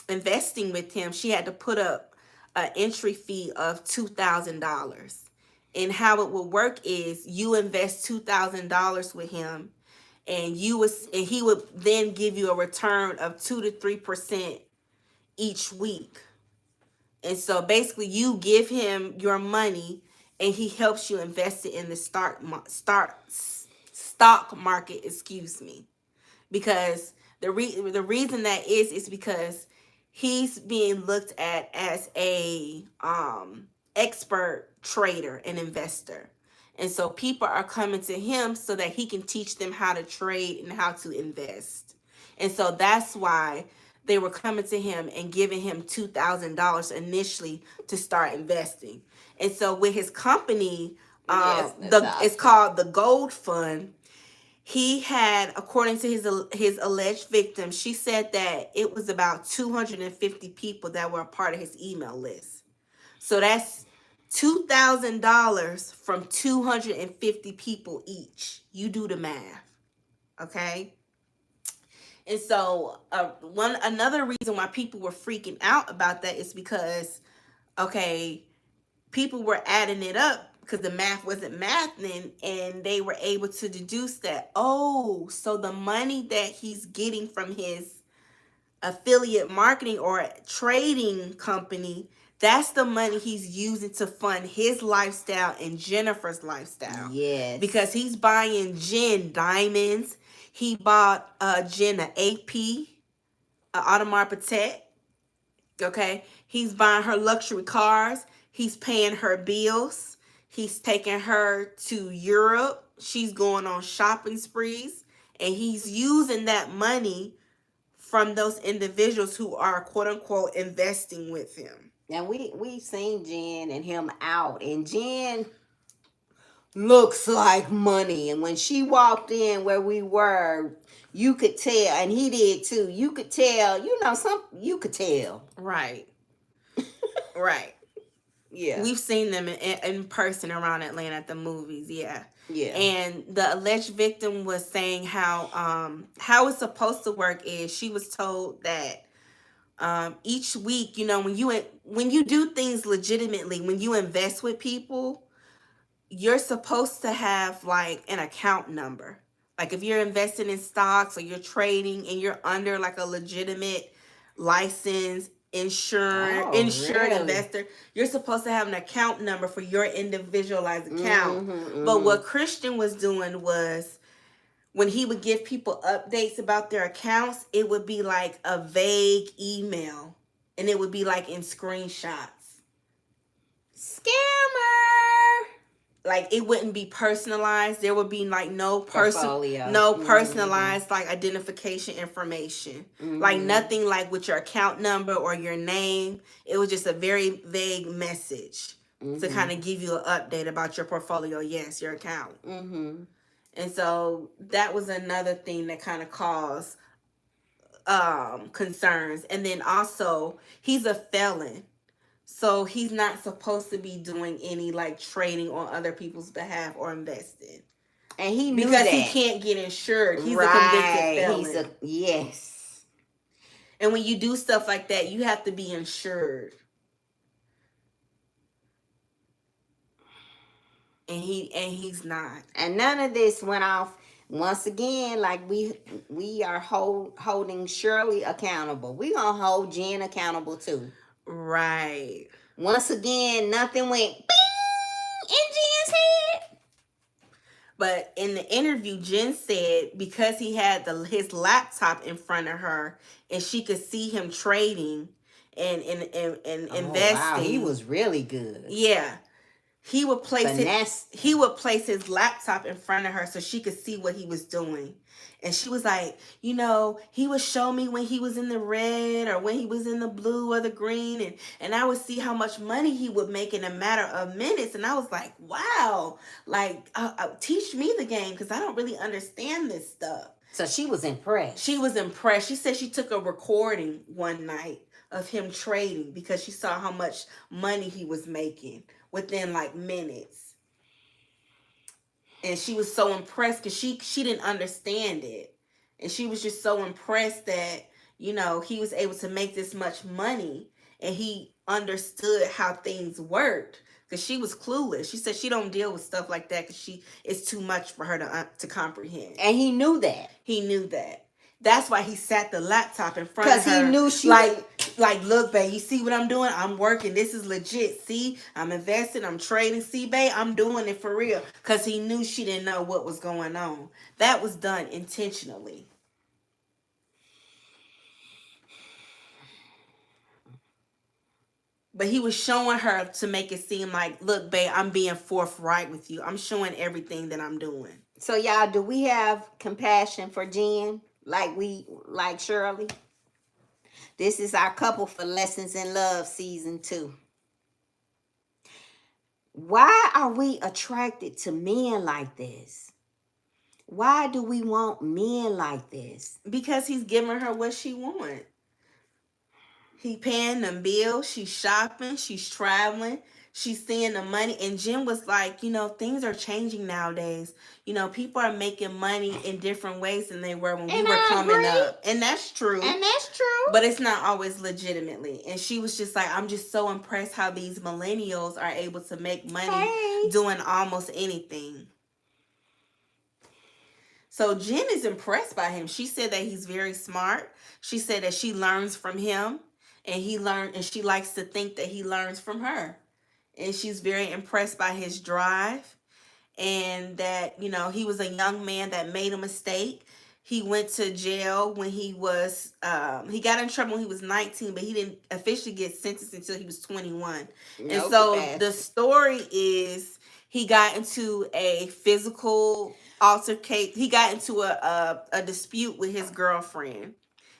investing with him, she had to put up an entry fee of $2,000. And how it would work is you invest $2,000 with him, and he would then give you a return of 2 to 3% each week. And so basically you give him your money and he helps you invest it in the stock market, excuse me. Because the reason that is because he's being looked at as a expert trader and investor. And so people are coming to him so that he can teach them how to trade and how to invest. And so that's why they were coming to him and giving him $2,000 initially to start investing. And so with his company, it's called the Gold Fund. He had, according to his alleged victim, she said that it was about 250 people that were a part of his email list. So that's $2,000 from 250 people each. You do the math, okay? And so another reason why people were freaking out about that is because, okay, people were adding it up because the math wasn't mathing, and they were able to deduce that, oh, so the money that he's getting from his affiliate marketing or trading company, that's the money he's using to fund his lifestyle and Jennifer's lifestyle. Yes. Because he's buying Jen diamonds. He bought Jen an AP, an Audemars Piguet. Okay. He's buying her luxury cars. He's paying her bills. He's taking her to Europe. She's going on shopping sprees. And he's using that money from those individuals who are quote unquote investing with him. Now we've seen Jen and him out, and Jen looks like money. And when she walked in where we were, you could tell, and he did too. You could tell, you could tell. Right. Right. Yeah. We've seen them in person around Atlanta at the movies. Yeah. Yeah. And the alleged victim was saying how it's supposed to work is she was told that each week, when you do things legitimately, when you invest with people, you're supposed to have like an account number. Like if you're investing in stocks or you're trading and you're under like a legitimate license insured really? investor, you're supposed to have an account number for your individualized account. But what Christian was doing was, when he would give people updates about their accounts, it would be like a vague email, and it would be like in screenshots. Scammer. Like it wouldn't be personalized. There would be like no Portfolio. personalized like identification information. Like nothing like with your account number or your name. It was just a very vague message to kind of give you an update about your portfolio. Yes, your account. And so that was another thing that kind of caused concerns. And then also, he's a felon. So he's not supposed to be doing any like trading on other people's behalf or investing. And he knew because that. he can't get insured. He's a convicted felon. Yes. And when you do stuff like that, you have to be insured. And he's not. And none of this went off. Once again, like we are holding Shirley accountable. We gonna hold Jen accountable too. Right. Once again, nothing went bing in Jen's head. But in the interview, Jen said because he had his laptop in front of her and she could see him trading and investing. Wow, he was really good. Yeah. He would place his laptop in front of her so she could see what he was doing. And she was like, he would show me when he was in the red or when he was in the blue or the green. And I would see how much money he would make in a matter of minutes. And I was like, wow, like, teach me the game because I don't really understand this stuff. So she was impressed. She was impressed. She said she took a recording one night of him trading because she saw how much money he was making within like minutes. And she was so impressed because she didn't understand it. And she was just so impressed that, he was able to make this much money and he understood how things worked because she was clueless. She said she don't deal with stuff like that because it's too much for her to comprehend. And he knew that. He knew that. That's why he sat the laptop in front of her. Because he knew she like, look, babe, you see what I'm doing? I'm working. This is legit. See, I'm investing. I'm trading. See, babe, I'm doing it for real. Because he knew she didn't know what was going on. That was done intentionally. But he was showing her to make it seem like, look, babe, I'm being forthright with you. I'm showing everything that I'm doing. So, y'all, do we have compassion for Jen like Shirley? This is our Couple for Lessons in Love season 2. Why are we attracted to men like this? Why do we want men like this? Because he's giving her what she wants. He paying them bills. She's shopping. She's traveling. She's seeing the money. And Jen was like, things are changing nowadays. People are making money in different ways than they were when we were coming up. And that's true. But it's not always legitimately. And she was just like, I'm just so impressed how these millennials are able to make money doing almost anything. So Jen is impressed by him. She said that he's very smart. She said that she learns from him. And she likes to think that he learns from her. And she's very impressed by his drive. And that, he was a young man that made a mistake. He went to jail when he was, he got in trouble when he was 19, but he didn't officially get sentenced until he was 21. And so the story is he got into a physical altercation. He got into a dispute with his girlfriend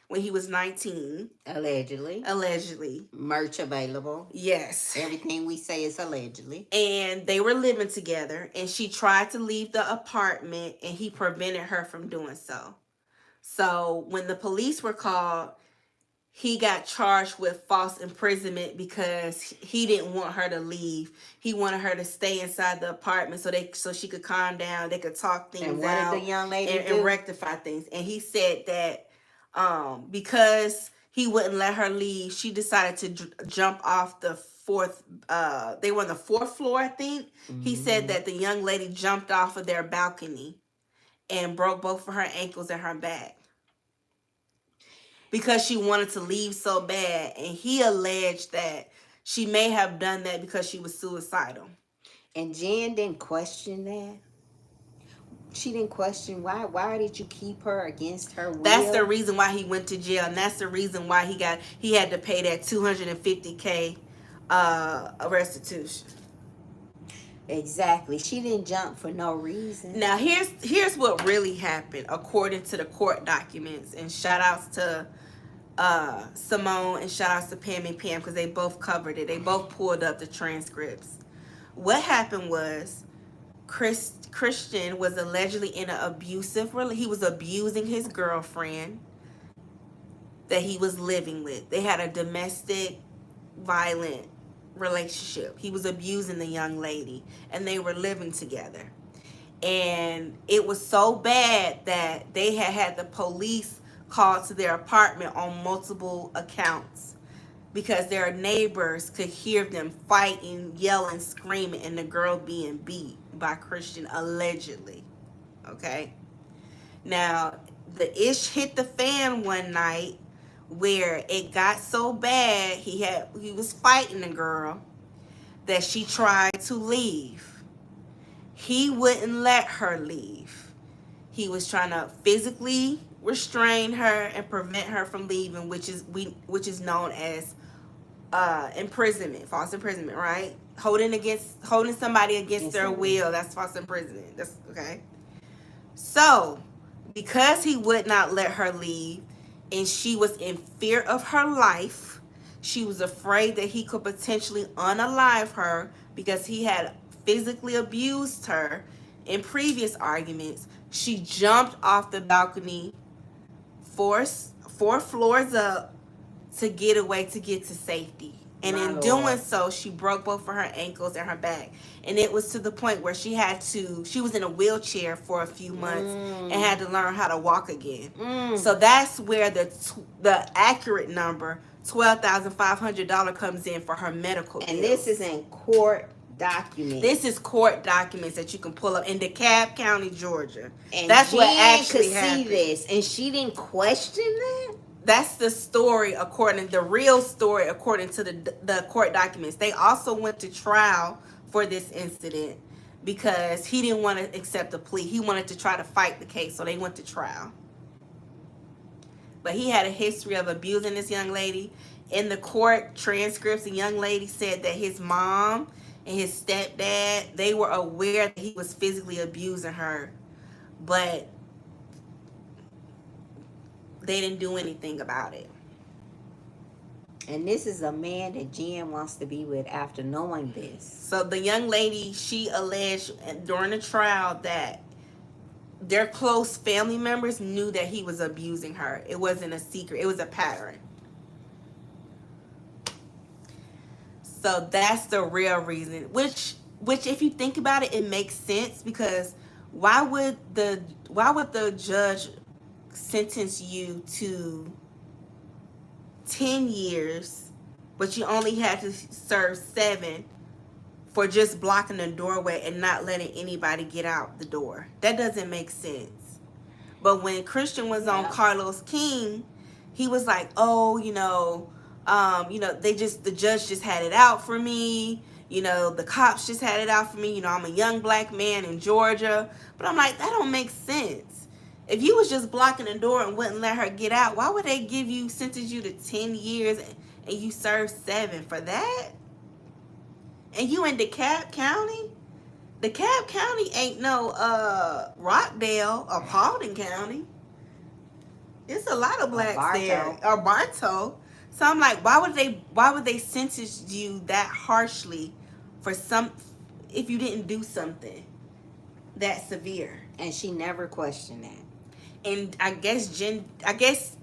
when he was 19. Allegedly. Merch available. Yes. Everything we say is allegedly. And they were living together, and she tried to leave the apartment, and he prevented her from doing so. So when the police were called, he got charged with false imprisonment because he didn't want her to leave. He wanted her to stay inside the apartment so she could calm down. They could talk things out. And what did the young lady do? And rectify things. And he said that because he wouldn't let her leave, she decided to jump off the fourth. They were on the 4th floor, I think. Mm-hmm. He said that the young lady jumped off of their balcony and broke both of her ankles and her back because she wanted to leave so bad. And he alleged that she may have done that because she was suicidal. And Jen didn't question that. She didn't question why did you keep her against her will? That's the reason why he went to jail, and that's the reason why he had to pay that $250K restitution. Exactly. She didn't jump for no reason. Now here's what really happened according to the court documents, and shout outs to Simone and shout outs to Pam and Pam because they both covered it. They both pulled up the transcripts. What happened was Christian was allegedly in an abusive he was abusing his girlfriend that he was living with. They had a domestic violent relationship. He was abusing the young lady and they were living together. And it was so bad that they had the police called to their apartment on multiple accounts because their neighbors could hear them fighting, yelling, screaming, and the girl being beat by Christian allegedly. Okay? Now, the ish hit the fan one night where it got so bad he was fighting the girl that she tried to leave. He wouldn't let her leave. He was trying to physically restrain her and prevent her from leaving, which is known as imprisonment, false imprisonment, right? Holding somebody against their will, that's false imprisonment. That's okay. So, because he would not let her leave and she was in fear of her life, she was afraid that he could potentially unalive her because he had physically abused her in previous arguments. She jumped off the balcony four floors up to get away, to get to safety. And in doing so, she broke both of her ankles and her back. And it was to the point where she was in a wheelchair for a few months and had to learn how to walk again. So that's where the accurate number, $12,500, comes in for her medical bills. And this is in court documents. This is court documents that you can pull up in DeKalb County, Georgia. And that's Jen what actually could happened. see this, and she didn't question that. That's the story the real story according to the court documents. They also went to trial for this incident because he didn't want to accept a plea. He wanted to try to fight the case, so they went to trial. But he had a history of abusing this young lady. In the court transcripts, the young lady said that his mom and his stepdad, they were aware that he was physically abusing her, but they didn't do anything about it. And this is a man that Jen wants to be with after knowing this. So the young lady, she alleged during the trial that their close family members knew that he was abusing her. It wasn't a secret. It was a pattern. So that's the real reason. Which if you think about it, it makes sense, because why would the judge sentence you to 10 years, but you only had to serve 7 for just blocking the doorway and not letting anybody get out the door? That doesn't make sense. But when Christian was on Carlos King, he was like, oh, the judge just had it out for me. The cops just had it out for me. I'm a young black man in Georgia. But I'm like, that don't make sense. If you was just blocking the door and wouldn't let her get out, why would they sentence you to 10 years and you serve 7 for that? And you in DeKalb County? DeKalb County ain't no Rockdale or Paulding County. It's a lot of blacks there. Or Bartow. So I'm like, why would they sentence you that harshly for if you didn't do something that severe? And she never questioned that. And I guess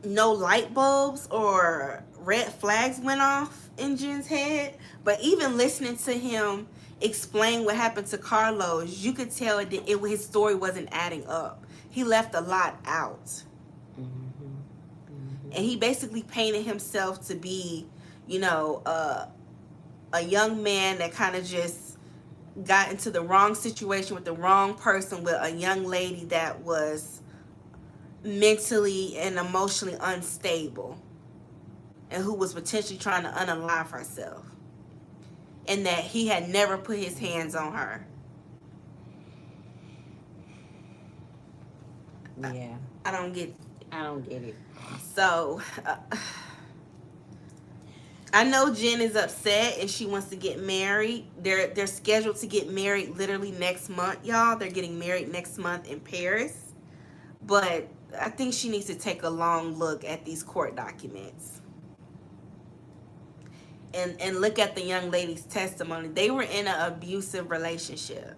no light bulbs or red flags went off in Jen's head. But even listening to him explain what happened to Carlos, you could tell his story wasn't adding up. He left a lot out. And he basically painted himself to be, a young man that kind of just got into the wrong situation with the wrong person, with a young lady that was mentally and emotionally unstable and who was potentially trying to unalive herself, and that he had never put his hands on her. Yeah. I don't get it. So I know Jen is upset and she wants to get married. They're scheduled to get married literally next month, y'all. They're getting married next month in Paris. But I think she needs to take a long look at these court documents. and look at the young lady's testimony. They were in an abusive relationship.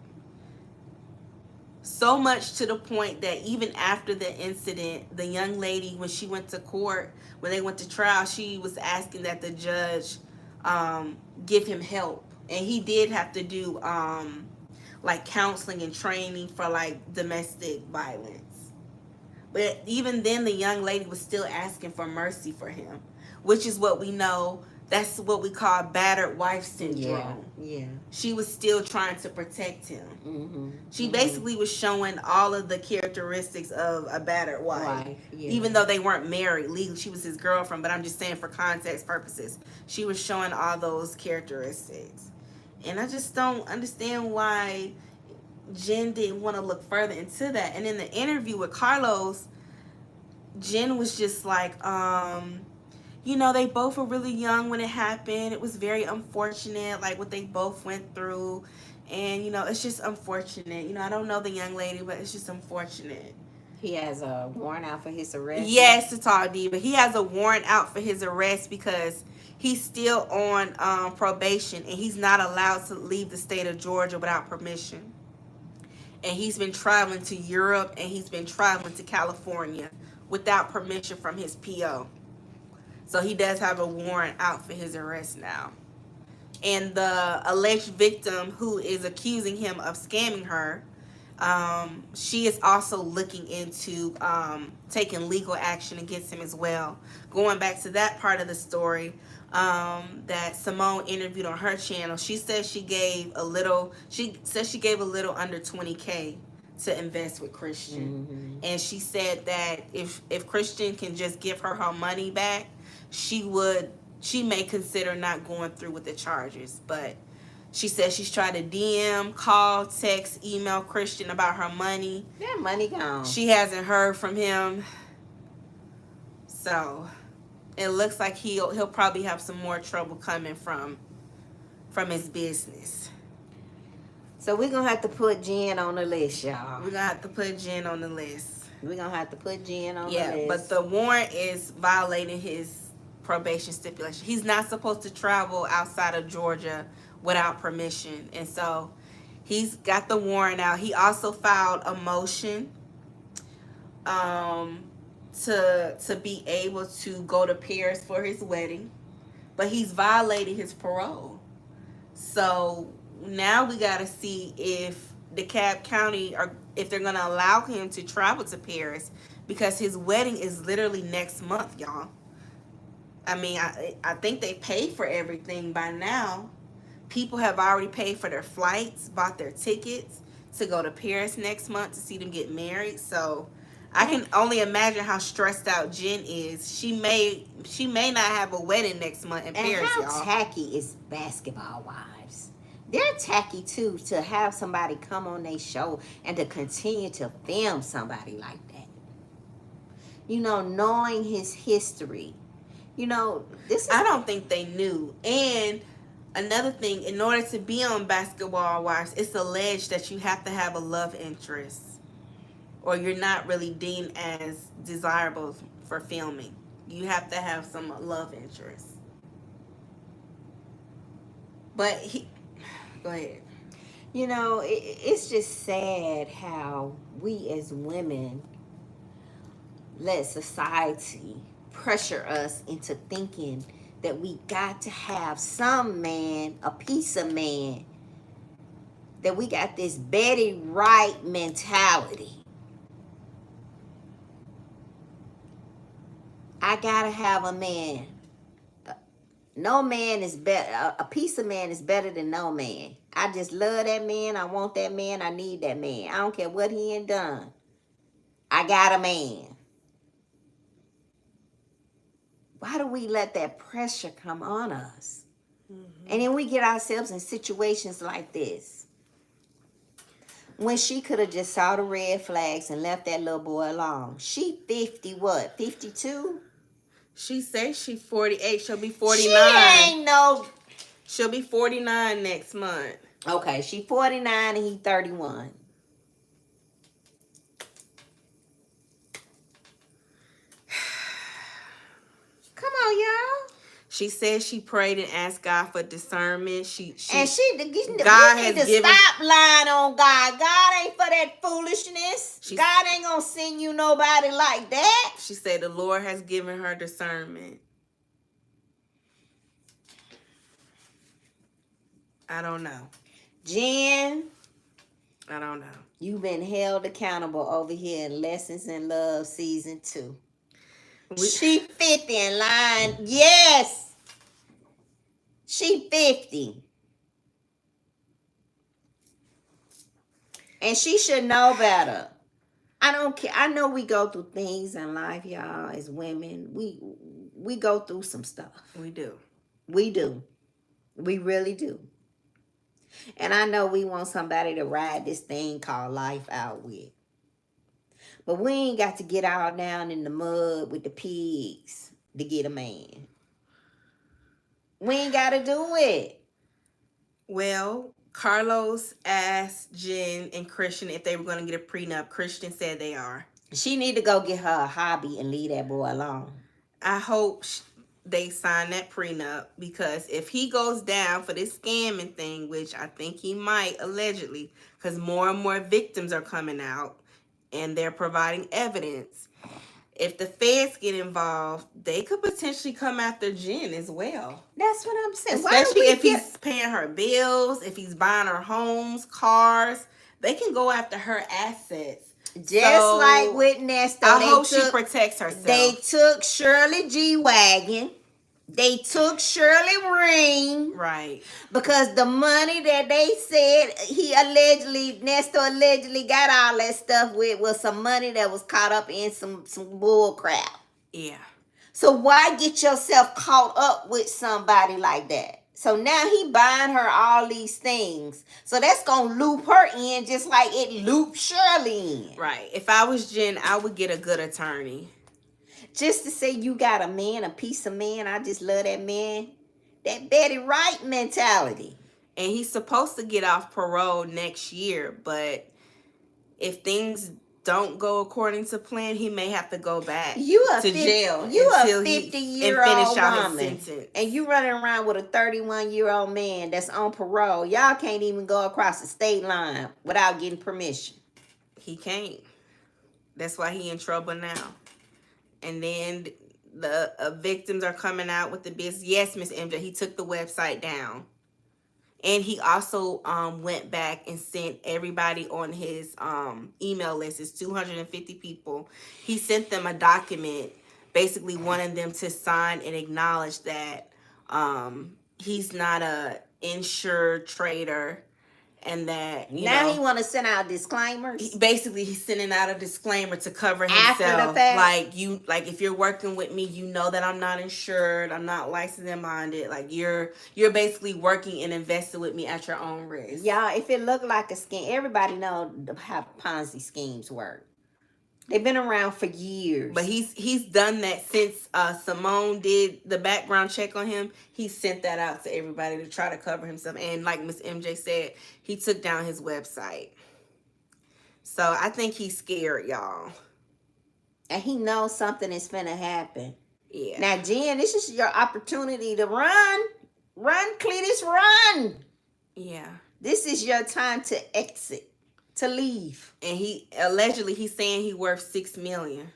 So much to the point that even after the incident, the young lady, when she went to court, when they went to trial, she was asking that the judge give him help. And he did have to do like counseling and training for like domestic violence. But even then, the young lady was still asking for mercy for him, which is what we know. That's what we call battered wife syndrome. Yeah. She was still trying to protect him. Mm-hmm. She basically was showing all of the characteristics of a battered wife. Yeah. Even though they weren't married legally, she was his girlfriend. But I'm just saying, for context purposes, she was showing all those characteristics. And I just don't understand why Jen didn't want to look further into that. And in the interview with Carlos, Jen was just like, they both were really young when it happened. It was very unfortunate, like what they both went through. And, it's just unfortunate. I don't know the young lady, but it's just unfortunate. He has a warrant out for his arrest? Yes, it's all D, but he has a warrant out for his arrest because he's still on probation and he's not allowed to leave the state of Georgia without permission. And he's been traveling to Europe and he's been traveling to California without permission from his PO. So he does have a warrant out for his arrest now. And the alleged victim who is accusing him of scamming her, she is also looking into taking legal action against him as well. Going back to that part of the story that Simone interviewed on her channel, she says she gave a little under $20K to invest with Christian. Mm-hmm. And she said that if Christian can just give her money back, she may consider not going through with the charges. But she says she's tried to DM, call, text, email Christian about her money. That money gone. She hasn't heard from him. So it looks like he'll probably have some more trouble coming from his business. So we're going to have to put Jen on the list, y'all. We're going to have to put Jen on the list. We're going to have to put Jen on the list. Yeah, but the warrant is violating his probation stipulation. He's not supposed to travel outside of Georgia without permission. And so he's got the warrant out. He also filed a motion to be able to go to Paris for his wedding. But he's violating his parole. So now we got to see if DeKalb County, or if they're going to allow him to travel to Paris, because his wedding is literally next month, y'all. I mean, I think they paid for everything by now. People have already paid for their flights, bought their tickets to go to Paris next month to see them get married. So I can only imagine how stressed out Jen is. She may not have a wedding next month in Paris, y'all. And how tacky is basketball wives? They're tacky too, to have somebody come on their show and to continue to film somebody like that. Knowing his history. I don't think they knew. And another thing, in order to be on Basketball Wives, it's alleged that you have to have a love interest, or you're not really deemed as desirable for filming. You have to have some love interest. But go ahead. It's just sad how we as women let society pressure us into thinking that we got to have some man, a piece of man, that we got this Betty Wright mentality. I gotta have a man. No man is better. A piece of man is better than no man. I just love that man. I want that man. I need that man. I don't care what he ain't done. I got a man. Why do we let that pressure come on us? Mm-hmm. And then we get ourselves in situations like this. When she could have just saw the red flags and left that little boy alone. She 50 what? 52? She says she's 48. She'll be 49. She ain't no... She'll be 49 next month. Okay, she 49 and he 31. Come on, y'all. She said she prayed and asked God for discernment. And we God need has to given. stop lying on God. God ain't for that foolishness. God ain't gonna send you nobody like that. She said the Lord has given her discernment. I don't know. Jen, I don't know. You've been held accountable over here in Lessons in Love Season 2. She 50 in line. Yes. She 50. And she should know better. I don't care. I know we go through things in life, y'all, as women. We go through some stuff. We do. We do. We really do. And I know we want somebody to ride this thing called life out with. But we ain't got to get all down in the mud with the pigs to get a man. We ain't got to do it. Well, Carlos asked Jen and Christian if they were going to get a prenup. Christian said they are. She need to go get her a hobby and leave that boy alone. I hope they sign that prenup, because if he goes down for this scamming thing, which I think he might, allegedly, because more and more victims are coming out and they're providing evidence. If the feds get involved, they could potentially come after Jen as well. That's what I'm saying. Especially if he's paying her bills, if he's buying her homes, cars, they can go after her assets. Just like with Nesto. I hope she protects herself. They took Shirley G. Wagon. They took Shirley Ring. Right. Because the money that they said Nesto allegedly got all that stuff with was some money that was caught up in some bull crap. Yeah. So why get yourself caught up with somebody like that? So now he buying her all these things. So that's going to loop her in just like it looped Shirley in. Right. If I was Jen, I would get a good attorney. Just to say you got a man, a piece of man, I just love that man. That Betty Wright mentality. And he's supposed to get off parole next year, but if things don't go according to plan, he may have to go back to jail. You a 50-year-old woman, and you running around with a 31-year-old man that's on parole. Y'all can't even go across the state line without getting permission. He can't. That's why he in trouble now. And then the victims are coming out with the business. Yes, Miss MJ, he took the website down. And he also went back and sent everybody on his email list. It's 250 people. He sent them a document basically wanting them to sign and acknowledge that he's not a insured trader, and that he want to send out disclaimers. Basically, he's sending out a disclaimer to cover himself. After the fact, like if you're working with me, you know that I'm not insured, I'm not licensed and bonded. Like you're basically working and invested with me at your own risk. Y'all, if it looked like a scam, everybody know how Ponzi schemes work. They've been around for years. But he's done that since Simone did the background check on him. He sent that out to everybody to try to cover himself. And like Miss MJ said, he took down his website. So I think he's scared, y'all. And he knows something is finna happen. Yeah. Now, Jen, this is your opportunity to run. Run, Cletus, run. Yeah. This is your time to exit. To leave. And he's saying he worth $6 million.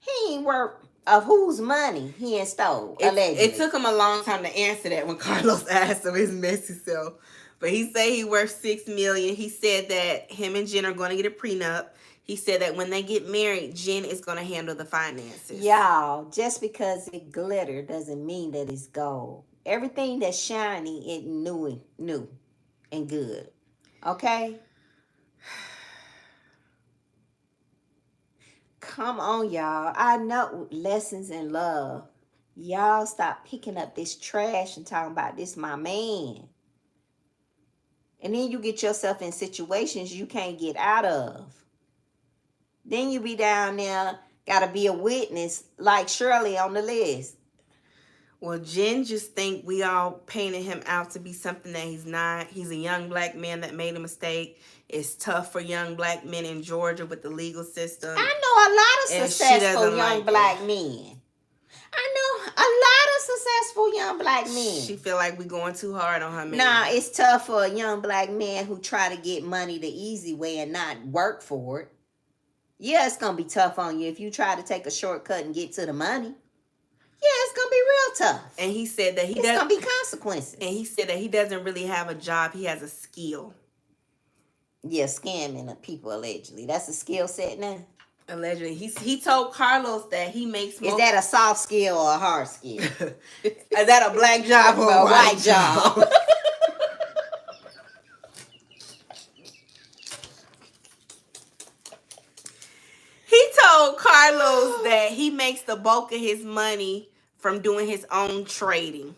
He ain't worth of whose money he ain't stole. Allegedly. It took him a long time to answer that when Carlos asked him his messy self. But he said he worth $6 million. He said that him and Jen are going to get a prenup. He said that when they get married, Jen is going to handle the finances. Y'all, just because it glitter doesn't mean that it's gold. Everything that's shiny, it new and good. Okay? Come on, y'all. I know Lessons in Love. Y'all stop picking up this trash and talking about this my man. And then you get yourself in situations you can't get out of. Then you be down there, gotta be a witness like Shirley on the list. Well, Jen just think we all painted him out to be something that he's not. He's a young black man that made a mistake. It's tough for young black men in Georgia with the legal system. I know a lot of successful young black men. I know a lot of successful young black men. She feel like we going too hard on her man. Nah, it's tough for a young black man who try to get money the easy way and not work for it. Yeah, it's gonna be tough on you if you try to take a shortcut and get to the money. Yeah, it's gonna be real tough. And he said that it's gonna be consequences. And he said that he doesn't really have a job. He has a skill. Yeah, scamming of people allegedly. That's a skill set now. Allegedly, he told Carlos that he makes. Is that a soft skill or a hard skill? Is that a black job or a white job? He told Carlos that he makes the bulk of his money from doing his own trading.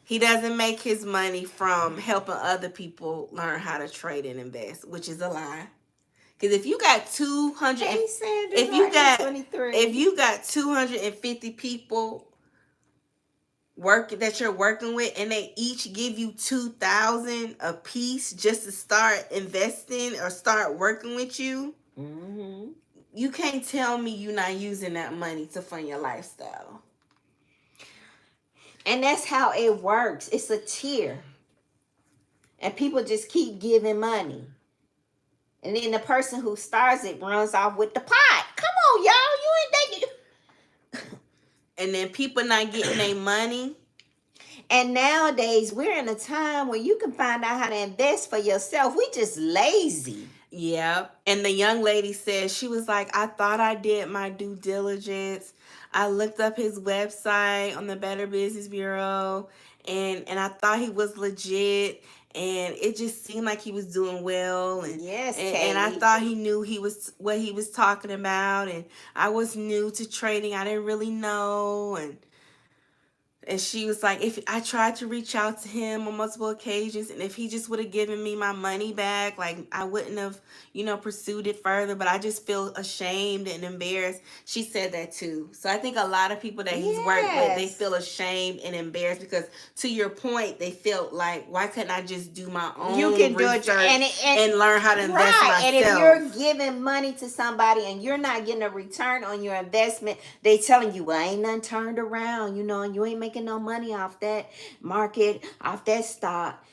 He doesn't make his money from helping other people learn how to trade and invest, which is a lie. Because if you got 200, if you got 250 people that you're working with, and they each give you $2,000 a piece just to start investing or start working with you, you can't tell me you're not using that money to fund your lifestyle. And that's how it works. It's a tier, and people just keep giving money. And then the person who starts it runs off with the pot. Come on, y'all. You ain't thinking. And then people not getting their money. And nowadays, we're in a time where you can find out how to invest for yourself. We just lazy. Yeah. And the young lady said, she was like, I thought I did my due diligence. I looked up his website on the Better Business Bureau. And I thought he was legit. And it just seemed like he was doing well, and yes, and I thought he knew what he was talking about, and I was new to trading. I didn't really know, and she was like, if I tried to reach out to him on multiple occasions, and if he just would have given me my money back, like I wouldn't have, pursued it further, but I just feel ashamed and embarrassed. She said that too. So I think a lot of people that he's worked with, they feel ashamed and embarrassed because, to your point, they felt like, why couldn't I just do my own research and learn how to invest myself? And if you're giving money to somebody and you're not getting a return on your investment, they telling you, well, ain't nothing turned around, and you ain't making no money off that market, off that stock.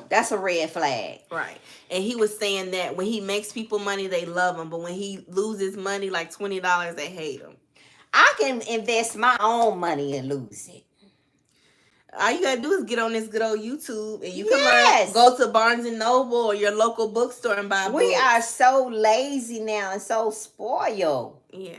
That's a red flag. Right. And he was saying that when he makes people money, they love him. But when he loses money, like $20, they hate him. I can invest my own money and lose it. All you gotta do is get on this good old YouTube, and you can learn. Go to Barnes and Noble or your local bookstore and buy books. We are so lazy now and so spoiled. Yeah.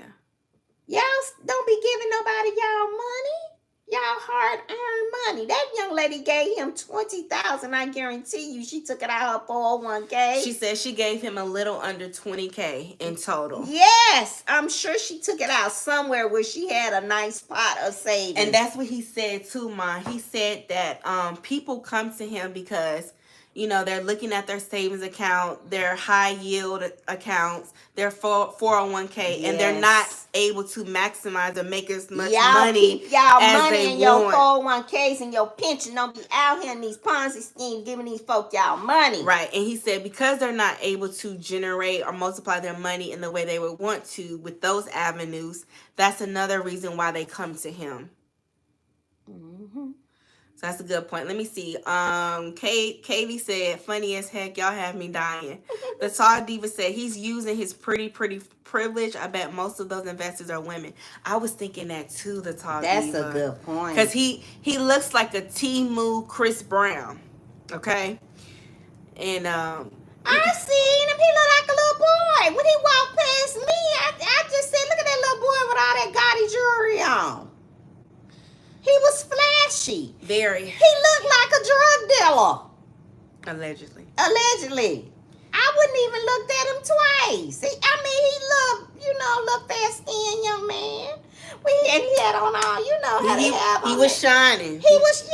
Y'all don't be giving nobody y'all money. Y'all hard-earned money. That young lady gave him $20,000. I guarantee you she took it out of her 401k. She said she gave him a little under $20K in total. Yes, I'm sure she took it out somewhere where she had a nice pot of savings. And that's what he said too, Ma. He said that people come to him because, they're looking at their savings account, their high yield accounts, their 401k, and they're not able to maximize or make as much money keep y'all as money they in your want. 401ks and your pension. Don't be out here in these Ponzi schemes giving these folk y'all money. Right. And he said because they're not able to generate or multiply their money in the way they would want to with those avenues, that's another reason why they come to him. Mm-hmm. So that's a good point. Let me see. Katie said, funny as heck, y'all have me dying. The Tall Diva said he's using his pretty privilege. I bet most of those investors are women. I was thinking that too, the Tall Diva. That's a good point. Because he looks like a Temu Chris Brown. Okay? And I seen him. He looked like a little boy. When he walked past me, I just said, look at that little boy with all that gaudy jewelry on. He was flashy. Very. He looked like a drug dealer. Allegedly. I wouldn't even looked at him twice. He looked fair-skinned young man. And he had on all, how they have on. He was shining. He was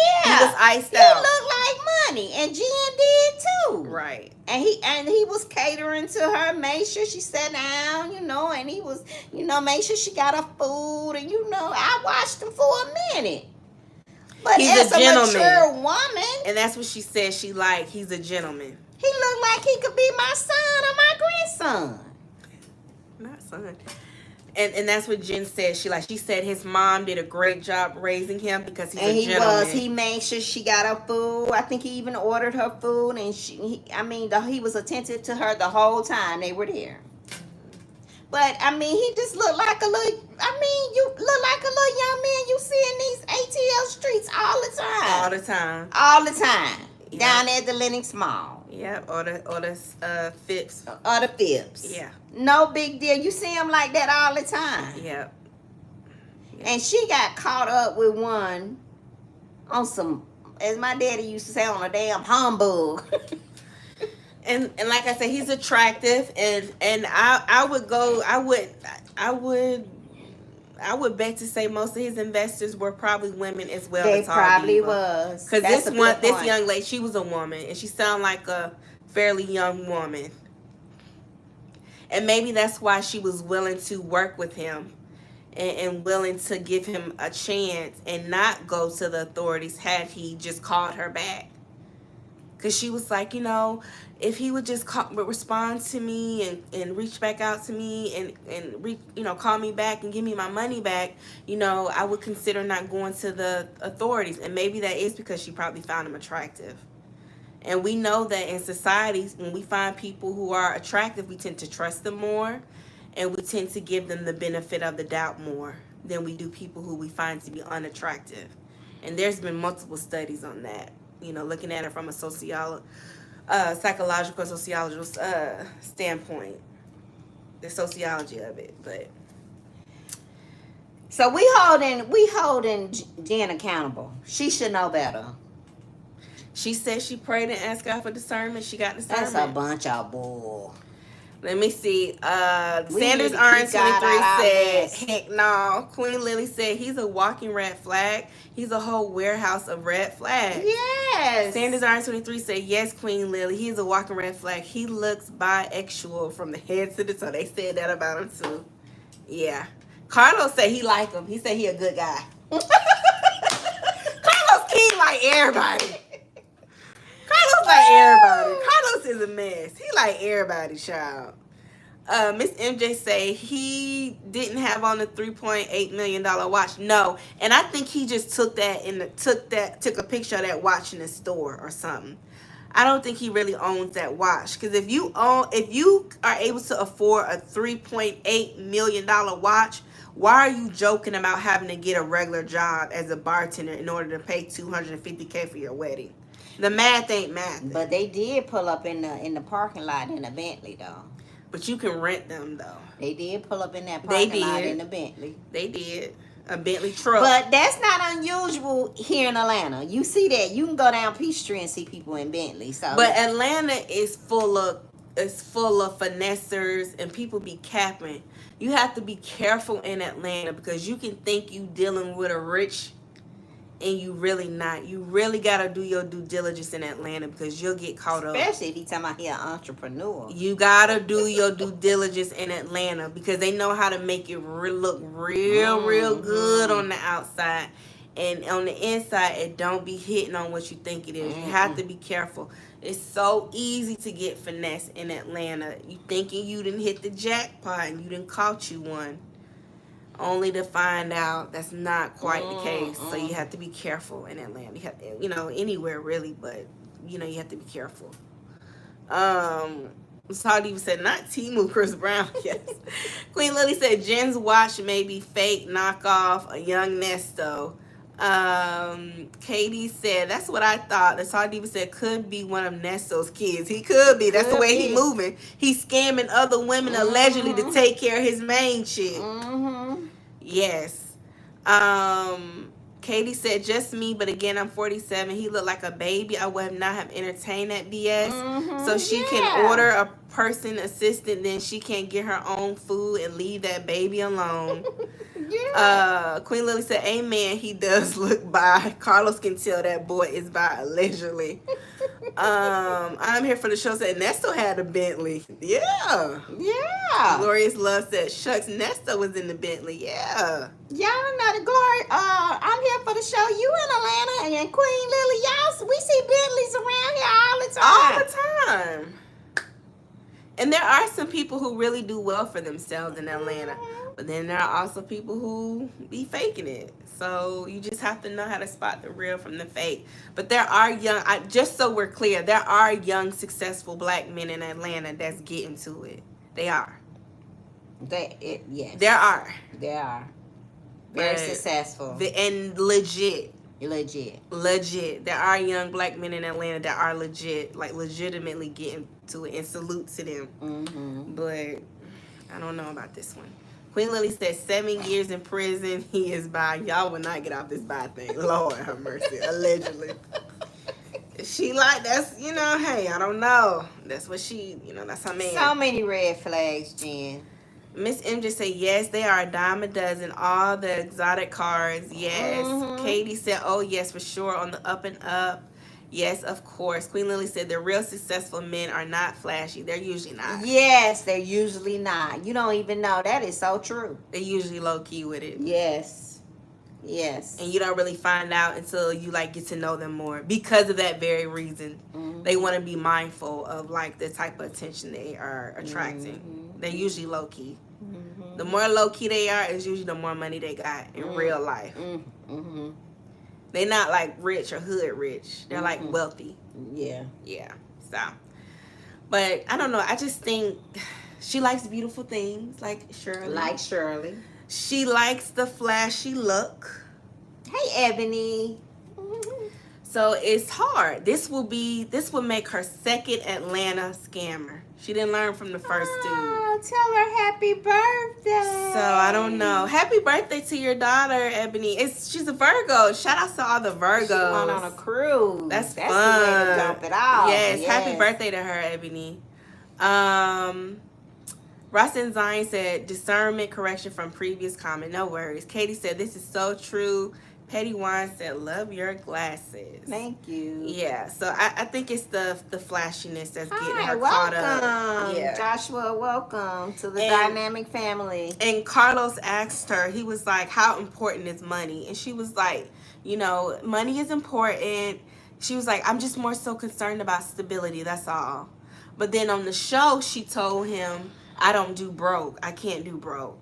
iced out. He looked like money. And Jen did too. Right. And he was catering to her, made sure she sat down, and he was, made sure she got her food. And, I watched him for a minute. But he's as a gentleman. Mature woman. And that's what she said she liked. He's a gentleman. He looked like he could be my son or my grandson. Not son. And that's what Jen said. She said his mom did a great job raising him because he's And a gentleman. he made sure she got her food. I think he even ordered her food, and he was attentive to her the whole time they were there. But I mean, he just looked like a little. I mean, you look like a little young man you see in these ATL streets all the time. All the time. All the time. Yep. Down at the Lenox Mall. Yeah, or the Phipps. Or the Phipps. Yeah. No big deal. You see him like that all the time. Yep. And she got caught up with one on some, as my daddy used to say, on a damn humbug. And like I said, he's attractive, and I would bet to say most of his investors were probably women as well. They probably was. Because this young lady, she was a woman, and she sounded like a fairly young woman, and maybe that's why she was willing to work with him, and willing to give him a chance and not go to the authorities had he just called her back. Because she was like, if he would just respond to me and reach back out to me and call me back and give me my money back, I would consider not going to the authorities. And maybe that is because she probably found him attractive. And we know that in societies, when we find people who are attractive, we tend to trust them more, and we tend to give them the benefit of the doubt more than we do people who we find to be unattractive. And there's been multiple studies on that. Looking at it from a psychological sociologist standpoint, the sociology of it. But so we holding Jen accountable. She should know better. She said she prayed and asked God for discernment. She got discernment. That's a bunch of bull. Let me see. Sanders Orange 23 said, heck no. Queen Lily said, he's a walking red flag. He's a whole warehouse of red flags. Yes. Sanders Orange 23 said, yes, Queen Lily. He's a walking red flag. He looks bisexual from the head to the toe. They said that about him too. Yeah. Carlos said he liked him. He said he a good guy. Carlos King like everybody. Carlos like everybody. Carlos is a mess. He like everybody, child. Miss MJ say he didn't have on the $3.8 million watch. No, and I think he just took a picture of that watch in the store or something. I don't think he really owns that watch, because if you are able to afford a $3.8 million watch, why are you joking about having to get a regular job as a bartender in order to pay $250K for your wedding? The math ain't math. But they did pull up in the parking lot in a Bentley, though. But you can rent them, though. They did pull up in that parking lot in a Bentley. They did. A Bentley truck. But that's not unusual here in Atlanta. You see that. You can go down Peachtree and see people in Bentley. So. But Atlanta is full of finessers, and people be capping. You have to be careful in Atlanta, because you can think you dealing with a rich, and you really not. You really got to do your due diligence in Atlanta, because you'll get caught up. Especially if you talking about he an entrepreneur. You got to do your due diligence in Atlanta, because they know how to make it look real good on the outside. And on the inside, it don't be hitting on what you think it is. You have to be careful. It's so easy to get finesse in Atlanta. You thinking you didn't hit the jackpot and you didn't caught you one, only to find out that's not quite the case. So you have to be careful in Atlanta. You have to, anywhere really, but you have to be careful. Saudi said, not Timu, Chris Brown. Yes. Queen Lily said, Jen's watch may be fake, knockoff, a young Nesto. Katie said, that's what I thought. The Saudi said, could be one of Nesto's kids. He could be. That's the way he moving. He's scamming other women allegedly to take care of his main chick. Yes. Katie said, just me, but again, I'm 47. He looked like a baby. I would not have entertained that BS. So she can order a person assistant, then she can't get her own food and leave that baby alone. Queen Lily said, amen, he does look bi. Carlos can tell that boy is bi, allegedly. I'm here for the show said Nesto had a Bentley. Yeah. Glorious Love said, shucks, Nesto was in the Bentley. Yeah. Y'all know the glory. I'm here for the show. You in Atlanta, and Queen Lily, y'all, we see Bentleys around here all the time. All the time. And there are some people who really do well for themselves in Atlanta. But then there are also people who be faking it. So you just have to know how to spot the real from the fake. But there are just so we're clear, there are young, successful black men in Atlanta that's getting to it. They are. Yes. There are. There are. Very successful. And legit. Legit. There are young black men in Atlanta that are legit, like legitimately getting to it, and salute to them. Mm-hmm. But I don't know about this one. Queen Lily said 7 years in prison. He is bi. Y'all will not get off this bi thing. Lord have mercy. Allegedly. She like, that's, hey, I don't know. That's what that's her man. So many red flags, Jen. Miss M just said, yes, they are a dime a dozen. All the exotic cars, yes. Mm-hmm. Katie said, oh, yes, for sure, on the up and up. Yes, of course. Queen Lily said, the real successful men are not flashy. They're usually not. Yes, they're usually not. You don't even know. That is so true. They're usually low-key with it. Yes. And you don't really find out until you, get to know them more. Because of that very reason. Mm-hmm. They want to be mindful of, the type of attention they are attracting. Mm-hmm. They're usually low-key. Mm-hmm. The more low-key they are, is usually the more money they got in real life. Mm-hmm. They're not, rich or hood rich. They're, wealthy. Yeah. So. But, I don't know. I just think she likes beautiful things, like Shirley. She likes the flashy look. Hey, Ebony. So it's hard. This will make her second Atlanta scammer. She didn't learn from the first two. Oh, tell her happy birthday. So I don't know. Happy birthday to your daughter, Ebony. She's a Virgo. Shout out to all the Virgos. She went on a cruise. That's fun. The way to jump it off. Yes. Happy birthday to her, Ebony. Ross and Zion said, discernment correction from previous comment. No worries. Katie said, this is so true. Petty Wine said, love your glasses. Thank you. Yeah, so I think it's the flashiness that's getting her caught up. Yeah. Joshua, welcome to the dynamic family. And Carlos asked her, he was like, how important is money? And she was like, money is important. She was like, I'm just more so concerned about stability, that's all. But then on the show, she told him, I don't do broke. I can't do broke.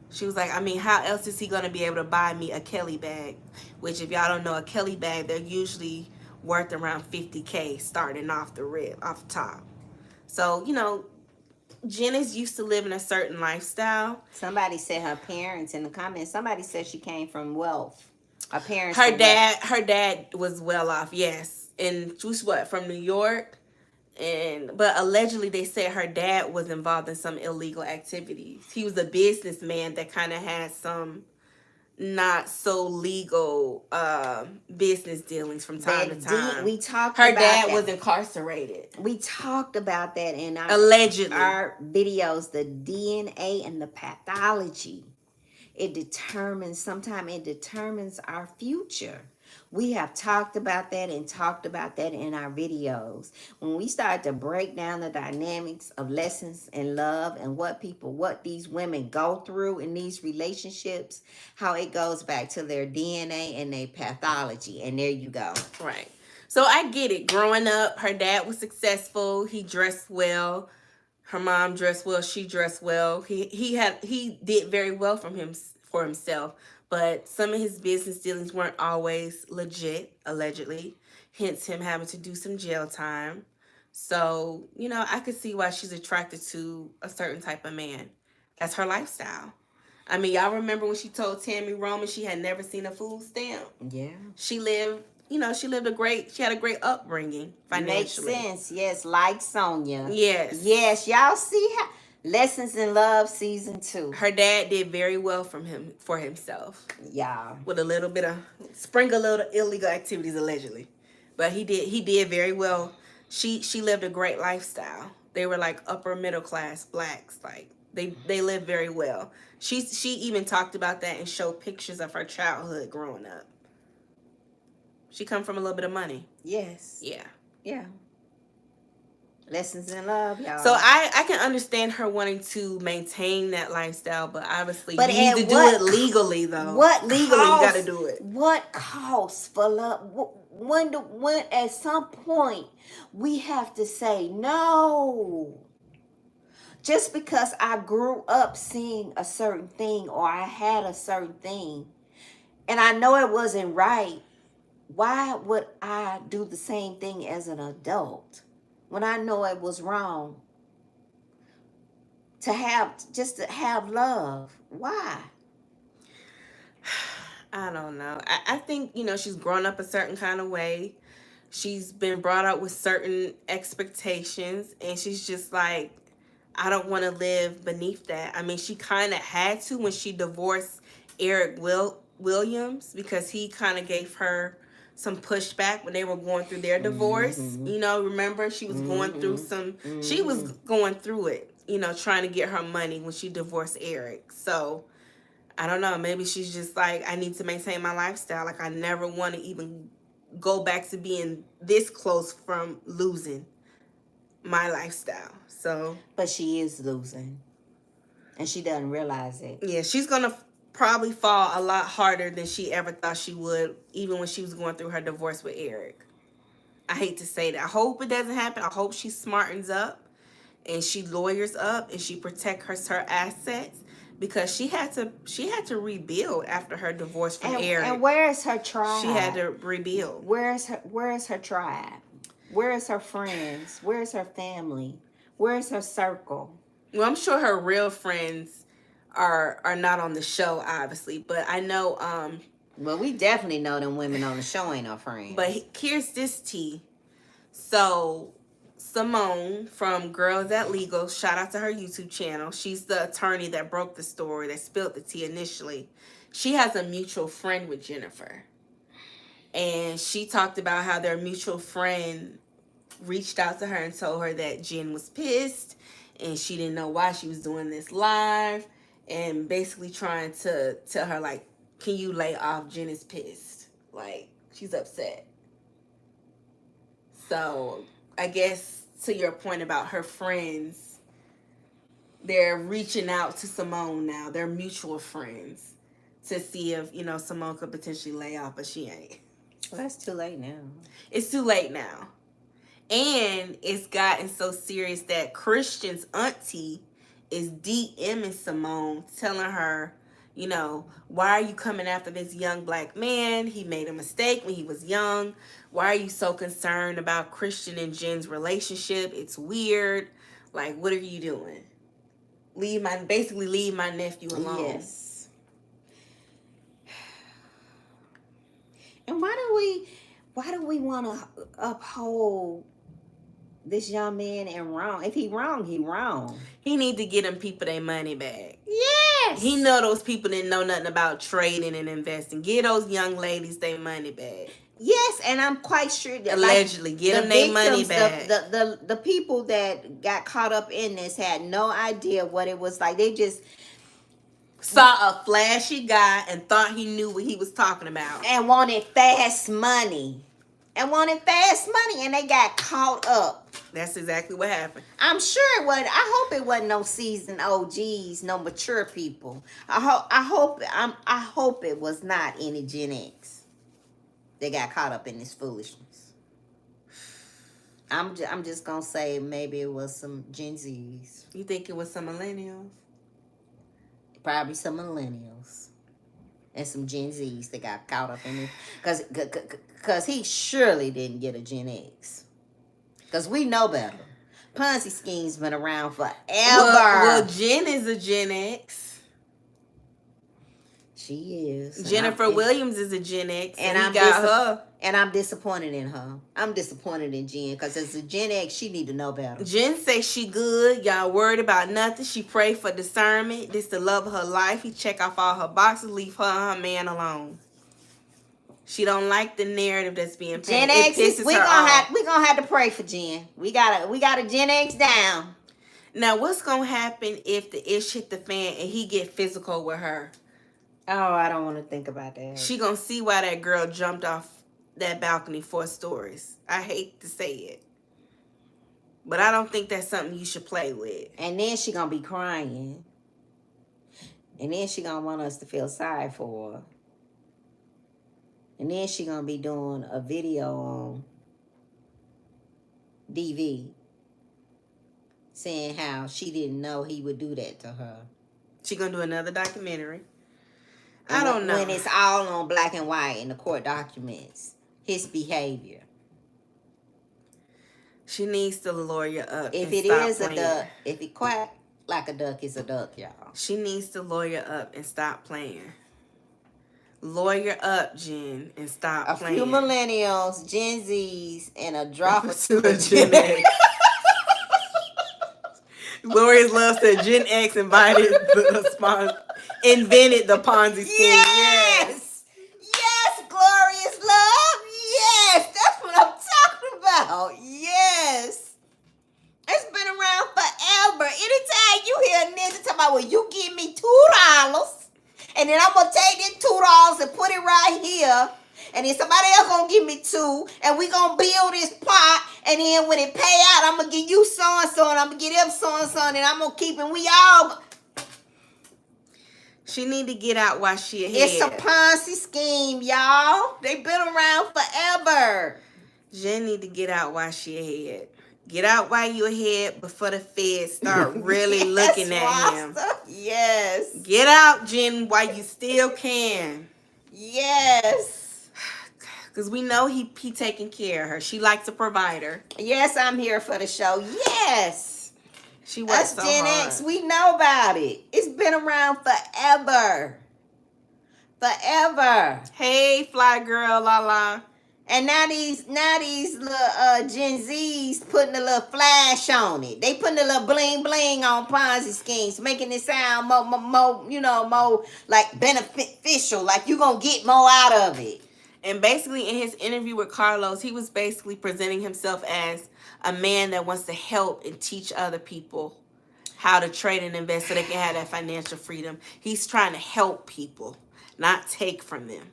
She was like, how else is he going to be able to buy me a Kelly bag? Which, if y'all don't know, a Kelly bag, they're usually worth around $50K starting off the top. So, Jen is used to living a certain lifestyle. Somebody said her parents in the comments. Somebody said she came from wealth. Her parents. Her dad was well off, yes. And she was from New York. But allegedly they said her dad was involved in some illegal activities. He was a businessman that kind of had some not so legal business dealings from time to time. We talked her about dad that. Was incarcerated. We talked about that in our allegedly our videos, the DNA and the pathology. It determines our future. We have talked about that in our videos. When we start to break down the dynamics of lessons in love and what these women go through in these relationships, how it goes back to their DNA and their pathology. And there you go. Right. So I get it. Growing up, her dad was successful. He dressed well. Her mom dressed well. She dressed well. He did very well for himself. But some of his business dealings weren't always legit, allegedly. Hence him having to do some jail time. So, I could see why she's attracted to a certain type of man. That's her lifestyle. Y'all remember when she told Tammy Roman she had never seen a food stamp? Yeah. She had a great upbringing financially. Makes sense, yes, like Sonya. Yes. Yes, y'all see how... Lessons in Love season 2. Her dad did very well for himself. Yeah. With a little illegal activities allegedly. But he did very well. She lived a great lifestyle. They were upper middle class blacks. They lived very well. She even talked about that and showed pictures of her childhood growing up. She come from a little bit of money. Yes. Yeah. Yeah. Lessons in love, y'all. So I can understand her wanting to maintain that lifestyle, but obviously you need to do it legally, though. What legally you got to do it? What costs for love? When at some point we have to say no. Just because I grew up seeing a certain thing or I had a certain thing and I know it wasn't right, why would I do the same thing as an adult when I know it was wrong? To have love. Why? I don't know. I think, she's grown up a certain kind of way. She's been brought up with certain expectations, and she's just like, I don't want to live beneath that. I mean, she kind of had to when she divorced Eric Williams, because he kind of gave her some pushback when they were going through their divorce. Mm-hmm. Remember, she was going through she was going through it, trying to get her money when she divorced Eric. So I don't know. Maybe she's just like, I need to maintain my lifestyle. Like, I never want to even go back to being this close from losing my lifestyle. So, But she is losing, and she doesn't realize it. yeah, she's going to probably fall a lot harder than she ever thought she would, even when she was going through her divorce with Eric. I hate to say that. I hope it doesn't happen. I hope she smartens up and she lawyers up and she protects her assets, because she had to rebuild after her divorce from Eric. And where is her tribe? She had to rebuild. Where is her tribe? Where is her friends? Where is her family? Where is her circle? Well, I'm sure her real friends are not on the show, obviously, but I know Well, we definitely know them women on the show ain't our friends. But here's this tea. So Simone from Girls That Legal, shout out to her YouTube channel. She's the attorney that broke the story, that spilled the tea initially. She has a mutual friend with Jennifer. And she talked about how their mutual friend reached out to her and told her that Jen was pissed and she didn't know why she was doing this live, and basically trying to tell her, like, can you lay off? Jen is pissed. Like, she's upset. So I guess to your point about her friends, they're reaching out to Simone now. They're mutual friends to see if, Simone could potentially lay off, but she ain't. Well, that's too late now. It's too late now. And it's gotten so serious that Christian's auntie is DMing Simone, telling her, why are you coming after this young black man? He made a mistake when he was young. Why are you so concerned about Christian and Jen's relationship? It's weird. Like, what are you doing? Leave my nephew alone. Yes. And why do we want to uphold this young man in wrong? If he wrong, he wrong. He need to get them people their money back. Yes. He know those people didn't know nothing about trading and investing. Get those young ladies their money back. Yes, and I'm quite sure that allegedly get them their money back. The people that got caught up in this had no idea what it was like. They just saw a flashy guy and thought he knew what he was talking about. And wanted fast money. And they got caught up. That's exactly what happened. I'm sure it wasn't. I hope it wasn't no seasoned OGs, no mature people. I hope it was not any Gen X. They got caught up in this foolishness. I'm just gonna say maybe it was some Gen Zs. You think it was some millennials? Probably some millennials and some Gen Zs that got caught up in it. Because he surely didn't get a Gen X. Because we know better. Ponzi schemes been around forever. Well, Jen is a Gen X. She is. Jennifer Williams is a Gen X. And he got her. And I'm disappointed in her. I'm disappointed in Jen. Because as a Gen X, she need to know better. Jen say she good. Y'all worried about nothing. She pray for discernment. This the love of her life. He check off all her boxes. Leave her and her man alone. She don't like the narrative that's being painted. Gen X, we gonna have to pray for Jen. We got a Gen X down. Now, what's gonna happen if the ish hit the fan and he get physical with her? Oh, I don't want to think about that. She gonna see why that girl jumped off that balcony 4 stories. I hate to say it, but I don't think that's something you should play with. And then she gonna be crying. And then she gonna want us to feel sorry for her. And then she gonna be doing a video on DV saying how she didn't know he would do that to her. She gonna do another documentary. And I don't know. When it's all on black and white in the court documents, his behavior. She needs to lawyer up. If and it stop is playing. a duck, if it quack like a duck, it's a duck, y'all. She needs to lawyer up and stop playing. Lawyer up, Jen, and stop playing. A few millennials, Gen Zs, and a drop or two to of Gen X. Glorious Love said Gen X invented the Ponzi scheme. Yes! Yes, Glorious Love! Yes! That's what I'm talking about! Yes! It's been around forever. Anytime you hear a nigga talking about, well, you give me $2, and then I'm going to take this $2 and put it right here, and then somebody else going to give me $2, and we going to build this pot, and then when it pay out, I'm going to give you so-and-so, and I'm going to get them so-and-so, and then I'm going to keep, and we all... She need to get out while she ahead. It's a Ponzi scheme, y'all. They been around forever. Jen need to get out while she ahead. Get out while you ahead before the feds start really looking at him. Yes. Get out, Jen, while you still can. Yes. Because we know he taking care of her. She likes a provider. Yes, I'm here for the show. Yes. She works so Gen hard. X, we know about it. It's been around forever. Forever. Hey, fly girl, la la. And now these little Gen Zs putting a little flash on it. They putting a little bling bling on Ponzi schemes, making it sound more like beneficial, like you gonna get more out of it. And basically in his interview with Carlos, he was basically presenting himself as a man that wants to help and teach other people how to trade and invest so they can have that financial freedom. He's trying to help people, not take from them.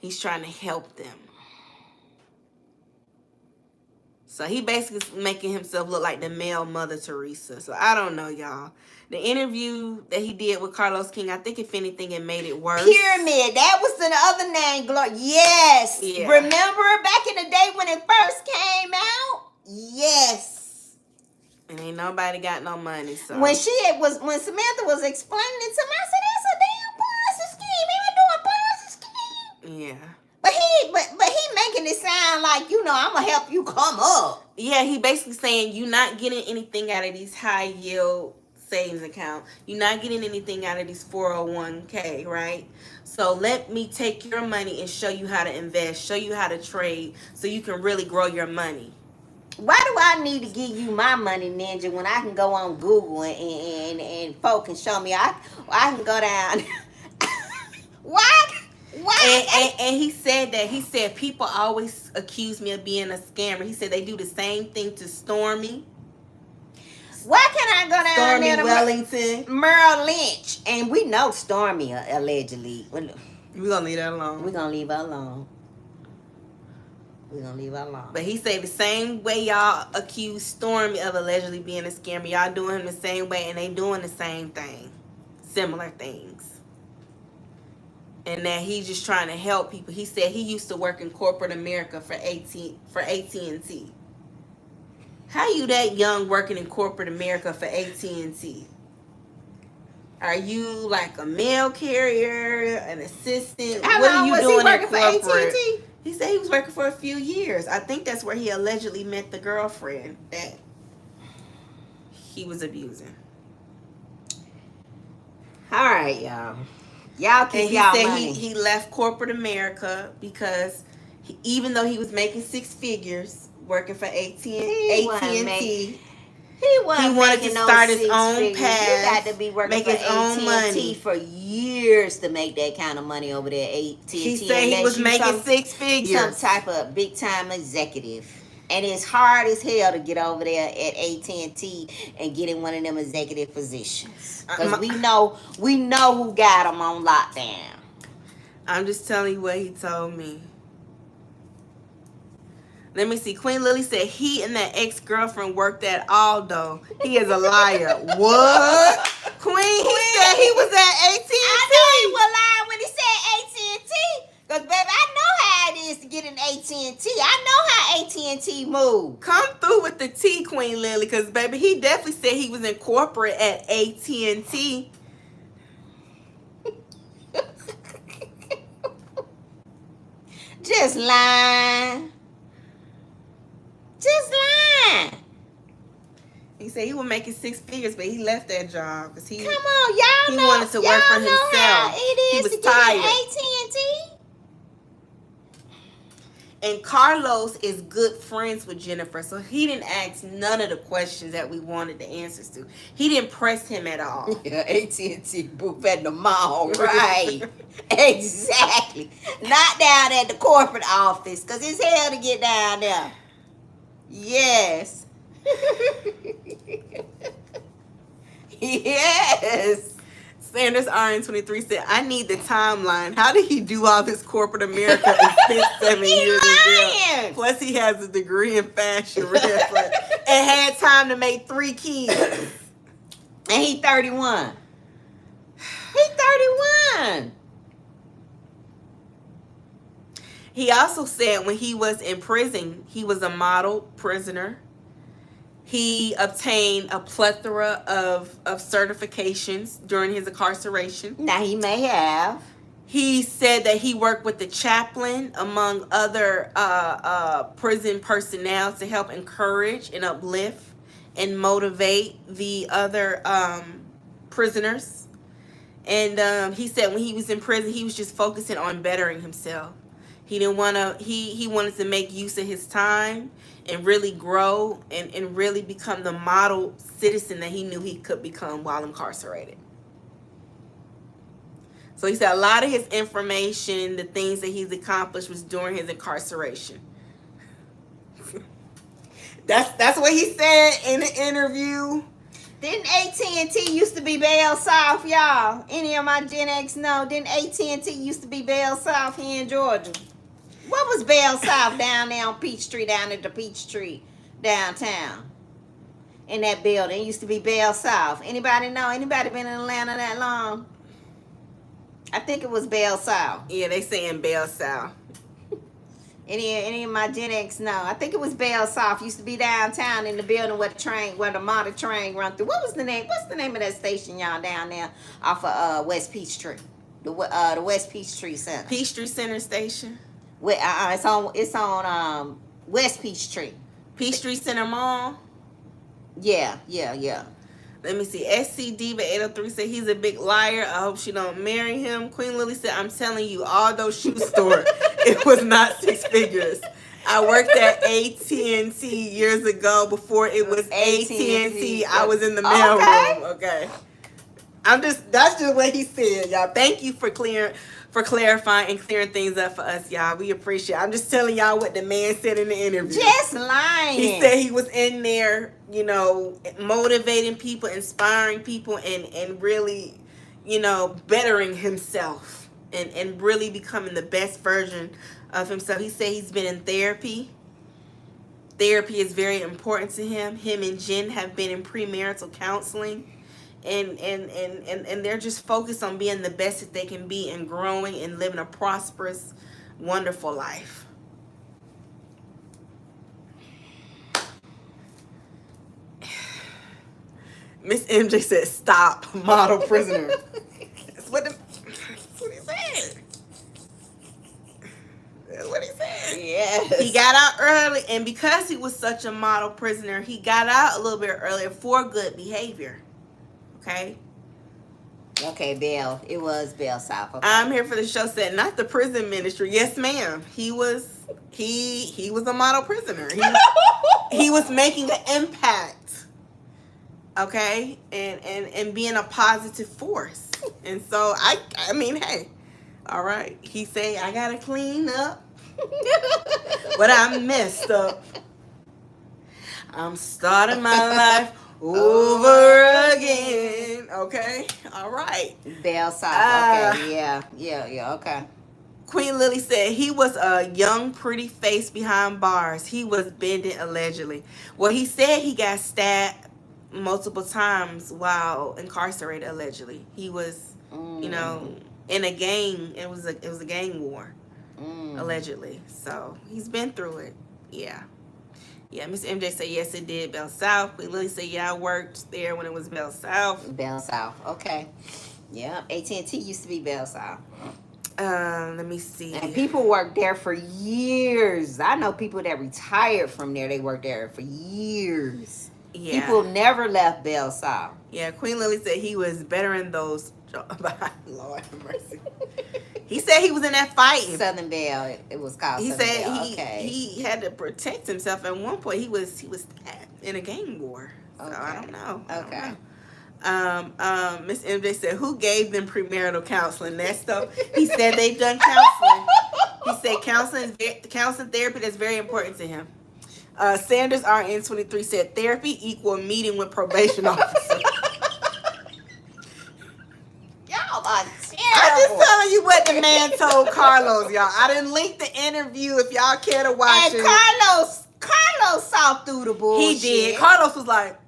He's trying to help them. So he basically is making himself look like the male Mother Teresa. So I don't know, y'all. The interview that he did with Carlos King, I think if anything, it made it worse. Pyramid. That was the other name. Yes. Yeah. Remember back in the day when it first came out? Yes. And ain't nobody got no money. So when Samantha was explaining it to me, I said, "That's a damn Ponzi scheme. He been doing Ponzi scheme." yeah. But he making it sound like, I'm gonna help you come up. Yeah, he basically saying you're not getting anything out of these high yield savings account. You're not getting anything out of these 401k, right? So let me take your money and show you how to invest, show you how to trade, so you can really grow your money. Why do I need to give you my money, Ninja, when I can go on Google and folk can show me? I can go down. Why? And he said that. He said people always accuse me of being a scammer. He said they do the same thing to Stormy. Why can't I go down there to Wellington, Merrill Lynch? And we know Stormy allegedly. We're gonna leave that alone. We're gonna leave her alone. But he said the same way y'all accuse Stormy of allegedly being a scammer, y'all doing him the same way, and they doing the same thing, similar things. And that he's just trying to help people. He said he used to work in corporate America for AT&T. How you that young working in corporate America for AT&T? Are you like a mail carrier, an assistant? How what long are you was doing he working in for corporate? AT&T? He said he was working for a few years. I think that's where he allegedly met the girlfriend that he was abusing. All right, y'all. Y'all keep y'all money. And he said he left corporate America because even though he was making six figures working for AT&T, he wanted to start his own path. You got to be working for AT&T for years to make that kind of money over there. AT&T. He said he was making six figures. Some type of big time executive. And it's hard as hell to get over there at AT&T and get in one of them executive positions. Because we know who got them on lockdown. I'm just telling you what he told me. Let me see. Queen Lily said he and that ex-girlfriend worked at Aldo. He is a liar. What? Queen, he said he was at AT&T. I know he was lying when he said AT&T. Because, baby, I know how it is to get get an AT&T. I know how AT&T move. Come through with the T, Queen Lily, because baby, he definitely said he was in corporate at AT&T. Just lying. Just lying. He said he was making 6 figures, but he left that job because he Come on, y'all he know. wanted to work for Y'all know how himself. it He is was to get tired. an AT&T. And Carlos is good friends with Jennifer, so he didn't ask none of the questions that we wanted the answers to. He didn't press him at all. Yeah, AT&T booth at the mall, right? Exactly. Not down at the corporate office, because it's hell to get down there. Yes. Yes. Sanders RN23 said, I need the timeline. How did he do all this corporate America and spend 7 He years in jail? lying. Plus, he has a degree in fashion, red flag, and had time to make 3 kids. And he 31. He 31. He also said when he was in prison, he was a model prisoner. He obtained a plethora of certifications during his incarceration. Now he may have. He said that he worked with the chaplain, among other prison personnel, to help encourage and uplift and motivate the other prisoners. And he said when he was in prison, he was just focusing on bettering himself. He didn't want to. He wanted to make use of his time and really grow and really become the model citizen that he knew he could become while incarcerated. So he said a lot of his information, the things that he's accomplished, was during his incarceration. That's what he said in the interview. Didn't AT&T used to be Bell South, y'all? Any of my Gen X know? Didn't AT&T used to be Bell South here in Georgia? What was Bell South down there on Peachtree, down at the Peachtree downtown? In that building, it used to be Bell South. Anybody know? Anybody been in Atlanta that long? I think it was Bell South. Yeah, they saying Bell South. Any of my Gen X know? I think it was Bell South. Used to be downtown in the building where the model train run through. What was the name? What's the name of that station, y'all, down there off of West Peachtree? The West Peachtree Center. Peachtree Center Station. It's on West Peachtree. Peachtree Center Mall. Yeah. Let me see. SC Diva 803 said he's a big liar. I hope she don't marry him. Queen Lily said, I'm telling you, all those shoe stores, it was not 6 figures. I worked at AT&T years ago before it was AT&T. I was in the mailroom. Okay. That's just what he said, y'all. Thank you for clarifying and clearing things up for us, y'all. We appreciate it. I'm just telling y'all what the man said in the interview. Just lying. He said he was in there, motivating people, inspiring people, and really, bettering himself and really becoming the best version of himself. He said he's been in therapy. Therapy is very important to him. Him and Jen have been in premarital counseling. And they're just focused on being the best that they can be and growing and living a prosperous, wonderful life. Miss MJ said, stop, model prisoner. That's what he said. That's what he said. Yes. He got out early, and because he was such a model prisoner, he got out a little bit earlier for good behavior. Okay, Bell. It was Bell South. Okay. I'm here for the show said, not the prison ministry. Yes, ma'am. He was a model prisoner. He was making an impact. Okay? And being a positive force. And so I mean, hey. All right. He say, I gotta clean up. But I'm messed up. I'm starting my life over again. Okay? All right. Bell South. Okay. Yeah. Okay. Queen Lily said he was a young, pretty face behind bars. He was bending allegedly. Well, he said he got stabbed multiple times while incarcerated allegedly. He was, in a gang. It was a gang war. allegedly. So he's been through it. Yeah. Yeah, Miss MJ said yes, it did. Bell South. Queen Lily said yeah, I worked there when it was Bell South. Bell South. Okay. Yeah. AT&T used to be Bell South. Let me see. And people worked there for years. I know people that retired from there. They worked there for years. Yeah. People never left Bell South. Yeah, Queen Lily said he was better in those. Lord have mercy. He said he was in that fight. Southern Bell. It was called. He Southern said Bell. he had to protect himself. At one point, he was in a gang war. So Okay. I don't know. Okay. Miss MJ said, who gave them premarital counseling? Nesto. He said they've done counseling. He said counseling therapy that's very important to him. Sanders RN23 said therapy equal meeting with probation officer. Y'all are terrible. I'm just telling you what the man told Carlos, y'all. I didn't link the interview if y'all care to watch it. Carlos saw through the bullshit. He did. Carlos was like,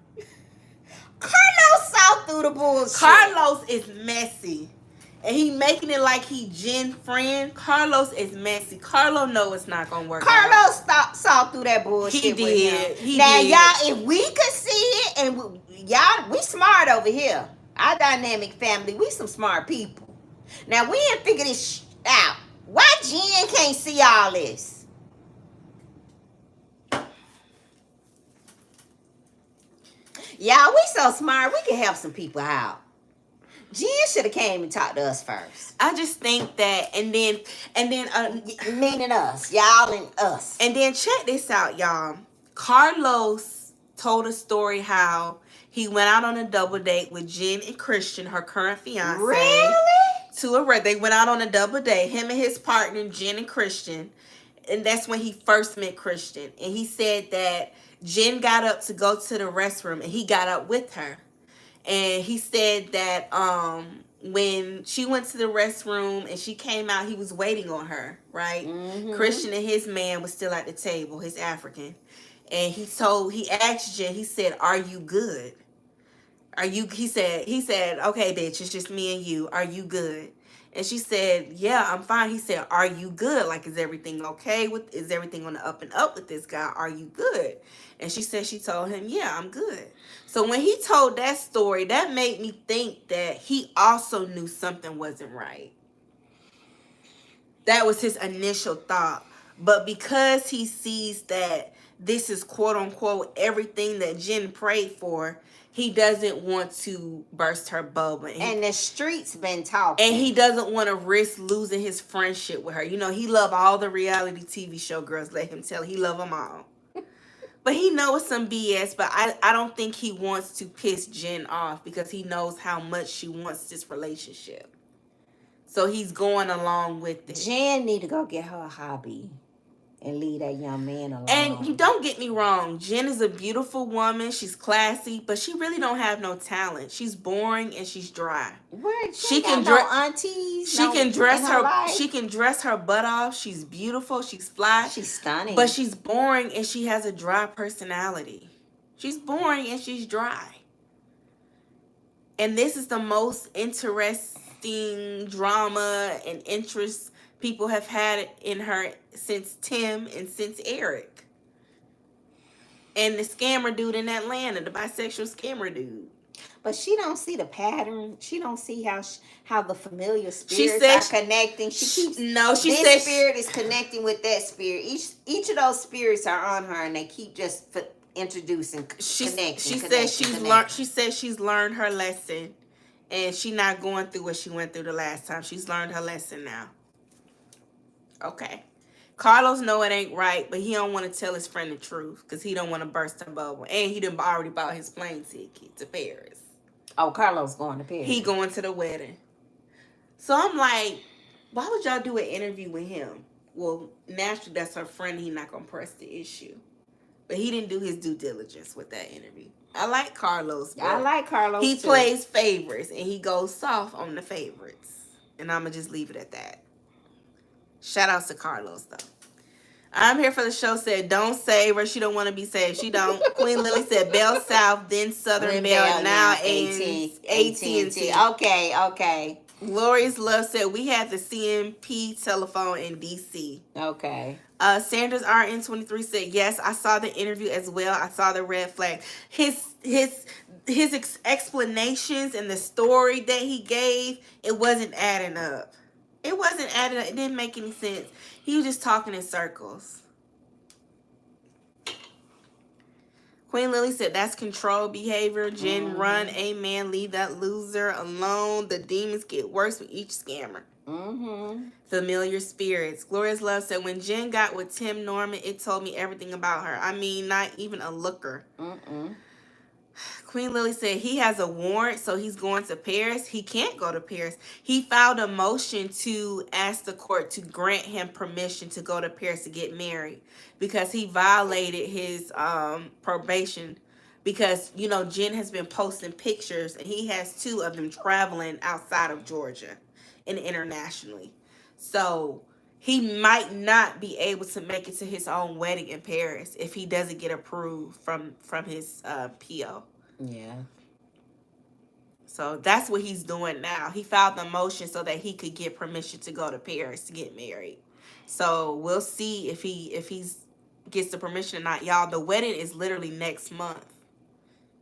Carlos saw through the bullshit. Carlos is messy. And he making it like he Jen friend. Carlos is messy. Carlos know it's not gonna work. Carlos saw through that bullshit. He did. Y'all, if we could see it, and we smart over here. Our dynamic family, we some smart people. Now we ain't figure this out. Why Jen can't see all this? Y'all, we so smart. We can help some people out. Jen should have came and talked to us first. I just think that, and then meaning us, y'all and us. And then check this out, y'all. Carlos told a story how he went out on a double date with Jen and Christian, her current fiance. Really? They went out on a double date, him and his partner, Jen and Christian. And that's when he first met Christian. And he said that Jen got up to go to the restroom and he got up with her. And he said that when she went to the restroom and she came out, he was waiting on her, right? Mm-hmm. Christian and his man was still at the table, his African. And he asked Jen, he said, "Are you good? He said, "Okay, bitch, it's just me and you. Are you good?" And she said, "Yeah, I'm fine." He said, "Are you good? Like, is everything okay? Is everything on the up and up with this guy? Are you good?" And she said, she told him, "Yeah, I'm good." So when he told that story, that made me think that he also knew something wasn't right. That was his initial thought. But because he sees that this is quote unquote everything that Jen prayed for, he doesn't want to burst her bubble. And the streets been talking. And he doesn't want to risk losing his friendship with her. You know, he love all the reality TV show girls. Let him tell. He love them all. But he knows some BS. But I don't think he wants to piss Jen off because he knows how much she wants this relationship. So he's going along with it. Jen need to go get her a hobby and leave that young man alone. And you don't get me wrong, Jen is a beautiful woman. She's classy, but she really don't have no talent. She's boring and she's dry. She can dress aunties. She can dress her. She can dress her butt off. She's beautiful. She's fly. She's stunning. But she's boring and she has a dry personality. She's boring and she's dry. And this is the most interesting drama and interest people have had in her since Tim and since Eric. And the scammer dude in Atlanta, the bisexual scammer dude. But she don't see the pattern. She don't see how the familiar spirits are connecting. This spirit is connecting with that spirit. Each of those spirits are on her, and they keep just introducing connection. She said she's learned her lesson, and she's not going through what she went through the last time. She's learned her lesson now. Okay. Carlos know it ain't right, but he don't want to tell his friend the truth because he don't want to burst her bubble. And he done already bought his plane ticket to Paris. Oh, Carlos going to Paris. He going to the wedding. So I'm like, why would y'all do an interview with him? Well, naturally, that's her friend. He not going to press the issue. But he didn't do his due diligence with that interview. I like Carlos. I like Carlos, He plays favorites, and he goes soft on the favorites. And I'm going to just leave it at that. Shout outs to Carlos, though. I'm here for the show said, don't save her. She don't want to be saved. She don't. Queen Lily said, Bell South, then Southern Bell, now AT&T. Okay. Glorious Love said we had the CMP telephone in DC. Okay. Sanders RN23 said, yes, I saw the interview as well. I saw the red flag. His explanations and the story that he gave, it wasn't adding up. It wasn't adding up. It didn't make any sense. He was just talking in circles. Queen Lily said, that's control behavior. Jen, run. Amen. Leave that loser alone. The demons get worse with each scammer. Familiar spirits. Gloria's Love said, when Jen got with Tim Norman, it told me everything about her. I mean, not even a looker. Queen Lily said, he has a warrant, so he's going to Paris. He can't go to Paris. He filed a motion to ask the court to grant him permission to go to Paris to get married because he violated his probation. Because, you know, Jen has been posting pictures, and he has 2 of them traveling outside of Georgia and internationally. So he might not be able to make it to his own wedding in Paris if he doesn't get approved from his PO. Yeah. So that's what he's doing now. He filed the motion so that he could get permission to go to Paris to get married. So we'll see if he gets the permission or not. Y'all, the wedding is literally next month.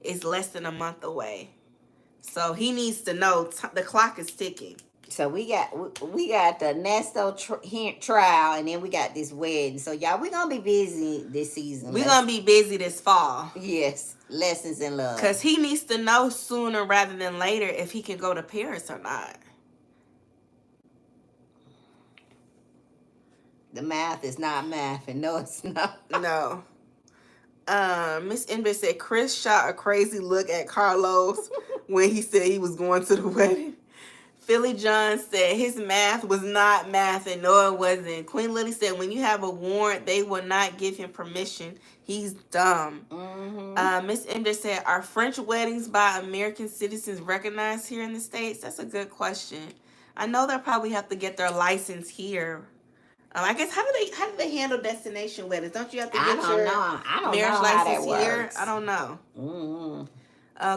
It's less than a month away. So he needs to know the clock is ticking. So we got the Nesto trial, and then we got this wedding. So y'all, we're gonna be busy this season. We're gonna be busy this fall. Yes, lessons in love. Because he needs to know sooner rather than later if he can go to Paris or not. The math is not math, and no, it's not. No. Miss Ember said Chris shot a crazy look at Carlos when he said he was going to the wedding. Philly John said his math was not math, and no, it wasn't. Queen Lily said when you have a warrant, they will not give him permission. He's dumb. Miss Ember said, are French weddings by American citizens recognized here in the States? That's a good question. I know they'll probably have to get their license here. I guess how do they handle destination weddings? Don't you have to get your marriage license here? I don't know.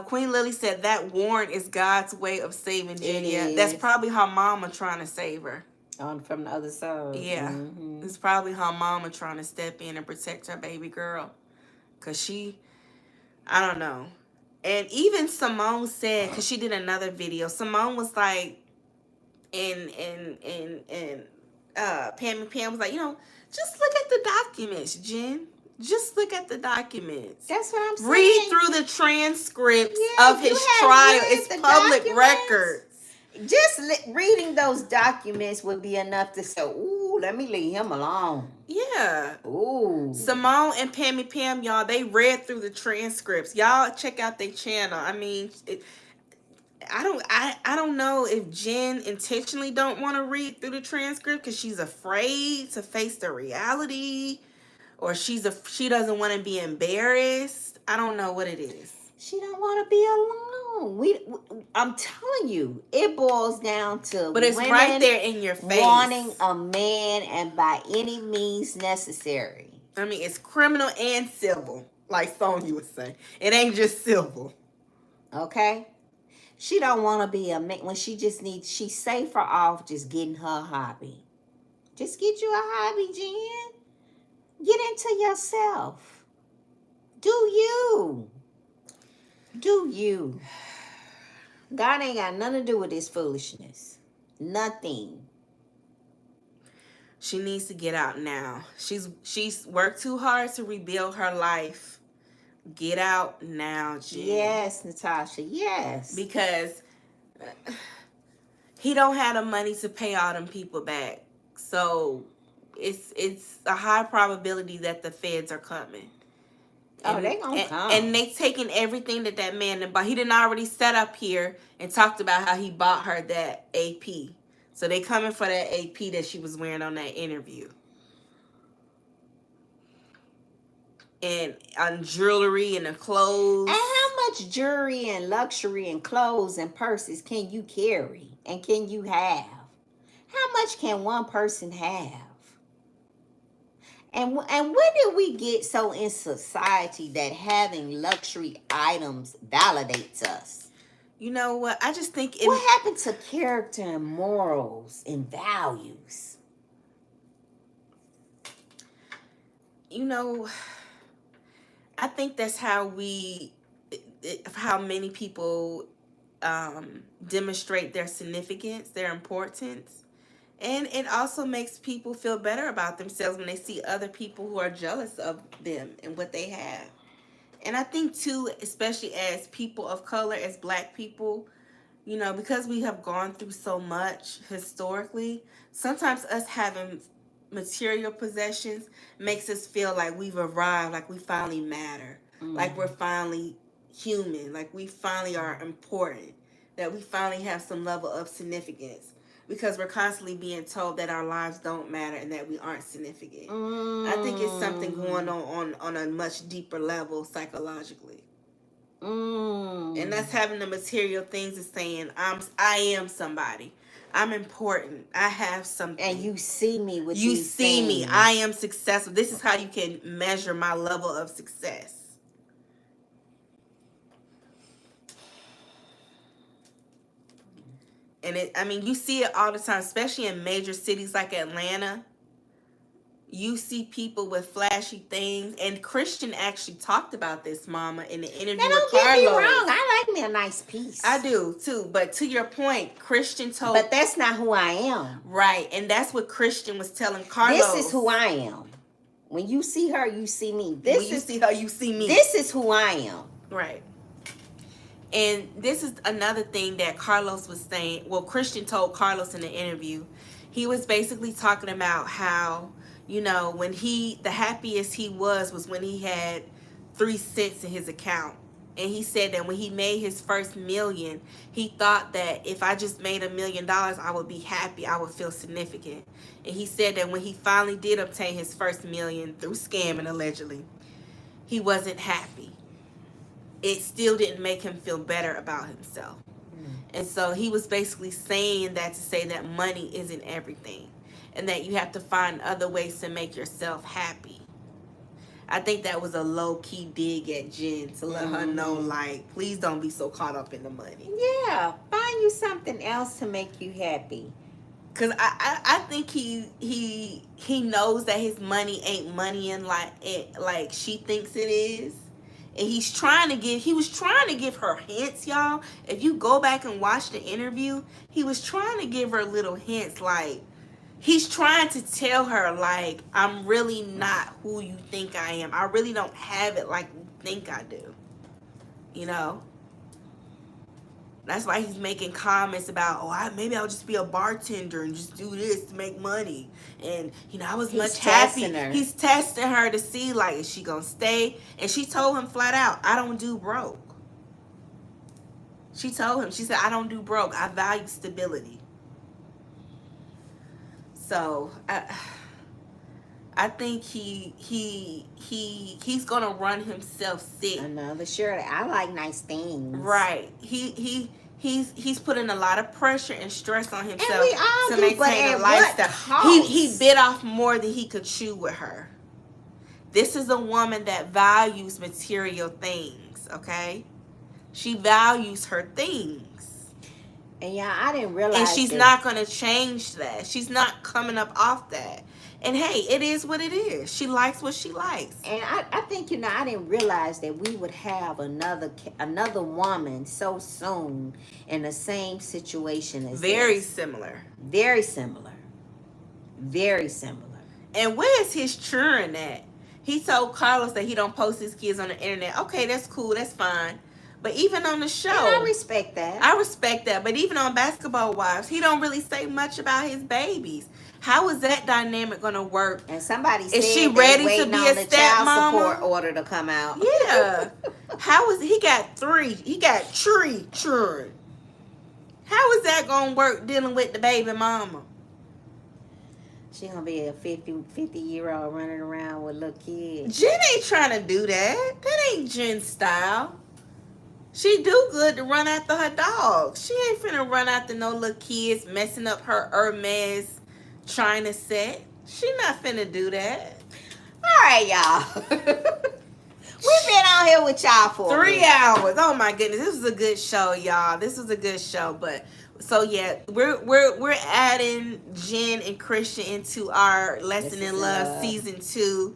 Queen Lily said that warrant is God's way of saving Jenia. That's probably her mama trying to save her. From the other side. Yeah. It's probably her mama trying to step in and protect her baby girl. Because I don't know. And even Simone said, because she did another video, Simone was like, and Pam was like, just look at the documents, Jen. Just look at the documents. That's what I'm saying. Read through the transcripts of his trial. It's public records. Just reading those documents would be enough to say, ooh, let me leave him alone. Yeah. Ooh. Simone and Pam, y'all, they read through the transcripts. Y'all check out their channel. I mean, I don't know if Jen intentionally don't want to read through the transcript because she's afraid to face the reality. Or she doesn't want to be embarrassed. I don't know what it is. She don't want to be alone. I'm telling you, it boils down to. But it's right there in your face. Wanting a man, and by any means necessary. I mean, it's criminal and civil, like Sonya would say. It ain't just civil. Okay. She don't want to be a man when she just needs. She's safer off just getting her hobby. Just get you a hobby, Jen. Get into yourself. Do you. Do you. God ain't got nothing to do with this foolishness. Nothing. She needs to get out now. She's worked too hard to rebuild her life. Get out now, Jen. Yes, Natasha. Yes. Because he don't have the money to pay all them people back. So it's a high probability that the feds are coming. They gonna come. And they taking everything that man bought. He didn't already set up here and talked about how he bought her that AP. So they coming for that AP that she was wearing on that interview. And on jewelry and the clothes. And how much jewelry and luxury and clothes and purses can you carry and can you have? How much can one person have? And when did we get so in society that having luxury items validates us? You know what? I just think What happened to character and morals and values? You know, I think that's how how many people demonstrate their significance, their importance. And it also makes people feel better about themselves when they see other people who are jealous of them and what they have. And I think, too, especially as people of color, as black people, you know, because we have gone through so much historically, sometimes us having material possessions makes us feel like we've arrived, like we finally matter, like we're finally human, like we finally are important, that we finally have some level of significance because we're constantly being told that our lives don't matter and that we aren't significant. I think it's something going on a much deeper level psychologically. And that's having the material things is saying I am somebody. I'm important. I have something. And you see me with you these see me. things. I am successful. This is how you can measure my level of success. And you see it all the time, especially in major cities like Atlanta. You see people with flashy things, and Christian actually talked about this, Mama, in the interview Now, with don't get me Carlos. wrong. I like me a nice piece. I do too, but to your point, Christian told. But that's not who I am. Right, and that's what Christian was telling Carlos. This is who I am. When you see her, you see me. When you see her, you see me. This is who I am. Right. And this is another thing that Carlos was saying. Well, Christian told Carlos in the interview. He was basically talking about how, you know, when the happiest he was when he had 3 cents in his account. And he said that when he made his first million, he thought that if I just made $1 million, I would be happy. I would feel significant. And he said that when he finally did obtain his first million through scamming, allegedly, he wasn't happy. It still didn't make him feel better about himself. And so he was basically saying that to say that money isn't everything and that you have to find other ways to make yourself happy. I think that was a low-key dig at Jen to let her know, like, please don't be so caught up in the money. Yeah, find you something else to make you happy. Cause I think he knows that his money ain't money and like she thinks it is. And he was trying to give her hints, y'all. If you go back and watch the interview, he was trying to give her little hints, like he's trying to tell her, like, I'm really not who you think I am. I really don't have it like you think I do. You know? That's why he's making comments about, maybe I'll just be a bartender and just do this to make money. And, you know, I was much happy. He's testing her to see, like, is she going to stay? And she told him flat out, I don't do broke. She told him, she said, I don't do broke. I value stability. So, I think he's gonna run himself sick. Another Shirley. I like nice things. Right. He's putting a lot of pressure and stress on himself and we all to do, maintain a lifestyle. He bit off more than he could chew with her. This is a woman that values material things, okay? She values her things. And yeah, I didn't realize. And she's not gonna change that. She's not coming up off that. And hey, it is what it is. She likes what she likes. And I think, you know, I didn't realize that we would have another woman so soon in the same situation as Very this. similar. Very similar. Very similar. And where's his children at? He told Carlos that he don't post his kids on the internet. Okay, that's cool. That's fine. But even on the show, and I respect that. I respect that. But even on Basketball Wives, he don't really say much about his babies. How is that dynamic going to work? And somebody said, is she ready to be a the child stepmama? support order to come out? Yeah. He got 3? He got 3 children. How is that going to work dealing with the baby mama? She gonna be a 50-year-old running around with little kids. Jen ain't trying to do that. That ain't Jen's style. She do good to run after her dogs. She ain't finna run after no little kids messing up her Hermes China set. She not finna do that. All right, y'all. We've been on here with y'all for 3 hours. Oh my goodness, this was a good show, y'all. This was a good show. But so yeah, we're adding Jen and Christian into our Lesson in Love season 2,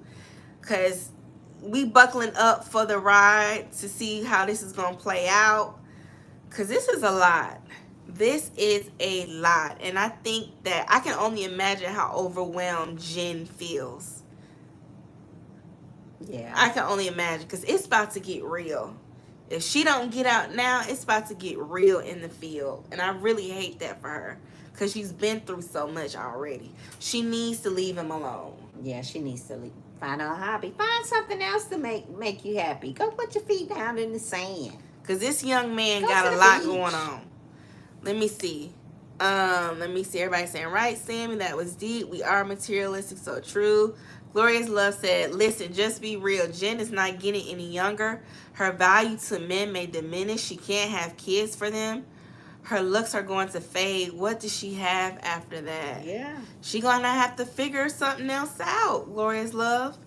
because we buckling up for the ride to see how this is gonna play out. Because this is a lot. This is a lot, and I think that I can only imagine how overwhelmed Jen feels. Yeah. I can only imagine, because it's about to get real. If she don't get out now, it's about to get real in the field. And I really hate that for her, because she's been through so much already. She needs to leave him alone. Yeah, she needs to find a hobby. Find something else to make you happy. Go put your feet down in the sand. Because this young man got a lot going on. Let me see. Everybody saying, right, Sammy, that was deep. We are materialistic, so true. Glorious Love said, listen, just be real. Jen is not getting any younger. Her value to men may diminish. She can't have kids for them. Her looks are going to fade. What does she have after that? Yeah. She gonna have to figure something else out, Glorious Love.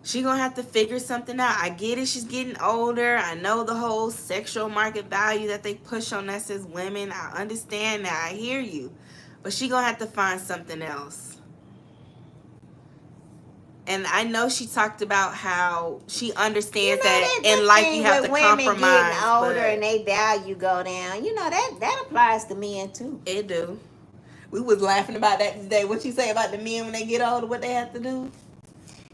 She gonna have to figure something out. I get it, she's getting older. I know the whole sexual market value that they push on us as women. I understand that. I hear you. But she gonna have to find something else. And I know she talked about how she understands that in life you have to compromise. Women getting older and they value go down. You know, that applies to men too. It do. We was laughing about that today. What you say about the men when they get older, what they have to do?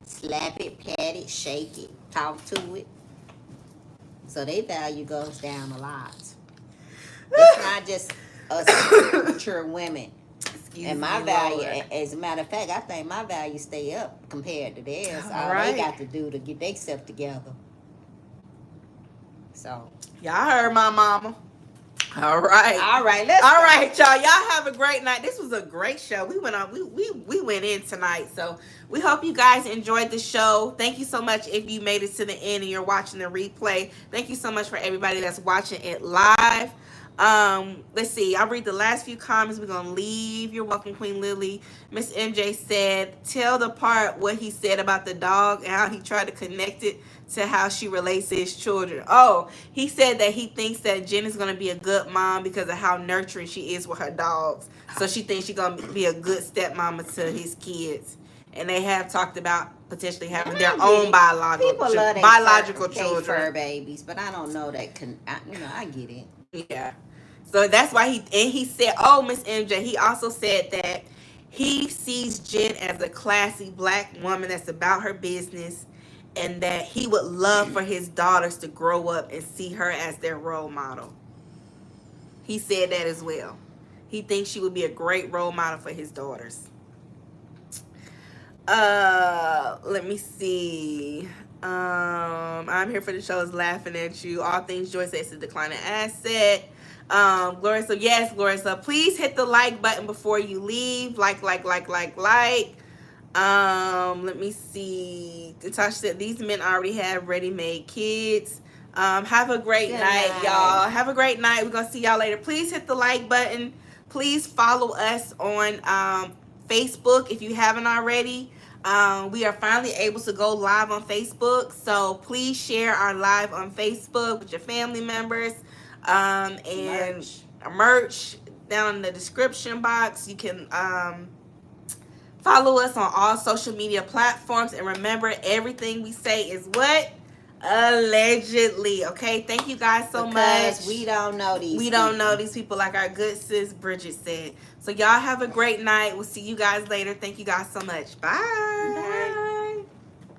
Slap it, pat it, shake it, talk to it. So their value goes down a lot. It's not just us mature women. And my value, as a matter of fact, I think my value stay up compared to theirs. All they got to do to get themselves together. So y'all heard my mama. All right, y'all. Y'all have a great night. This was a great show. We went on. We went in tonight. So we hope you guys enjoyed the show. Thank you so much if you made it to the end and you're watching the replay. Thank you so much for everybody that's watching it live. Let's see. I'll read the last few comments. We're gonna leave. You're welcome, Queen Lily. Miss MJ said, tell the part what he said about the dog and how he tried to connect it to how she relates to his children. Oh, he said that he thinks that Jen is gonna be a good mom because of how nurturing she is with her dogs. So she thinks she's gonna be a good stepmama to his kids. And they have talked about potentially having their own biological children. Fur babies, but I don't know that. I get it. Yeah. So that's why he said, oh, Miss MJ, he also said that he sees Jen as a classy black woman that's about her business, and that he would love for his daughters to grow up and see her as their role model. He said that as well. He thinks she would be a great role model for his daughters. Let me see. I'm here for the show is laughing at you. All things Joy says is a declining asset. Gloria, so yes, Gloria, so please hit the like button before you leave. Like. Let me see. Natasha said these men already have ready-made kids. Have a great night, y'all. Have a great night. We're gonna see y'all later. Please hit the like button. Please follow us on Facebook if you haven't already. We are finally able to go live on Facebook, so please share our live on Facebook with your family members. And merch down in the description box. You can follow us on all social media platforms, and remember, everything we say is what? Allegedly. Okay, thank you guys so much. We don't know these people, like our good sis Bridget said. So y'all have a great night. We'll see you guys later. Thank you guys so much. Bye.